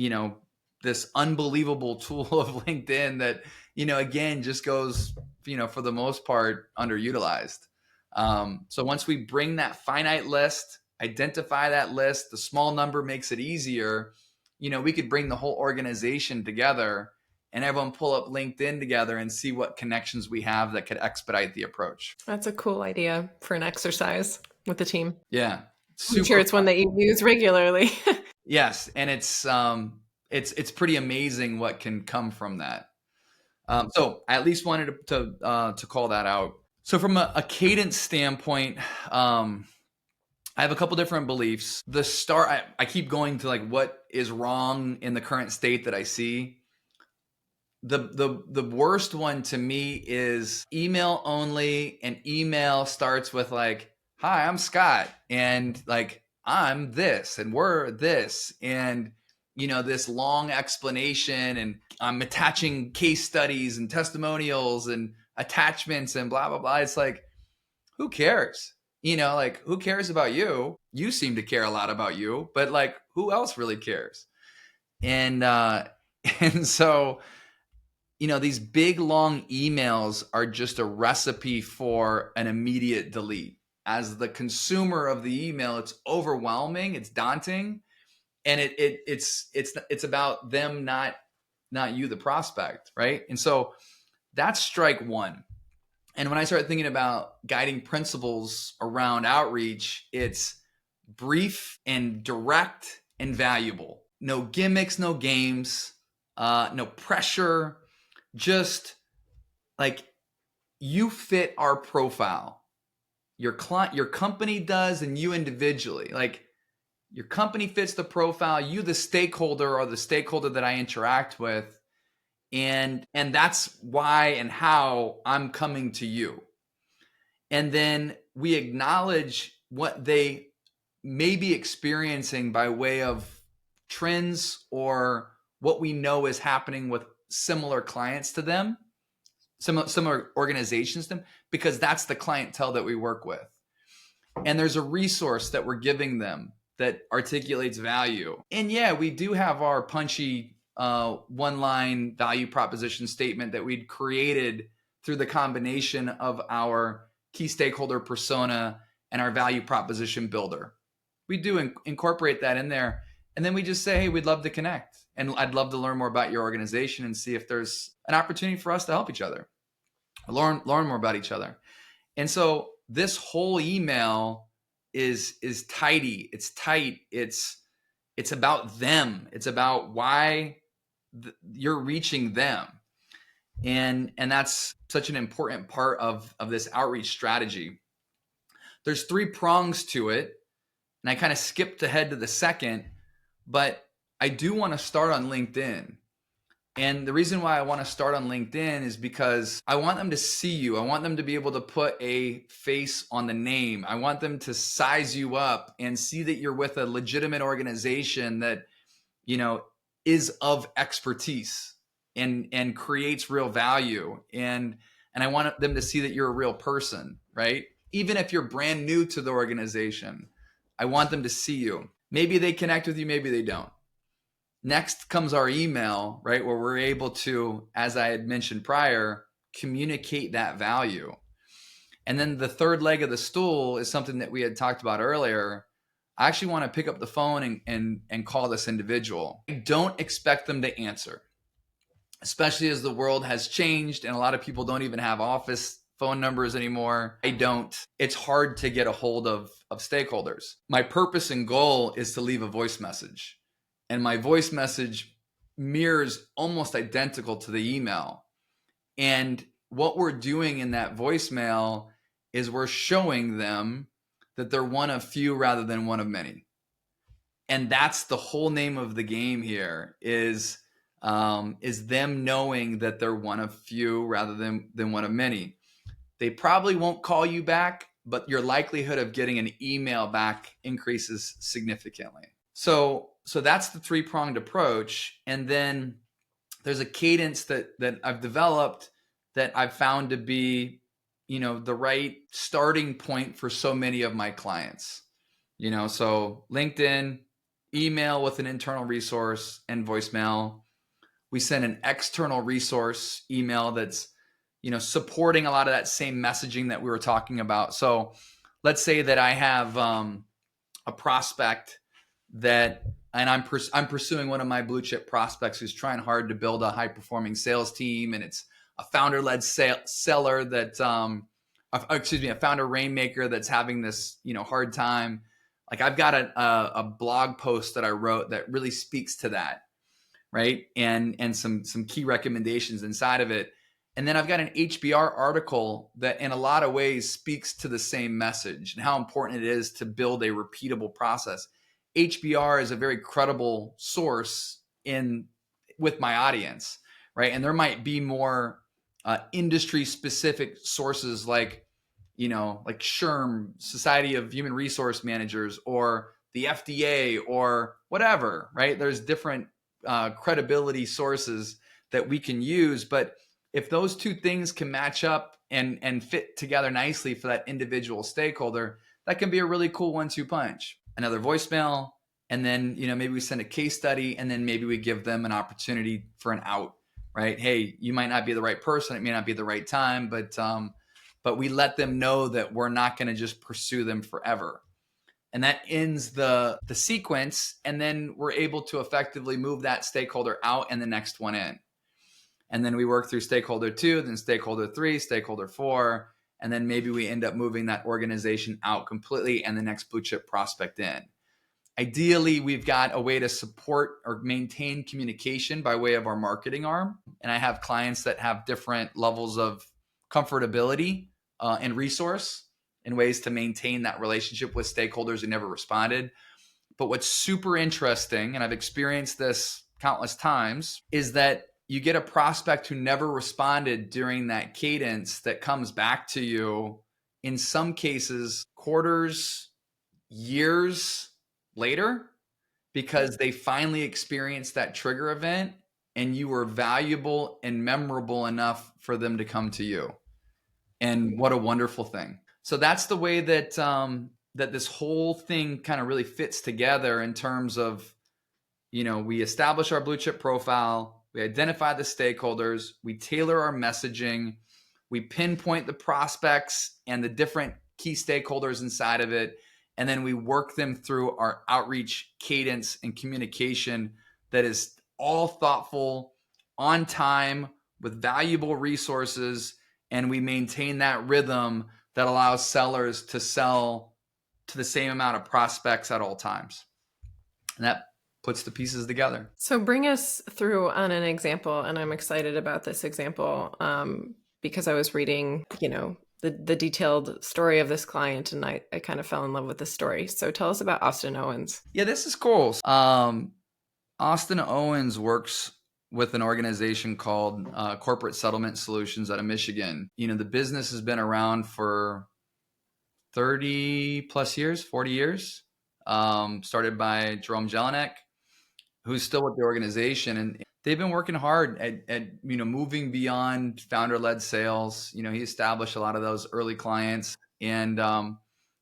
this unbelievable tool of LinkedIn that, again, just goes, for the most part, underutilized. So once we bring that finite list, identify that list, the small number makes it easier. We could bring the whole organization together and everyone pull up LinkedIn together and see what connections we have that could expedite the approach.
That's a cool idea for an exercise with the team.
Yeah.
I'm sure it's one that you use regularly.
Yes. And it's pretty amazing what can come from that. So I at least wanted to call that out. So from a cadence standpoint, I have a couple different beliefs. I keep going to like what is wrong in the current state that I see. The worst one to me is email only, and email starts with like, "Hi, I'm Scott, and like I'm this, and we're this," and this long explanation, and I'm attaching case studies and testimonials and attachments and blah blah blah. It's like, who cares? Like, who cares about you? You seem to care a lot about you, but like, who else really cares? And and so, these big long emails are just a recipe for an immediate delete. As the consumer of the email, it's overwhelming, it's daunting, and it's about them, not you, the prospect, right? And so that's strike one. And when I started thinking about guiding principles around outreach, it's brief and direct and valuable. No gimmicks, no games, no pressure. Just like, you fit our profile. Your client, your company does, and you individually. Like, your company fits the profile. You, the stakeholder, or the stakeholder that I interact with. And that's why and how I'm coming to you. And then we acknowledge what they may be experiencing by way of trends or what we know is happening with similar clients to them, similar organizations to them, because that's the clientele that we work with. And there's a resource that we're giving them that articulates value. And yeah, we do have our punchy one-line value proposition statement that we'd created through the combination of our key stakeholder persona and our value proposition builder. We do incorporate that in there. And then we just say, hey, we'd love to connect. And I'd love to learn more about your organization and see if there's an opportunity for us to help each other, learn more about each other. And so this whole email is tidy. It's tight. It's about them. It's about why you're reaching them. And that's such an important part of this outreach strategy. There's 3 prongs to it. And I kind of skipped ahead to the second, but I do want to start on LinkedIn. And the reason why I want to start on LinkedIn is because I want them to see you. I want them to be able to put a face on the name. I want them to size you up and see that you're with a legitimate organization that, is of expertise and creates real value. And I want them to see that you're a real person, right? Even if you're brand new to the organization, I want them to see you. Maybe they connect with you, maybe they don't. Next comes our email, right? Where we're able to, as I had mentioned prior, communicate that value. And then the third leg of the stool is something that we had talked about earlier. I actually want to pick up the phone and call this individual. I don't expect them to answer, especially as the world has changed and a lot of people don't even have office phone numbers anymore. I don't. It's hard to get a hold of stakeholders. My purpose and goal is to leave a voice message. And my voice message mirrors almost identical to the email. And what we're doing in that voicemail is we're showing them that they're one of few rather than one of many. And that's the whole name of the game here is them knowing that they're one of few rather than one of many. They probably won't call you back, but your likelihood of getting an email back increases significantly. So that's the 3-pronged approach. And then there's a cadence that I've developed that I've found to be, the right starting point for so many of my clients. So LinkedIn, email with an internal resource and voicemail. We send an external resource email that's, supporting a lot of that same messaging that we were talking about. So let's say that I have a prospect and I'm pursuing one of my blue chip prospects who's trying hard to build a high performing sales team, and it's a founder led seller that, a founder rainmaker that's having this, hard time. Like I've got a blog post that I wrote that really speaks to that, right? And some key recommendations inside of it. And then I've got an HBR article that in a lot of ways speaks to the same message and how important it is to build a repeatable process. HBR is a very credible source with my audience, right? And there might be more industry specific sources like SHRM, Society of Human Resource Managers, or the FDA, or whatever, right? There's different credibility sources that we can use. But if those two things can match up and fit together nicely for that individual stakeholder, that can be a really cool 1-2 punch. Another voicemail, and then maybe we send a case study, and then maybe we give them an opportunity for an out, right? Hey, you might not be the right person, it may not be the right time, but we let them know that we're not going to just pursue them forever. And that ends the sequence, and then we're able to effectively move that stakeholder out and the next one in. And then we work through stakeholder 2, then stakeholder 3, stakeholder 4, and then maybe we end up moving that organization out completely and the next blue chip prospect in. Ideally, we've got a way to support or maintain communication by way of our marketing arm. And I have clients that have different levels of comfortability and resource and ways to maintain that relationship with stakeholders who never responded. But what's super interesting, and I've experienced this countless times, is that you get a prospect who never responded during that cadence that comes back to you, in some cases, quarters, years later, because they finally experienced that trigger event and you were valuable and memorable enough for them to come to you. And what a wonderful thing. So that's the way that that this whole thing kind of really fits together in terms of, we establish our blue chip profile, we identify the stakeholders, we tailor our messaging, we pinpoint the prospects and the different key stakeholders inside of it, and then we work them through our outreach cadence and communication that is all thoughtful, on time, with valuable resources, and we maintain that rhythm that allows sellers to sell to the same amount of prospects at all times. And that puts the pieces together.
So bring us through on an example, and I'm excited about this example because I was reading, the detailed story of this client, and I kind of fell in love with this story. So tell us about Austin Owens.
Yeah, this is cool. Austin Owens works with an organization called Corporate Settlement Solutions out of Michigan. The business has been around for 30 plus years, 40 years. Started by Jerome Jelinek, who's still with the organization, and they've been working hard at moving beyond founder-led sales. He established a lot of those early clients, and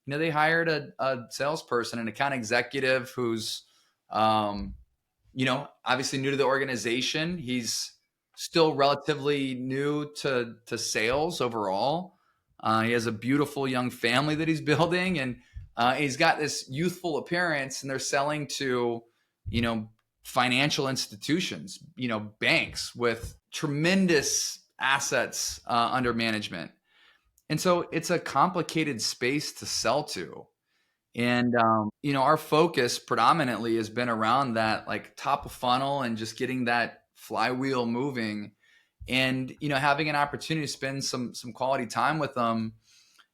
they hired a salesperson, an account executive who's obviously new to the organization. He's still relatively new to sales overall. He has a beautiful young family that he's building, and he's got this youthful appearance, and they're selling to financial institutions, banks with tremendous assets under management. And so it's a complicated space to sell to. And, our focus predominantly has been around that, like, top of funnel and just getting that flywheel moving, and, having an opportunity to spend some quality time with them.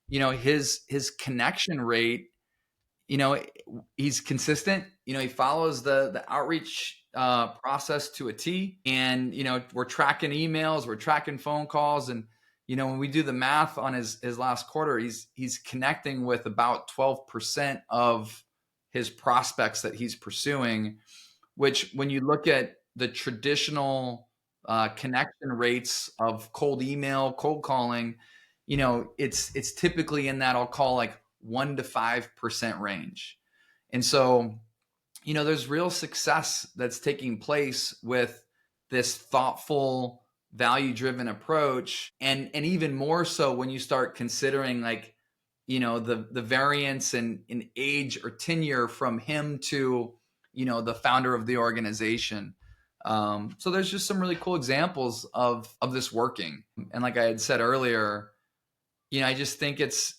His connection rate, he's consistent. He follows the outreach process to a T, and, we're tracking emails, we're tracking phone calls. And, when we do the math on his last quarter, he's connecting with about 12% of his prospects that he's pursuing, which, when you look at the traditional connection rates of cold email, cold calling, it's typically in that, I'll call, like, 1 to 5% range. And so there's real success that's taking place with this thoughtful, value-driven approach. And even more so when you start considering like, the variance in age or tenure from him to, the founder of the organization. So there's just some really cool examples of this working. And like I had said earlier, I just think it's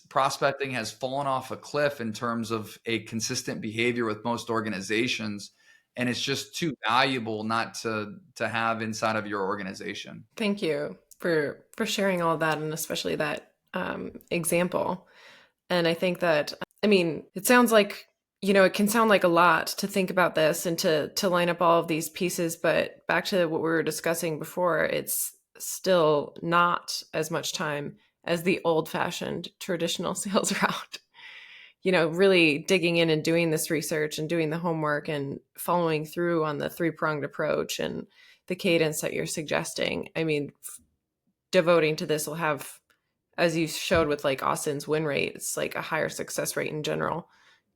prospecting has fallen off a cliff in terms of a consistent behavior with most organizations, and it's just too valuable not to have inside of your organization.
Thank you for sharing all of that, and especially that example. And I think that, I mean, it sounds like, it can sound like a lot to think about this and to line up all of these pieces, but back to what we were discussing before, it's still not as much time as the old-fashioned traditional sales route. Really digging in and doing this research and doing the homework and following through on the three-pronged approach and the cadence that you're suggesting. I mean, devoting to this will have, as you showed with like Austin's win rate, it's like a higher success rate in general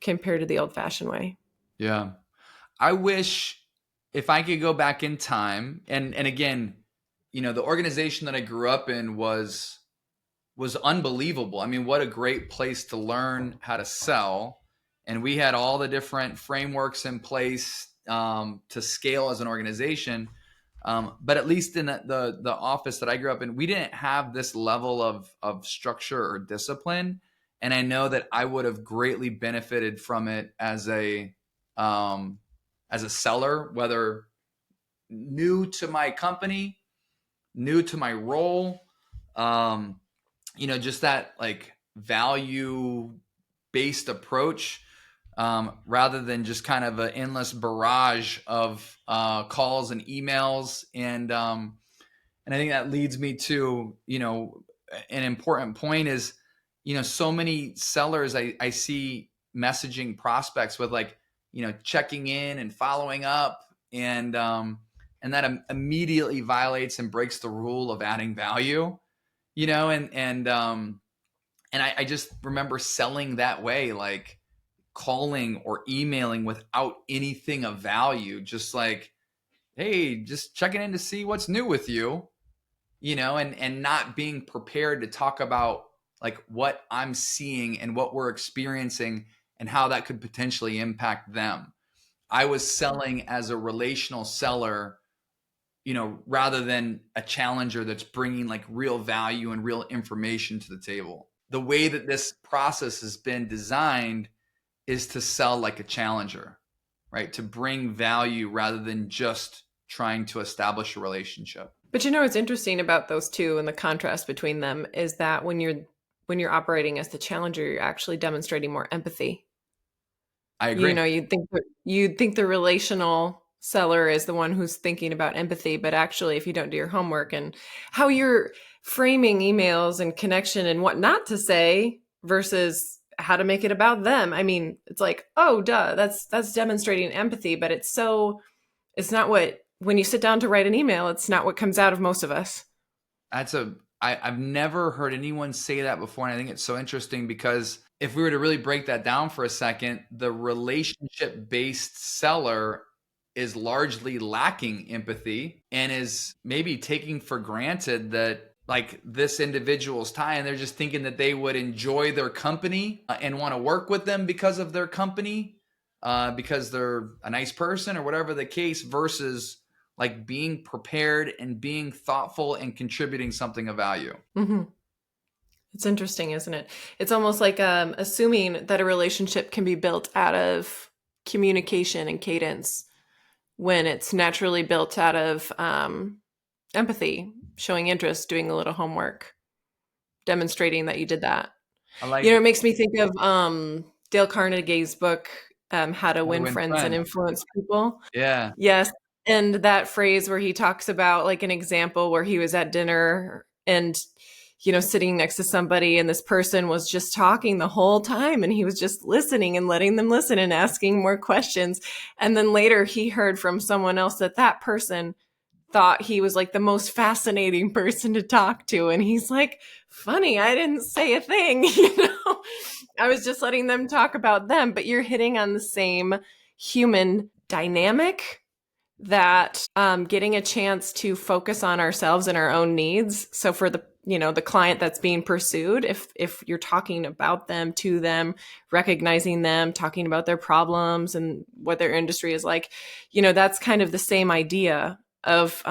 compared to the old-fashioned way.
Yeah. I wish if I could go back in time, and again, the organization that I grew up in was unbelievable. I mean, what a great place to learn how to sell. And we had all the different frameworks in place to scale as an organization. But at least in the office that I grew up in, we didn't have this level of structure or discipline. And I know that I would have greatly benefited from it as a seller, whether new to my company, new to my role, just that like value-based approach, rather than just kind of an endless barrage of calls and emails. And I think that leads me to, an important point is, so many sellers I see messaging prospects with like, checking in and following up, and that immediately violates and breaks the rule of adding value. And I just remember selling that way, like calling or emailing without anything of value, just like, hey, just checking in to see what's new with you, and not being prepared to talk about like what I'm seeing and what we're experiencing and how that could potentially impact them. I was selling as a relational seller, rather than a challenger that's bringing like real value and real information to the table. The way that this process has been designed is to sell like a challenger, right? To bring value rather than just trying to establish a relationship.
But what's interesting about those two and the contrast between them is that when you're operating as the challenger, you're actually demonstrating more empathy.
I agree.
You'd think the relational seller is the one who's thinking about empathy, but actually if you don't do your homework and how you're framing emails and connection and what not to say versus how to make it about them, I mean, it's like, oh duh, that's demonstrating empathy, but it's not when you sit down to write an email, it's not what comes out of most of us.
I've never heard anyone say that before, and I think it's so interesting because if we were to really break that down for a second, the relationship-based seller is largely lacking empathy and is maybe taking for granted that like this individual's tie, and they're just thinking that they would enjoy their company and want to work with them because of their company, because they're a nice person or whatever the case, versus like being prepared and being thoughtful and contributing something of value.
Mm-hmm. It's interesting, isn't it? It's almost like assuming that a relationship can be built out of communication and cadence when it's naturally built out of empathy, showing interest, doing a little homework, demonstrating that you did that. It makes me think of Dale Carnegie's book, How to Win Friends and Influence People.
Yeah.
Yes. And that phrase where he talks about like an example where he was at dinner and, sitting next to somebody and this person was just talking the whole time and he was just listening and letting them listen and asking more questions. And then later he heard from someone else that person thought he was like the most fascinating person to talk to. And he's like, funny, I didn't say a thing, I was just letting them talk about them, but you're hitting on the same human dynamic that getting a chance to focus on ourselves and our own needs. So for the the client that's being pursued, if you're talking about them, to them, recognizing them, talking about their problems and what their industry is like, that's kind of the same idea of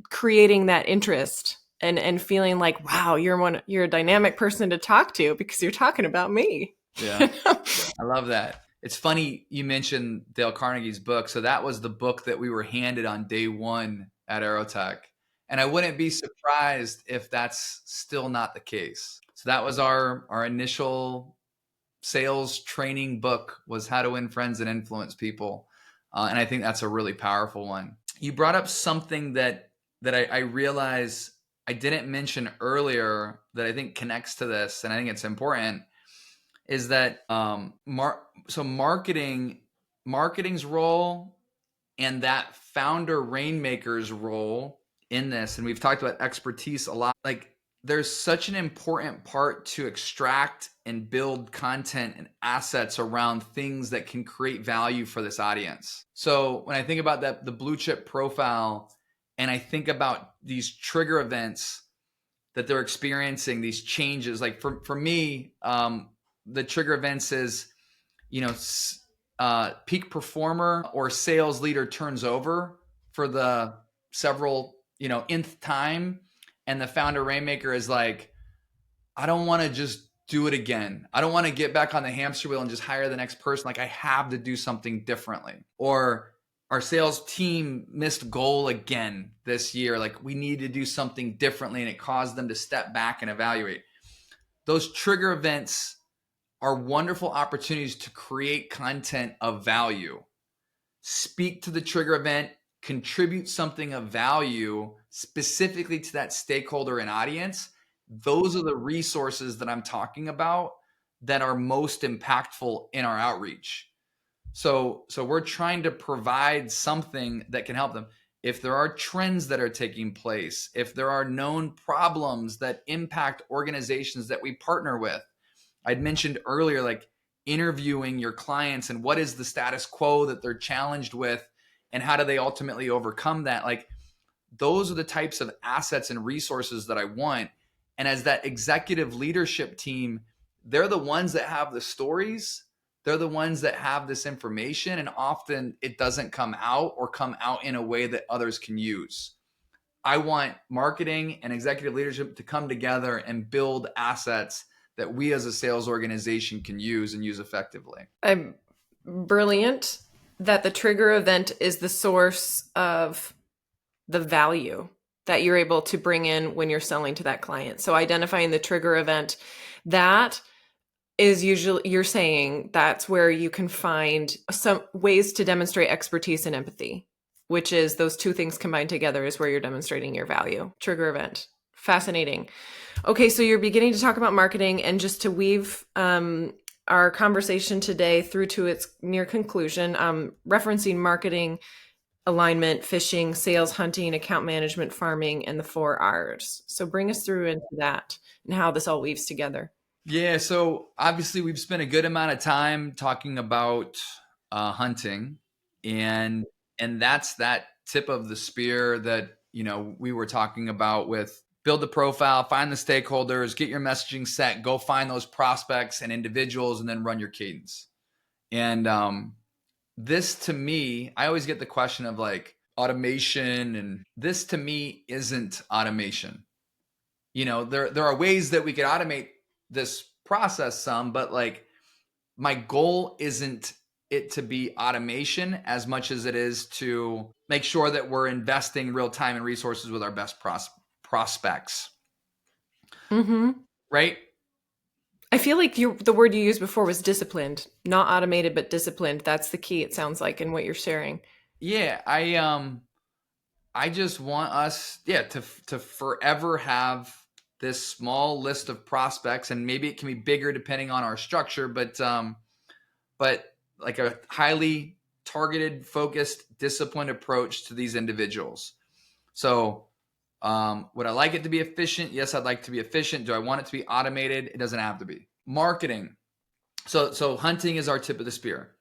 creating that interest and feeling like, wow, you're a dynamic person to talk to because you're talking about me.
Yeah. I love that. It's funny you mentioned Dale Carnegie's book. So that was the book that we were handed on day one at Aerotech. And I wouldn't be surprised if that's still not the case. So that was our initial sales training book, was How to Win Friends and Influence People. And I think that's a really powerful one. You brought up something that I realize I didn't mention earlier that I think connects to this, and I think it's important, is that marketing's role and that founder rainmaker's role in this, and we've talked about expertise a lot, like there's such an important part to extract and build content and assets around things that can create value for this audience. So when I think about that, the blue chip profile, and I think about these trigger events that they're experiencing, these changes, like for me, the trigger events is, peak performer or sales leader turns over for the several, nth time. And the founder rainmaker is like, I don't want to just do it again. I don't want to get back on the hamster wheel and just hire the next person. Like I have to do something differently. Or our sales team missed goal again this year. Like we need to do something differently. And it caused them to step back and evaluate. Those trigger events are wonderful opportunities to create content of value. Speak to the trigger event, contribute something of value specifically to that stakeholder and audience. Those are the resources that I'm talking about that are most impactful in our outreach. So we're trying to provide something that can help them. If there are trends that are taking place, if there are known problems that impact organizations that we partner with, I'd mentioned earlier, like interviewing your clients and what is the status quo that they're challenged with and how do they ultimately overcome that? Like those are the types of assets and resources that I want. And as that executive leadership team, they're the ones that have the stories. They're the ones that have this information. And often it doesn't come out or come out in a way that others can use. I want marketing and executive leadership to come together and build assets that we as a sales organization can use and use effectively.
I'm brilliant that the trigger event is the source of the value that you're able to bring in when you're selling to that client. So identifying the trigger event, that is usually, you're saying that's where you can find some ways to demonstrate expertise and empathy, which is those two things combined together is where you're demonstrating your value. Trigger event. Fascinating. Okay, so you're beginning to talk about marketing, and just to weave our conversation today through to its near conclusion, referencing marketing, alignment, fishing, sales, hunting, account management, farming, and the 4 R's. So bring us through into that and how this all weaves together.
Yeah, so obviously we've spent a good amount of time talking about hunting, and that's that tip of the spear that we were talking about with build the profile, find the stakeholders, get your messaging set, go find those prospects and individuals, and then run your cadence. And this to me, I always get the question of like automation, and this to me isn't automation. There are ways that we could automate this process some, but like my goal isn't it to be automation as much as it is to make sure that we're investing real time and resources with our best prospects.
Mm-hmm.
Right?
I feel like the word you used before was disciplined, not automated, but disciplined. That's the key, it sounds like, in what you're sharing.
Yeah, I just want us, to forever have this small list of prospects, and maybe it can be bigger depending on our structure, but like a highly targeted, focused, disciplined approach to these individuals. So would I like it to be efficient? Yes, I'd like to be efficient. Do I want it to be automated? It doesn't have to be. Marketing. So hunting is our tip of the spear.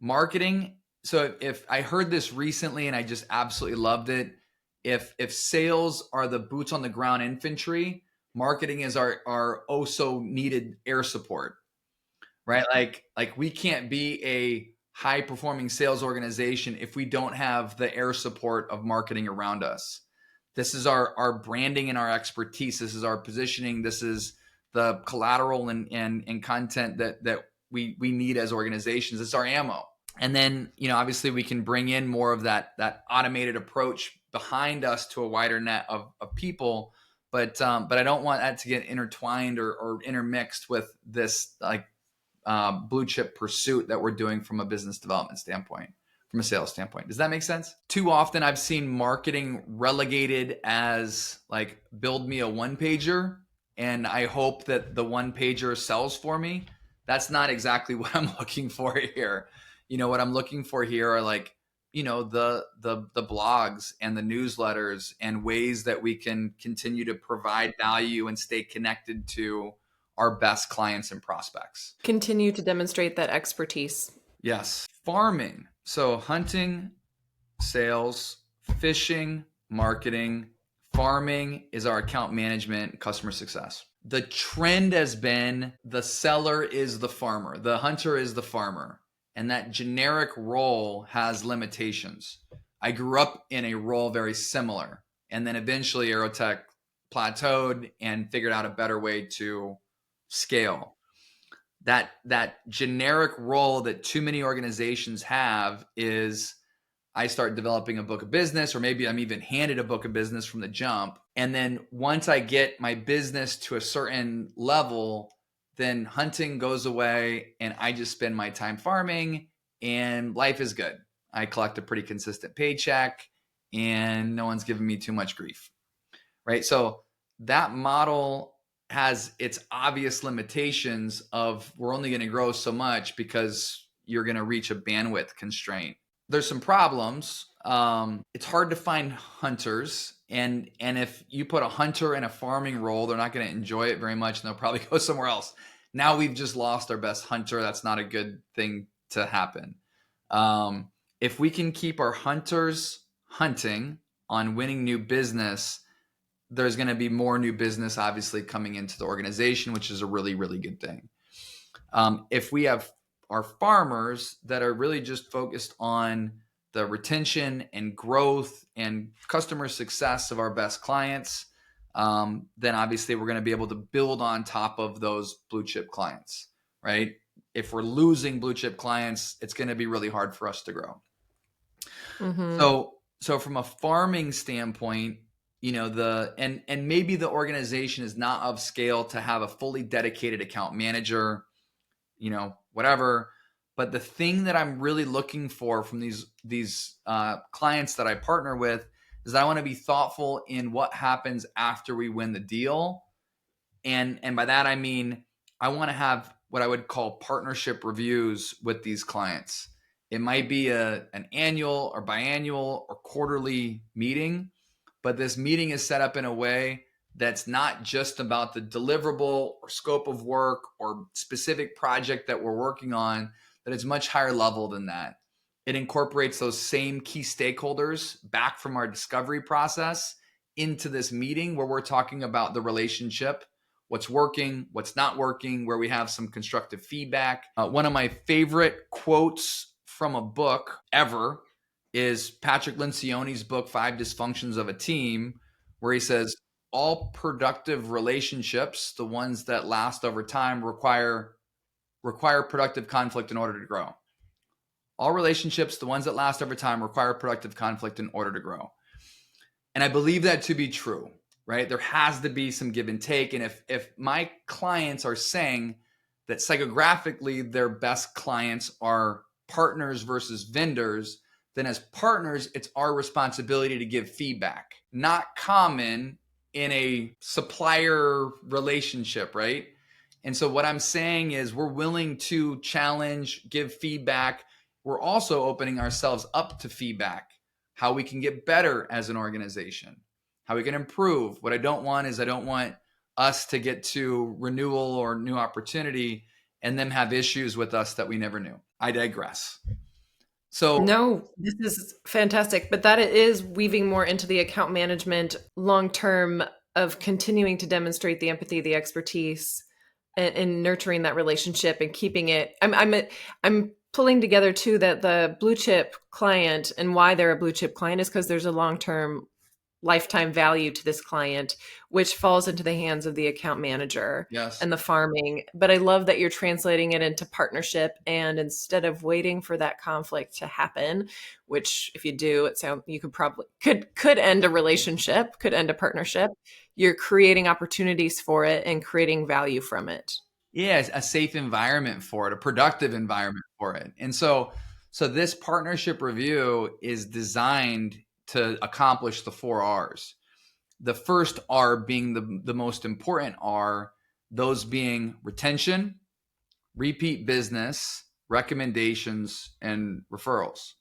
marketing. So if I heard this recently and I just absolutely loved it, if sales are the boots on the ground infantry, marketing is our oh so needed air support, right? Like we can't be a high performing sales organization if we don't have the air support of marketing around us. This is our branding and our expertise. This is our positioning. This is the collateral and content that we need as organizations. It's our ammo. And then, obviously we can bring in more of that automated approach behind us to a wider net of people. But I don't want that to get intertwined or intermixed with this blue chip pursuit that we're doing from a business development standpoint, from a sales standpoint. Does that make sense? Too often I've seen marketing relegated as like, build me a one pager and I hope that the one pager sells for me. That's not exactly what I'm looking for here. What I'm looking for here are the blogs and the newsletters and ways that we can continue to provide value and stay connected to our best clients and prospects.
Continue to demonstrate that expertise.
Yes. Farming. So hunting, sales, fishing, marketing. Farming is our account management, customer success. The trend has been the seller is the farmer, the hunter is the farmer. And that generic role has limitations. I grew up in a role very similar. And then eventually Aerotech plateaued and figured out a better way to scale. That generic role that too many organizations have is I start developing a book of business, or maybe I'm even handed a book of business from the jump. And then once I get my business to a certain level, then hunting goes away and I just spend my time farming and life is good. I collect a pretty consistent paycheck and no one's giving me too much grief, right? So that model has its obvious limitations of we're only going to grow so much because you're going to reach a bandwidth constraint. There's some problems. It's hard to find hunters. And if you put a hunter in a farming role, they're not going to enjoy it very much and they'll probably go somewhere else. Now we've just lost our best hunter. That's not a good thing to happen. If we can keep our hunters hunting on winning new business, there's going to be more new business obviously coming into the organization, which is a really, really good thing. If we have our farmers that are really just focused on the retention and growth and customer success of our best clients, then obviously we're going to be able to build on top of those blue chip clients, right? If we're losing blue chip clients, it's going to be really hard for us to grow. Mm-hmm. So from a farming standpoint, and maybe the organization is not of scale to have a fully dedicated account manager, whatever. But the thing that I'm really looking for from these clients that I partner with is that I want to be thoughtful in what happens after we win the deal. And by that, I mean, I want to have what I would call partnership reviews with these clients. It might be an annual or biannual or quarterly meeting, but this meeting is set up in a way that's not just about the deliverable or scope of work or specific project that we're working on, that it's much higher level than that. It incorporates those same key stakeholders back from our discovery process into this meeting where we're talking about the relationship, what's working, what's not working, where we have some constructive feedback. One of my favorite quotes from a book ever is Patrick Lencioni's book, 5 Dysfunctions of a Team, where he says, all productive relationships, the ones that last over time, require productive conflict in order to grow. All relationships, the ones that last over time, require productive conflict in order to grow. And I believe that to be true, right? There has to be some give and take. And if my clients are saying that psychographically their best clients are partners versus vendors, then as partners, it's our responsibility to give feedback. Not common in a supplier relationship, right? And so what I'm saying is we're willing to challenge, give feedback. We're also opening ourselves up to feedback, how we can get better as an organization, how we can improve. What I don't want us to get to renewal or new opportunity and them have issues with us that we never knew. I digress. So
No, this is fantastic. But that is weaving more into the account management long term of continuing to demonstrate the empathy, the expertise, and nurturing that relationship and keeping it. I'm pulling together too that the blue chip client and why they're a blue chip client is because there's a long term lifetime value to this client, which falls into the hands of the account manager
yes.
and the farming. But I love that you're translating it into partnership. And instead of waiting for that conflict to happen, which if you do, it sounds you could probably could end a relationship, could end a partnership. You're creating opportunities for it and creating value from it.
Yeah, a safe environment for it, a productive environment for it. And so this partnership review is designed to accomplish the 4 R's. The first R being the most important R, those being retention, repeat business, recommendations, and referrals.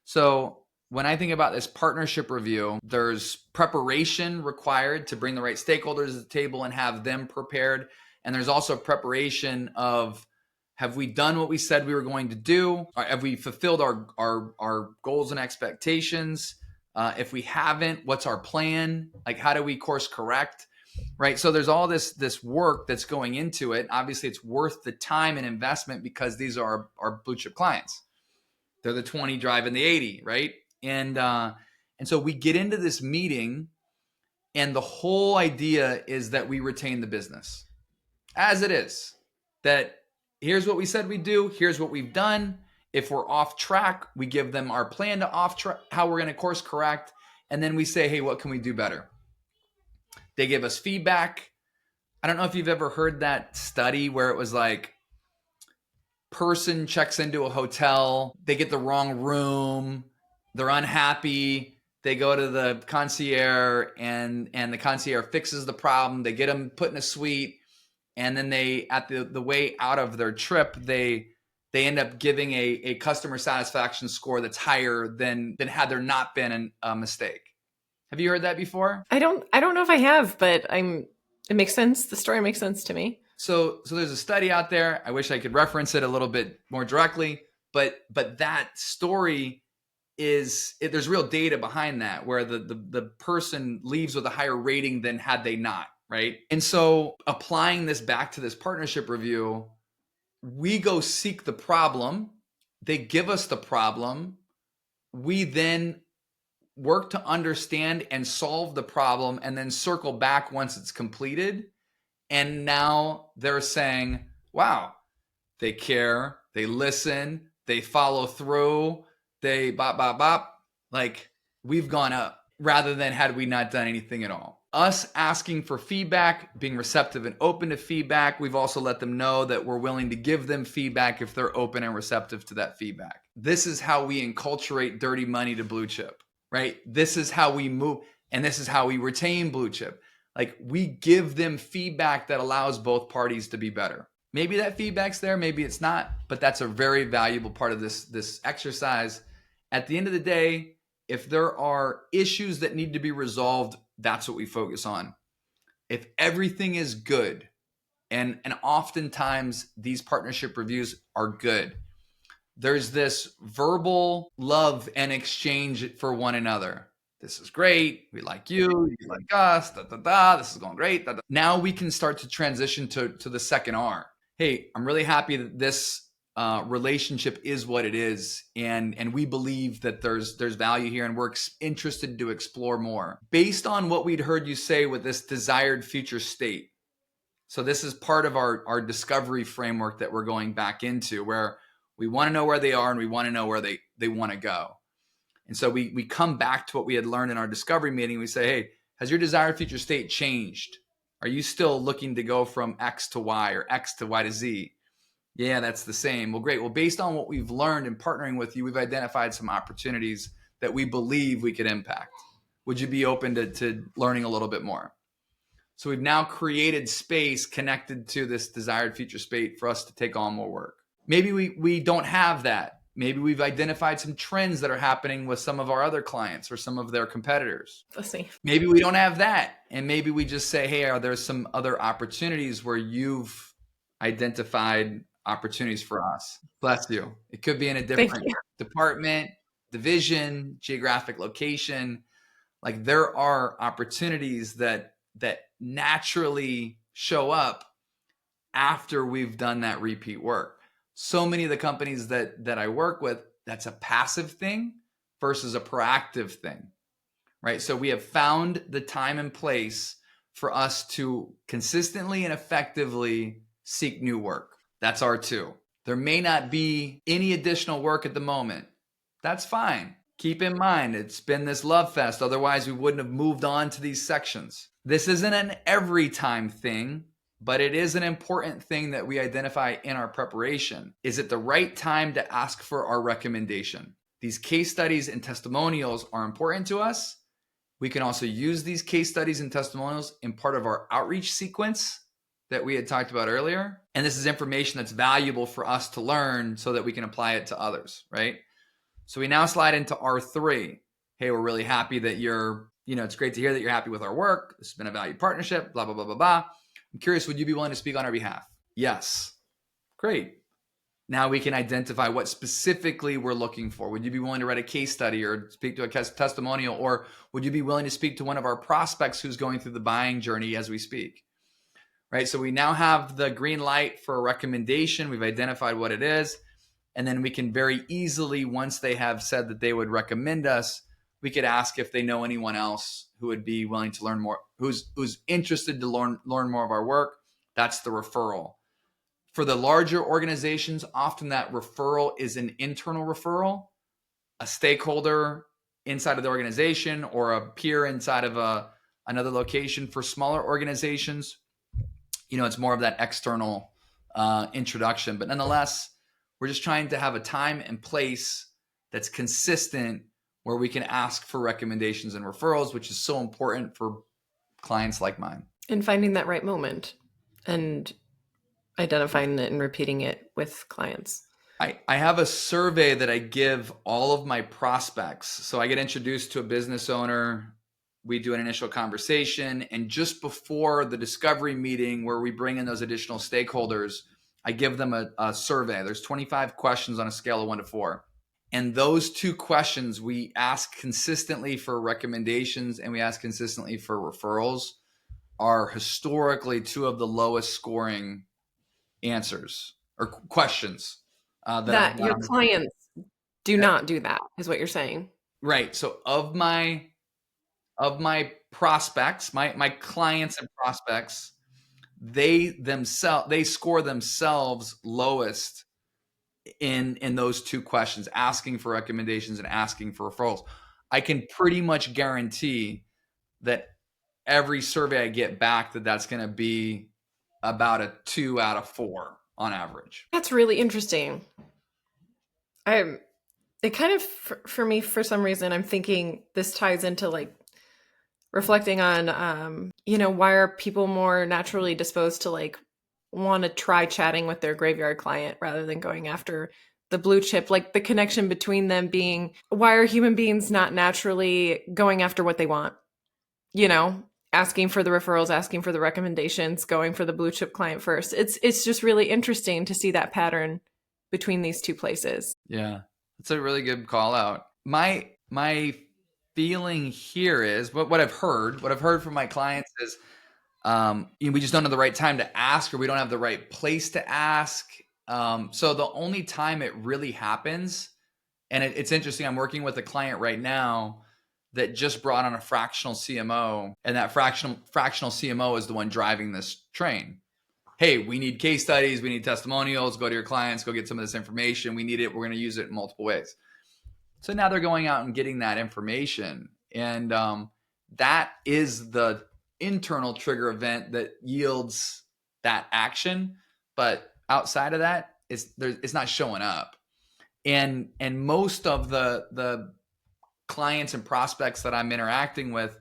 So when I think about this partnership review, there's preparation required to bring the right stakeholders to the table and have them prepared. And there's also preparation of, have we done what we said we were going to do? Have we fulfilled our goals and expectations? If we haven't, what's our plan? Like, how do we course correct? Right. So there's all this work that's going into it. Obviously, it's worth the time and investment because these are our blue chip clients. They're the 20 driving the 80, right? And so we get into this meeting, and the whole idea is that we retain the business as it is. That here's what we said we'd do, here's what we've done. If we're off track, we give them our plan to off track, how we're going to course correct, and then we say, hey, what can we do better? They give us feedback. I don't know if you've ever heard that study where it was like, person checks into a hotel, they get the wrong room, they're unhappy, they go to the concierge and the concierge fixes the problem, they get them put in a suite, and then they, at the way out of their trip, they end up giving a customer satisfaction score that's higher than had there not been a mistake. Have you heard that before?
I don't know if I have, but it makes sense. The story makes sense to me.
So there's a study out there. I wish I could reference it a little bit more directly, but that story there's real data behind that, where the person leaves with a higher rating than had they not, right? And so applying this back to this partnership review, we go seek the problem, they give us the problem, we then work to understand and solve the problem, and then circle back once it's completed. And now they're saying, wow, they care, they listen, they follow through, they bop, bop, bop. Like, we've gone up rather than had we not done anything at all. Us asking for feedback, being receptive and open to feedback. We've also let them know that we're willing to give them feedback if they're open and receptive to that feedback. This is how we enculturate dirty money to blue chip, right? This is how we move, and this is how we retain blue chip. Like, we give them feedback that allows both parties to be better. Maybe that feedback's there, maybe it's not, but that's a very valuable part of this exercise. At the end of the day, if there are issues that need to be resolved, that's what we focus on. If everything is good, and oftentimes these partnership reviews are good, there's this verbal love and exchange for one another. This is great. We like you. You like us. Da, da, da. This is going great. Da, da. Now we can start to transition to the second R. Hey, I'm really happy that this relationship is what it is, and we believe that there's value here, and we're interested to explore more based on what we'd heard you say with this desired future state. So this is part of our discovery framework that we're going back into, where we want to know where they are and we want to know where they want to go. And so we come back to what we had learned in our discovery meeting. We say, hey, has your desired future state changed? Are you still looking to go from X to Y or X to Y to Z? Yeah, that's the same. Well, great. Well, based on what we've learned in partnering with you, we've identified some opportunities that we believe we could impact. Would you be open to learning a little bit more? So we've now created space connected to this desired future state for us to take on more work. Maybe we don't have that. Maybe we've identified some trends that are happening with some of our other clients or some of their competitors.
Let's see.
Maybe we don't have that. And maybe we just say, hey, are there some other opportunities where you've identified opportunities for us? Bless you. It could be in a different department, division, geographic location. Like there are opportunities that naturally show up after we've done that repeat work. So many of the companies that I work with, that's a passive thing versus a proactive thing, right? So we have found the time and place for us to consistently and effectively seek new work. That's R2. There may not be any additional work at the moment. That's fine. Keep in mind, it's been this love fest. Otherwise, we wouldn't have moved on to these sections. This isn't an every time thing, but it is an important thing that we identify in our preparation. Is it the right time to ask for our recommendation? These case studies and testimonials are important to us. We can also use these case studies and testimonials in part of our outreach sequence that we had talked about earlier. And this is information that's valuable for us to learn so that we can apply it to others, right? So we now slide into R3. Hey, we're really happy that it's great to hear that you're happy with our work. This has been a valued partnership, blah, blah, blah, blah, blah. I'm curious, would you be willing to speak on our behalf? Yes. Great. Now we can identify what specifically we're looking for. Would you be willing to write a case study or speak to a testimonial? Or would you be willing to speak to one of our prospects who's going through the buying journey as we speak? Right? So we now have the green light for a recommendation. We've identified what it is. And then we can very easily, once they have said that they would recommend us, we could ask if they know anyone else who would be willing to learn more, who's interested to learn more of our work. That's the referral. For the larger organizations, often that referral is an internal referral, a stakeholder inside of the organization or a peer inside of another location. For smaller organizations, it's more of that external introduction. But nonetheless, we're just trying to have a time and place that's consistent where we can ask for recommendations and referrals, which is so important for clients like mine.
And finding that right moment and identifying it and repeating it with clients.
I have a survey that I give all of my prospects. So I get introduced to a business owner. We do an initial conversation. And just before the discovery meeting where we bring in those additional stakeholders, I give them a survey. There's 25 questions on a scale of 1 to 4. And those 2 questions, we ask consistently for recommendations and we ask consistently for referrals, are historically 2 of the lowest scoring answers or questions.
That your clients do not do that, is what you're saying.
Right. So of my prospects, my clients and prospects, they score themselves lowest in those 2 questions, asking for recommendations and asking for referrals. I can pretty much guarantee that every survey I get back that's going to be about a 2 out of 4 on average.
That's really interesting. It kind of, for me, for some reason, I'm thinking this ties into like reflecting on, why are people more naturally disposed to like want to try chatting with their graveyard client rather than going after the blue chip, like the connection between them being, why are human beings not naturally going after what they want? Asking for the referrals, asking for the recommendations, going for the blue chip client first. It's just really interesting to see that pattern between these 2 places.
Yeah, that's a really good call out. My feeling here is what I've heard from my clients is we just don't have the right time to ask, or we don't have the right place to ask. So the only time it really happens, and it's interesting, I'm working with a client right now that just brought on a fractional CMO, and that fractional CMO is the one driving this train. Hey, we need case studies, we need testimonials, go to your clients, go get some of this information. We need it. We're going to use it in multiple ways. So now they're going out and getting that information. And that is the internal trigger event that yields that action. But outside of that, it's not showing up. And most of the clients and prospects that I'm interacting with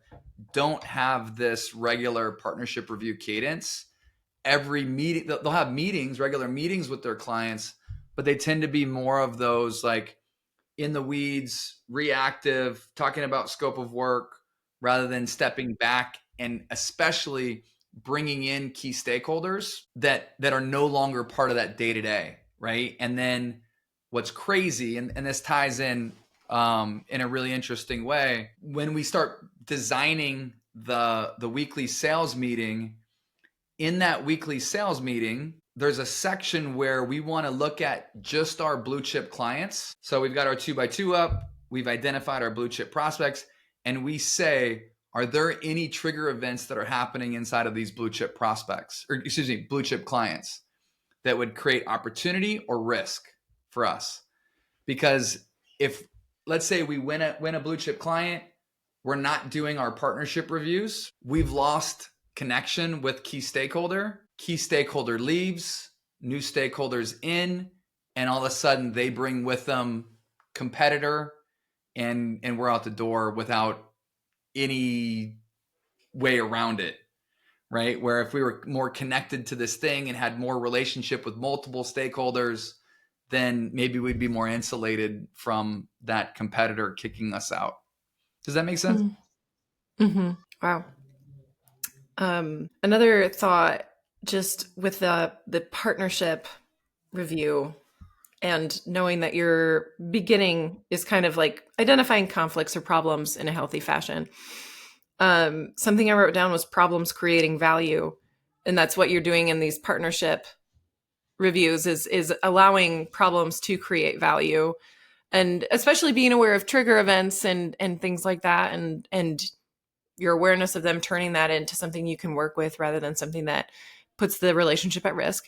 don't have this regular partnership review cadence. Every meeting, they'll have regular meetings with their clients, but they tend to be more of those like in the weeds, reactive, talking about scope of work rather than stepping back and especially bringing in key stakeholders that are no longer part of that day-to-day, right? And then what's crazy, and this ties in a really interesting way, when we start designing the weekly sales meeting. In that weekly sales meeting, there's a section where we want to look at just our blue chip clients. So we've got our 2x2 up, we've identified our blue chip prospects, and we say, are there any trigger events that are happening inside of these blue chip prospects, or excuse me, blue chip clients, that would create opportunity or risk for us? Because if, let's say we win a blue chip client, we're not doing our partnership reviews, we've lost connection with key stakeholder leaves, new stakeholders in, and all of a sudden they bring with them competitor, and we're out the door without any way around it, right? Where if we were more connected to this thing and had more relationship with multiple stakeholders, then maybe we'd be more insulated from that competitor kicking us out. Does that make sense?
Mm-hmm. Wow. Another thought, just with the partnership review, and knowing that your beginning is kind of like identifying conflicts or problems in a healthy fashion. Something I wrote down was problems creating value. And that's what you're doing in these partnership reviews, is allowing problems to create value, and especially being aware of trigger events and things like that, and your awareness of them, turning that into something you can work with rather than something that puts the relationship at risk.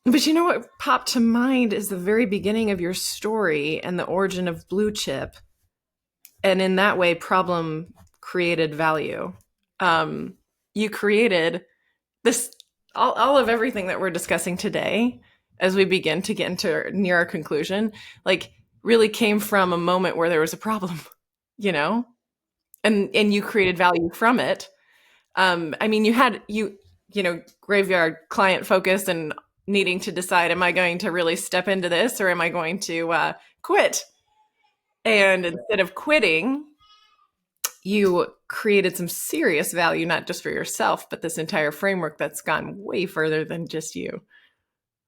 But you know what popped to mind is the very beginning of your story and the origin of blue chip. And in that way, problem created value. You created this, all of everything that we're discussing today, as we begin to get into near our conclusion, like really came from a moment where there was a problem, you know, and you created value from it. I mean, you know, graveyard client focus and needing to decide, am I going to really step into this, or am I going to quit? And instead of quitting, you created some serious value, not just for yourself, but this entire framework that's gone way further than just you.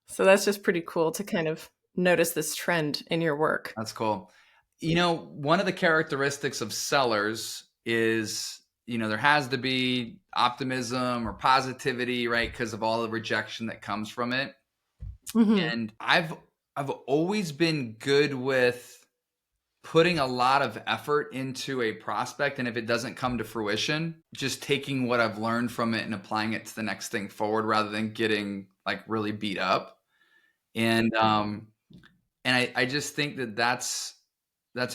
So that's just pretty cool to kind of notice this trend in your work.
That's cool. You know, one of the characteristics of sellers is, you know, there has to be optimism or positivity, right? Because of all the rejection that comes from it.
Mm-hmm.
And I've always been good with putting a lot of effort into a prospect, and if it doesn't come to fruition, just taking what I've learned from it and applying it to the next thing forward, rather than getting like really beat up. And I just think that that's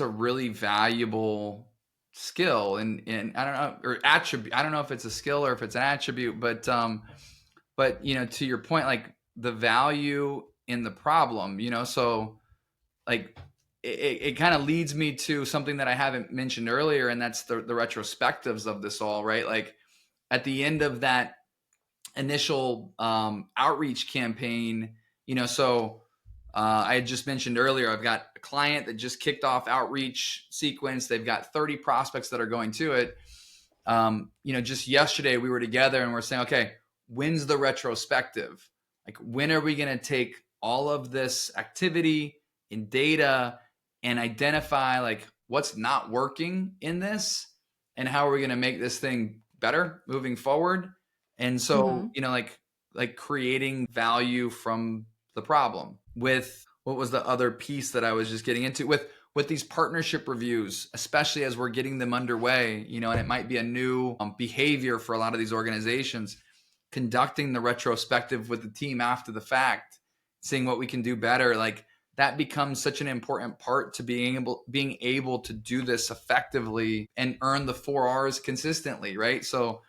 a really valuable skill, and I don't know, or attribute. I don't know if it's a skill or if it's an attribute, but you know, to your point, like the value in the problem, you know, so like it kind of leads me to something that I haven't mentioned earlier, and that's the retrospectives of this all, right? Like at the end of that initial outreach campaign, you know, so I had just mentioned earlier, I've got a client that just kicked off outreach sequence. They've got 30 prospects that are going to it. You know, just yesterday we were together and we're saying, okay, when's the retrospective? Like, when are we going to take all of this activity and data and identify like what's not working in this, and how are we going to make this thing better moving forward? And so, you know, like creating value from the problem. With what was the other piece that I was just getting into with these partnership reviews, especially as we're getting them underway, you know, and it might be a new behavior for a lot of these organizations, conducting the retrospective with the team after the fact, seeing what we can do better. Like that becomes such an important part to being able to do this effectively and earn the 4 R's consistently, right? So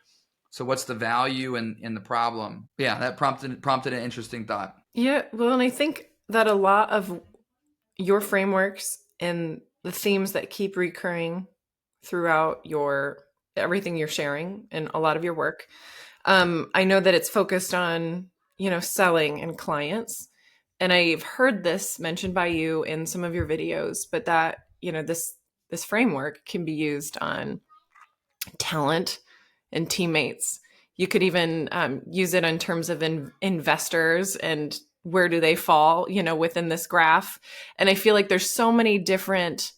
what's the value in the problem? Yeah, that prompted an interesting thought.
Yeah, well, and I think that a lot of your frameworks and the themes that keep recurring throughout your everything you're sharing and a lot of your work, I know that it's focused on, you know, selling and clients. And I've heard this mentioned by you in some of your videos, but that, you know, this framework can be used on talent and teammates. You could even use it in terms of investors and where do they fall, within this graph? And I feel like there's so many different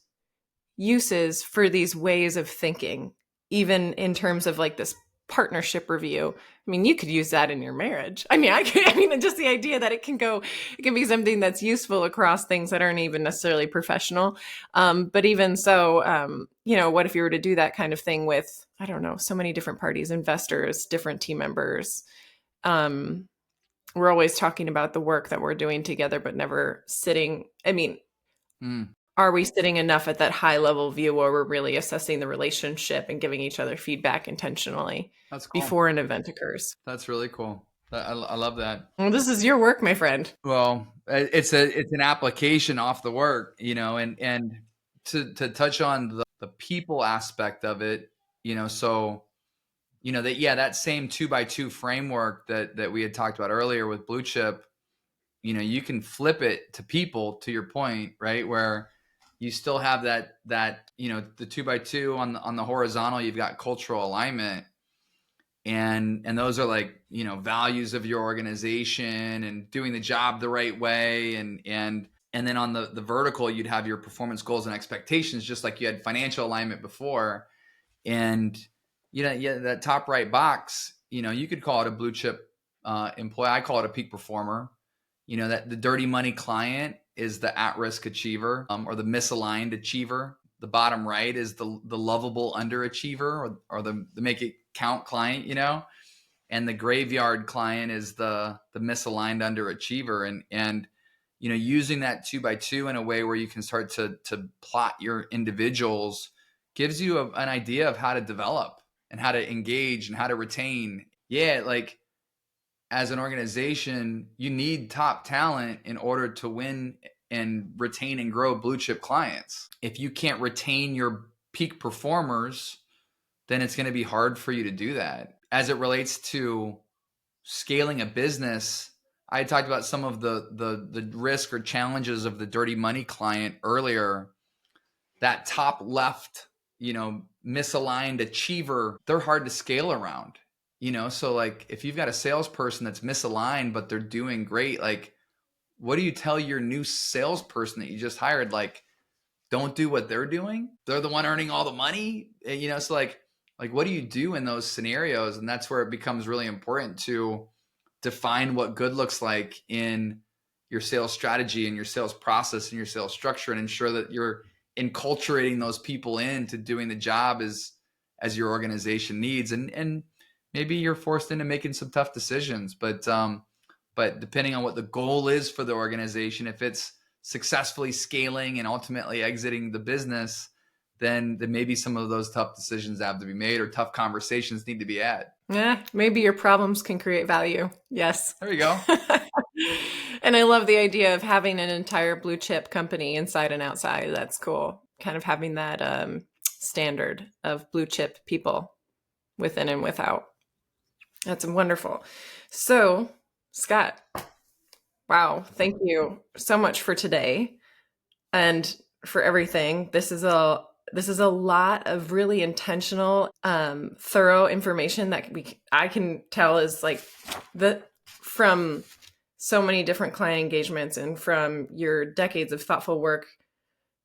uses for these ways of thinking, even in terms of like this partnership review. I mean, you could use that in your marriage. Just the idea that it can be something that's useful across things that aren't even necessarily professional. But even so, what if you were to do that kind of thing with, I don't know, so many different parties, investors, different team members? We're always talking about the work that we're doing together, but never sitting. I mean, are we sitting enough at that high level view where we're really assessing the relationship and giving each other feedback intentionally
That's cool.
before an event occurs?
That's really cool. I love that.
Well, this is your work, my friend.
Well, it's an application off the work, and to touch on the people aspect of it, so that same 2x2 framework that we had talked about earlier with Blue Chip, you can flip it to people, to your point, right? Where you still have that the 2x2 on the horizontal, you've got cultural alignment, and those are like, values of your organization and doing the job the right way. And then on the vertical, you'd have your performance goals and expectations, just like you had financial alignment before. And, that top right box, you could call it a blue chip employee. I call it a peak performer. That the dirty money client is the at-risk achiever, or the misaligned achiever. The bottom right is the lovable underachiever, or the make it count client, and the graveyard client is the misaligned underachiever. And using that 2x2 in a way where you can start to plot your individuals gives you an idea of how to develop and how to engage and how to retain. Yeah, like as an organization, you need top talent in order to win and retain and grow blue chip clients. If you can't retain your peak performers, then it's going to be hard for you to do that. As it relates to scaling a business, I talked about some of the risk or challenges of the dirty money client earlier. That top left, misaligned achiever, they're hard to scale around. So like if you've got a salesperson that's misaligned, but they're doing great, like what do you tell your new salesperson that you just hired? Like, don't do what they're doing. They're the one earning all the money. So like what do you do in those scenarios? And that's where it becomes really important to define what good looks like in your sales strategy and your sales process and your sales structure, and ensure that you're enculturating those people into doing the job as your organization needs. And maybe you're forced into making some tough decisions, but depending on what the goal is for the organization, if it's successfully scaling and ultimately exiting the business, then maybe some of those tough decisions have to be made, or tough conversations need to be had.
Yeah, maybe your problems can create value. Yes.
There you go.
And I love the idea of having an entire blue chip company inside and outside. That's cool. Kind of having that standard of blue chip people within and without. That's wonderful. So, Scott, wow, thank you so much for today and for everything. This is a lot of really intentional, thorough information that I can tell is like from so many different client engagements and from your decades of thoughtful work.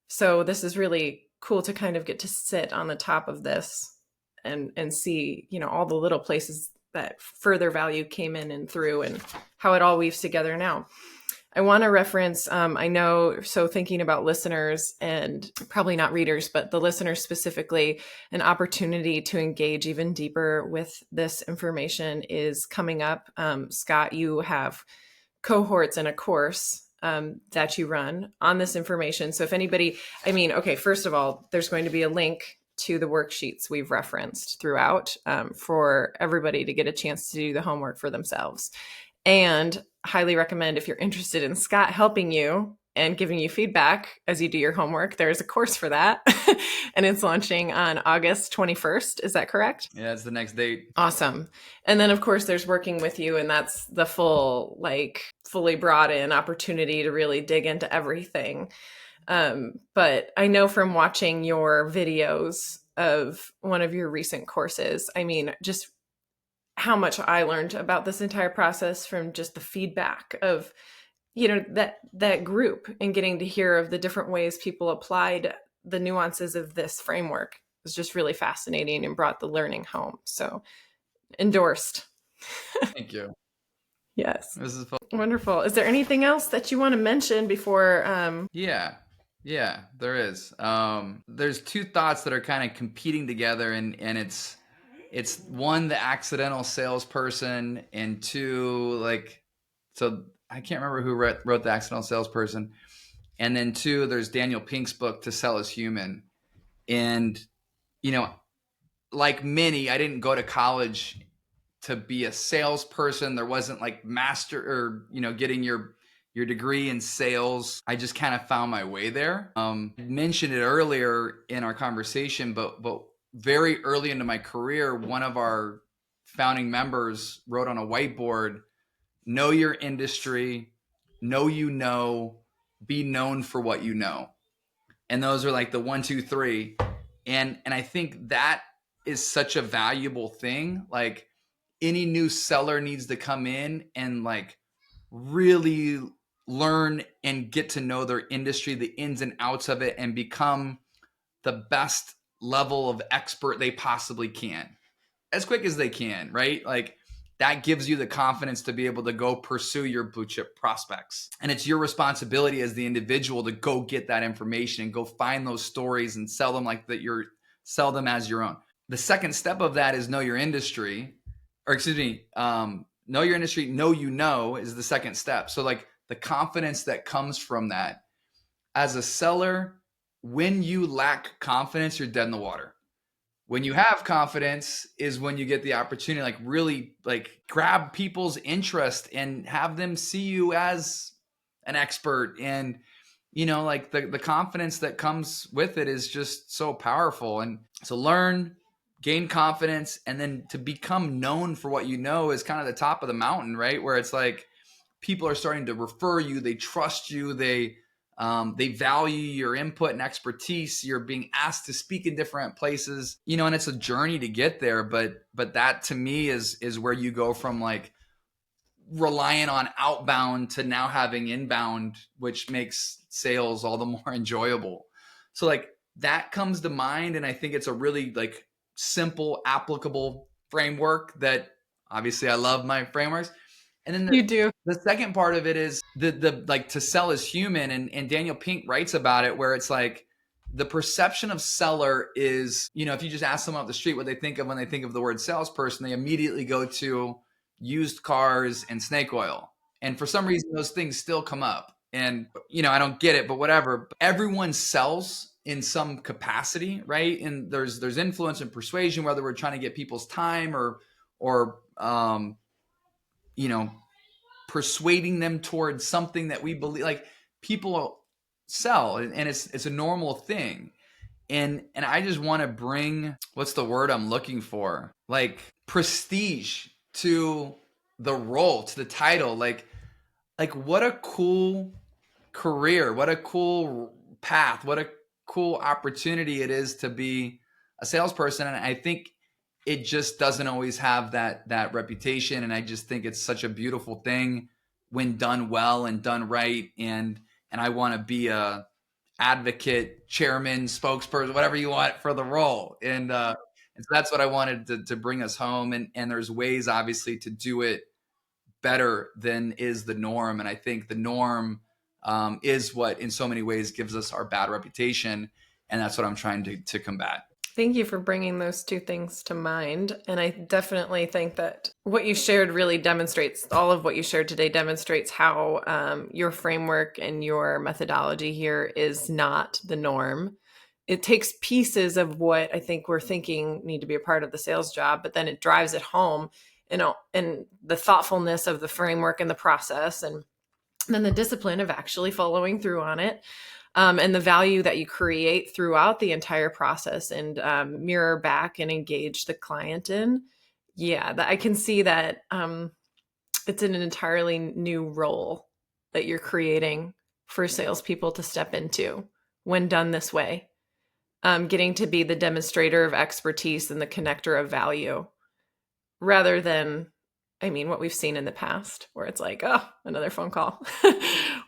So this is really cool to kind of get to sit on the top of this and see, all the little places that further value came in and through, and how it all weaves together now. I want to reference, I know, so thinking about listeners and probably not readers, but the listeners specifically, an opportunity to engage even deeper with this information is coming up. Scott, you have cohorts in a course that you run on this information. So if anybody, first of all, there's going to be a link to the worksheets we've referenced throughout for everybody to get a chance to do the homework for themselves. And highly recommend, if you're interested in Scott helping you and giving you feedback as you do your homework, there's a course for that. And it's launching on August 21st. Is that correct?
Yeah, it's the next date.
Awesome. And then of course there's working with you, and that's the fully brought in opportunity to really dig into everything. But I know from watching your videos of one of your recent courses, just how much I learned about this entire process from just the feedback of that group and getting to hear of the different ways people applied the nuances of this framework was just really fascinating and brought the learning home. So endorsed.
Thank you.
Yes.
This is fun.
Wonderful. Is there anything else that you want to mention before?
Yeah, there is. There's two thoughts that are kind of competing together, and it's one, the accidental salesperson, and two, like, so I can't remember who wrote the accidental salesperson, and then two, there's Daniel Pink's book, To Sell Is Human. And you know, like many, I didn't go to college to be a salesperson. There wasn't like master or, getting your degree in sales. I just kind of found my way there. I mentioned it earlier in our conversation, but very early into my career, one of our founding members wrote on a whiteboard, know your industry, be known for what you know. And those are like the 1, 2, 3. And I think that is such a valuable thing. Like, any new seller needs to come in and like really learn and get to know their industry, the ins and outs of it, and become the best level of expert they possibly can as quick as they can, right? Like, that gives you the confidence to be able to go pursue your blue chip prospects. And it's your responsibility as the individual to go get that information and go find those stories and sell them sell them as your own. The second step of that is know your industry, or excuse me, know your industry, is the second step. So like the confidence that comes from that as a seller, when you lack confidence, you're dead in the water. When you have confidence is when you get the opportunity, like really like grab people's interest and have them see you as an expert. And, like the confidence that comes with it is just so powerful. And so learn, gain confidence, and then to become known for what you know is kind of the top of the mountain, right? Where it's like people are starting to refer you, they trust you, they value your input and expertise. You're being asked to speak in different places, and it's a journey to get there. But that to me is where you go from like relying on outbound to now having inbound, which makes sales all the more enjoyable. So like that comes to mind. And I think it's a really like simple, applicable framework that obviously I love my frameworks. And then
You do.
the second part of it is the like to sell is human. And Daniel Pink writes about it where it's like the perception of seller is, if you just ask someone off the street what they think of when they think of the word salesperson, they immediately go to used cars and snake oil. And for some reason, those things still come up. And, I don't get it, but whatever. Everyone sells in some capacity, right? And there's influence and persuasion, whether we're trying to get people's time or persuading them towards something that we believe. Like, people sell, and it's a normal thing. And I just want to bring, what's the word I'm looking for? Like prestige to the role, to the title. Like what a cool career, what a cool path, what a cool opportunity it is to be a salesperson. And I think it just doesn't always have that reputation. And I just think it's such a beautiful thing when done well and done right. And I want to be a advocate, chairman, spokesperson, whatever you want for the role. And so that's what I wanted to bring us home. And there's ways obviously to do it better than is the norm. And I think the norm is what in so many ways gives us our bad reputation. And that's what I'm trying to combat.
Thank you for bringing those two things to mind. And I definitely think that what you shared really demonstrates, all of what you shared today demonstrates how your framework and your methodology here is not the norm. It takes pieces of what I think we're thinking need to be a part of the sales job, but then it drives it home, and the thoughtfulness of the framework and the process, and then the discipline of actually following through on it. And the value that you create throughout the entire process, and mirror back and engage the client in. Yeah, I can see that it's an entirely new role that you're creating for salespeople to step into when done this way. Getting to be the demonstrator of expertise and the connector of value rather than I mean, what we've seen in the past, where it's like, oh, another phone call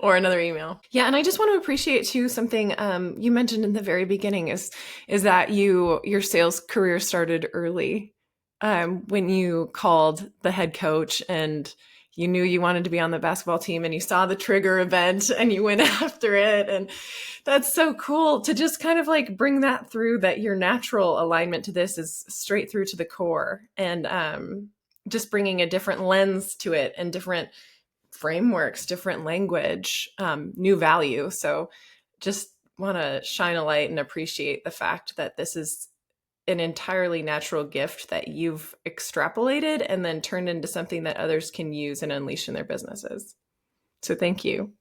or another email. Yeah, and I just want to appreciate too something you mentioned in the very beginning is that your sales career started early, when you called the head coach and you knew you wanted to be on the basketball team and you saw the trigger event and you went after it. And that's so cool to just kind of like bring that through, that your natural alignment to this is straight through to the core. And just bringing a different lens to it and different frameworks, different language, new value. So just want to shine a light and appreciate the fact that this is an entirely natural gift that you've extrapolated and then turned into something that others can use and unleash in their businesses. So thank you.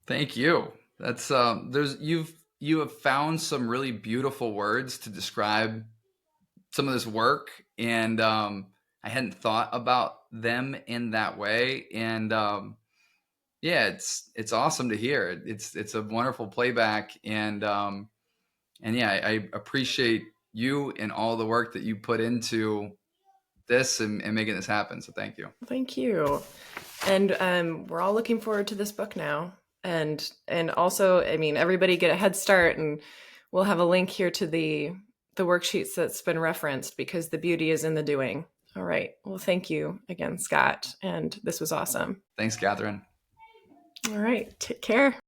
Thank you. That's you have found some really beautiful words to describe some of this work, and I hadn't thought about them in that way. And yeah, it's awesome to hear. It's a wonderful playback, and yeah, I appreciate you and all the work that you put into this and making this happen. So thank you.
Thank you. And we're all looking forward to this book now. And also, I mean, everybody get a head start, and we'll have a link here to the worksheets that's been referenced, because the beauty is in the doing. All right. Well, thank you again, Scott. And this was awesome.
Thanks, Catherine.
All right. Take care.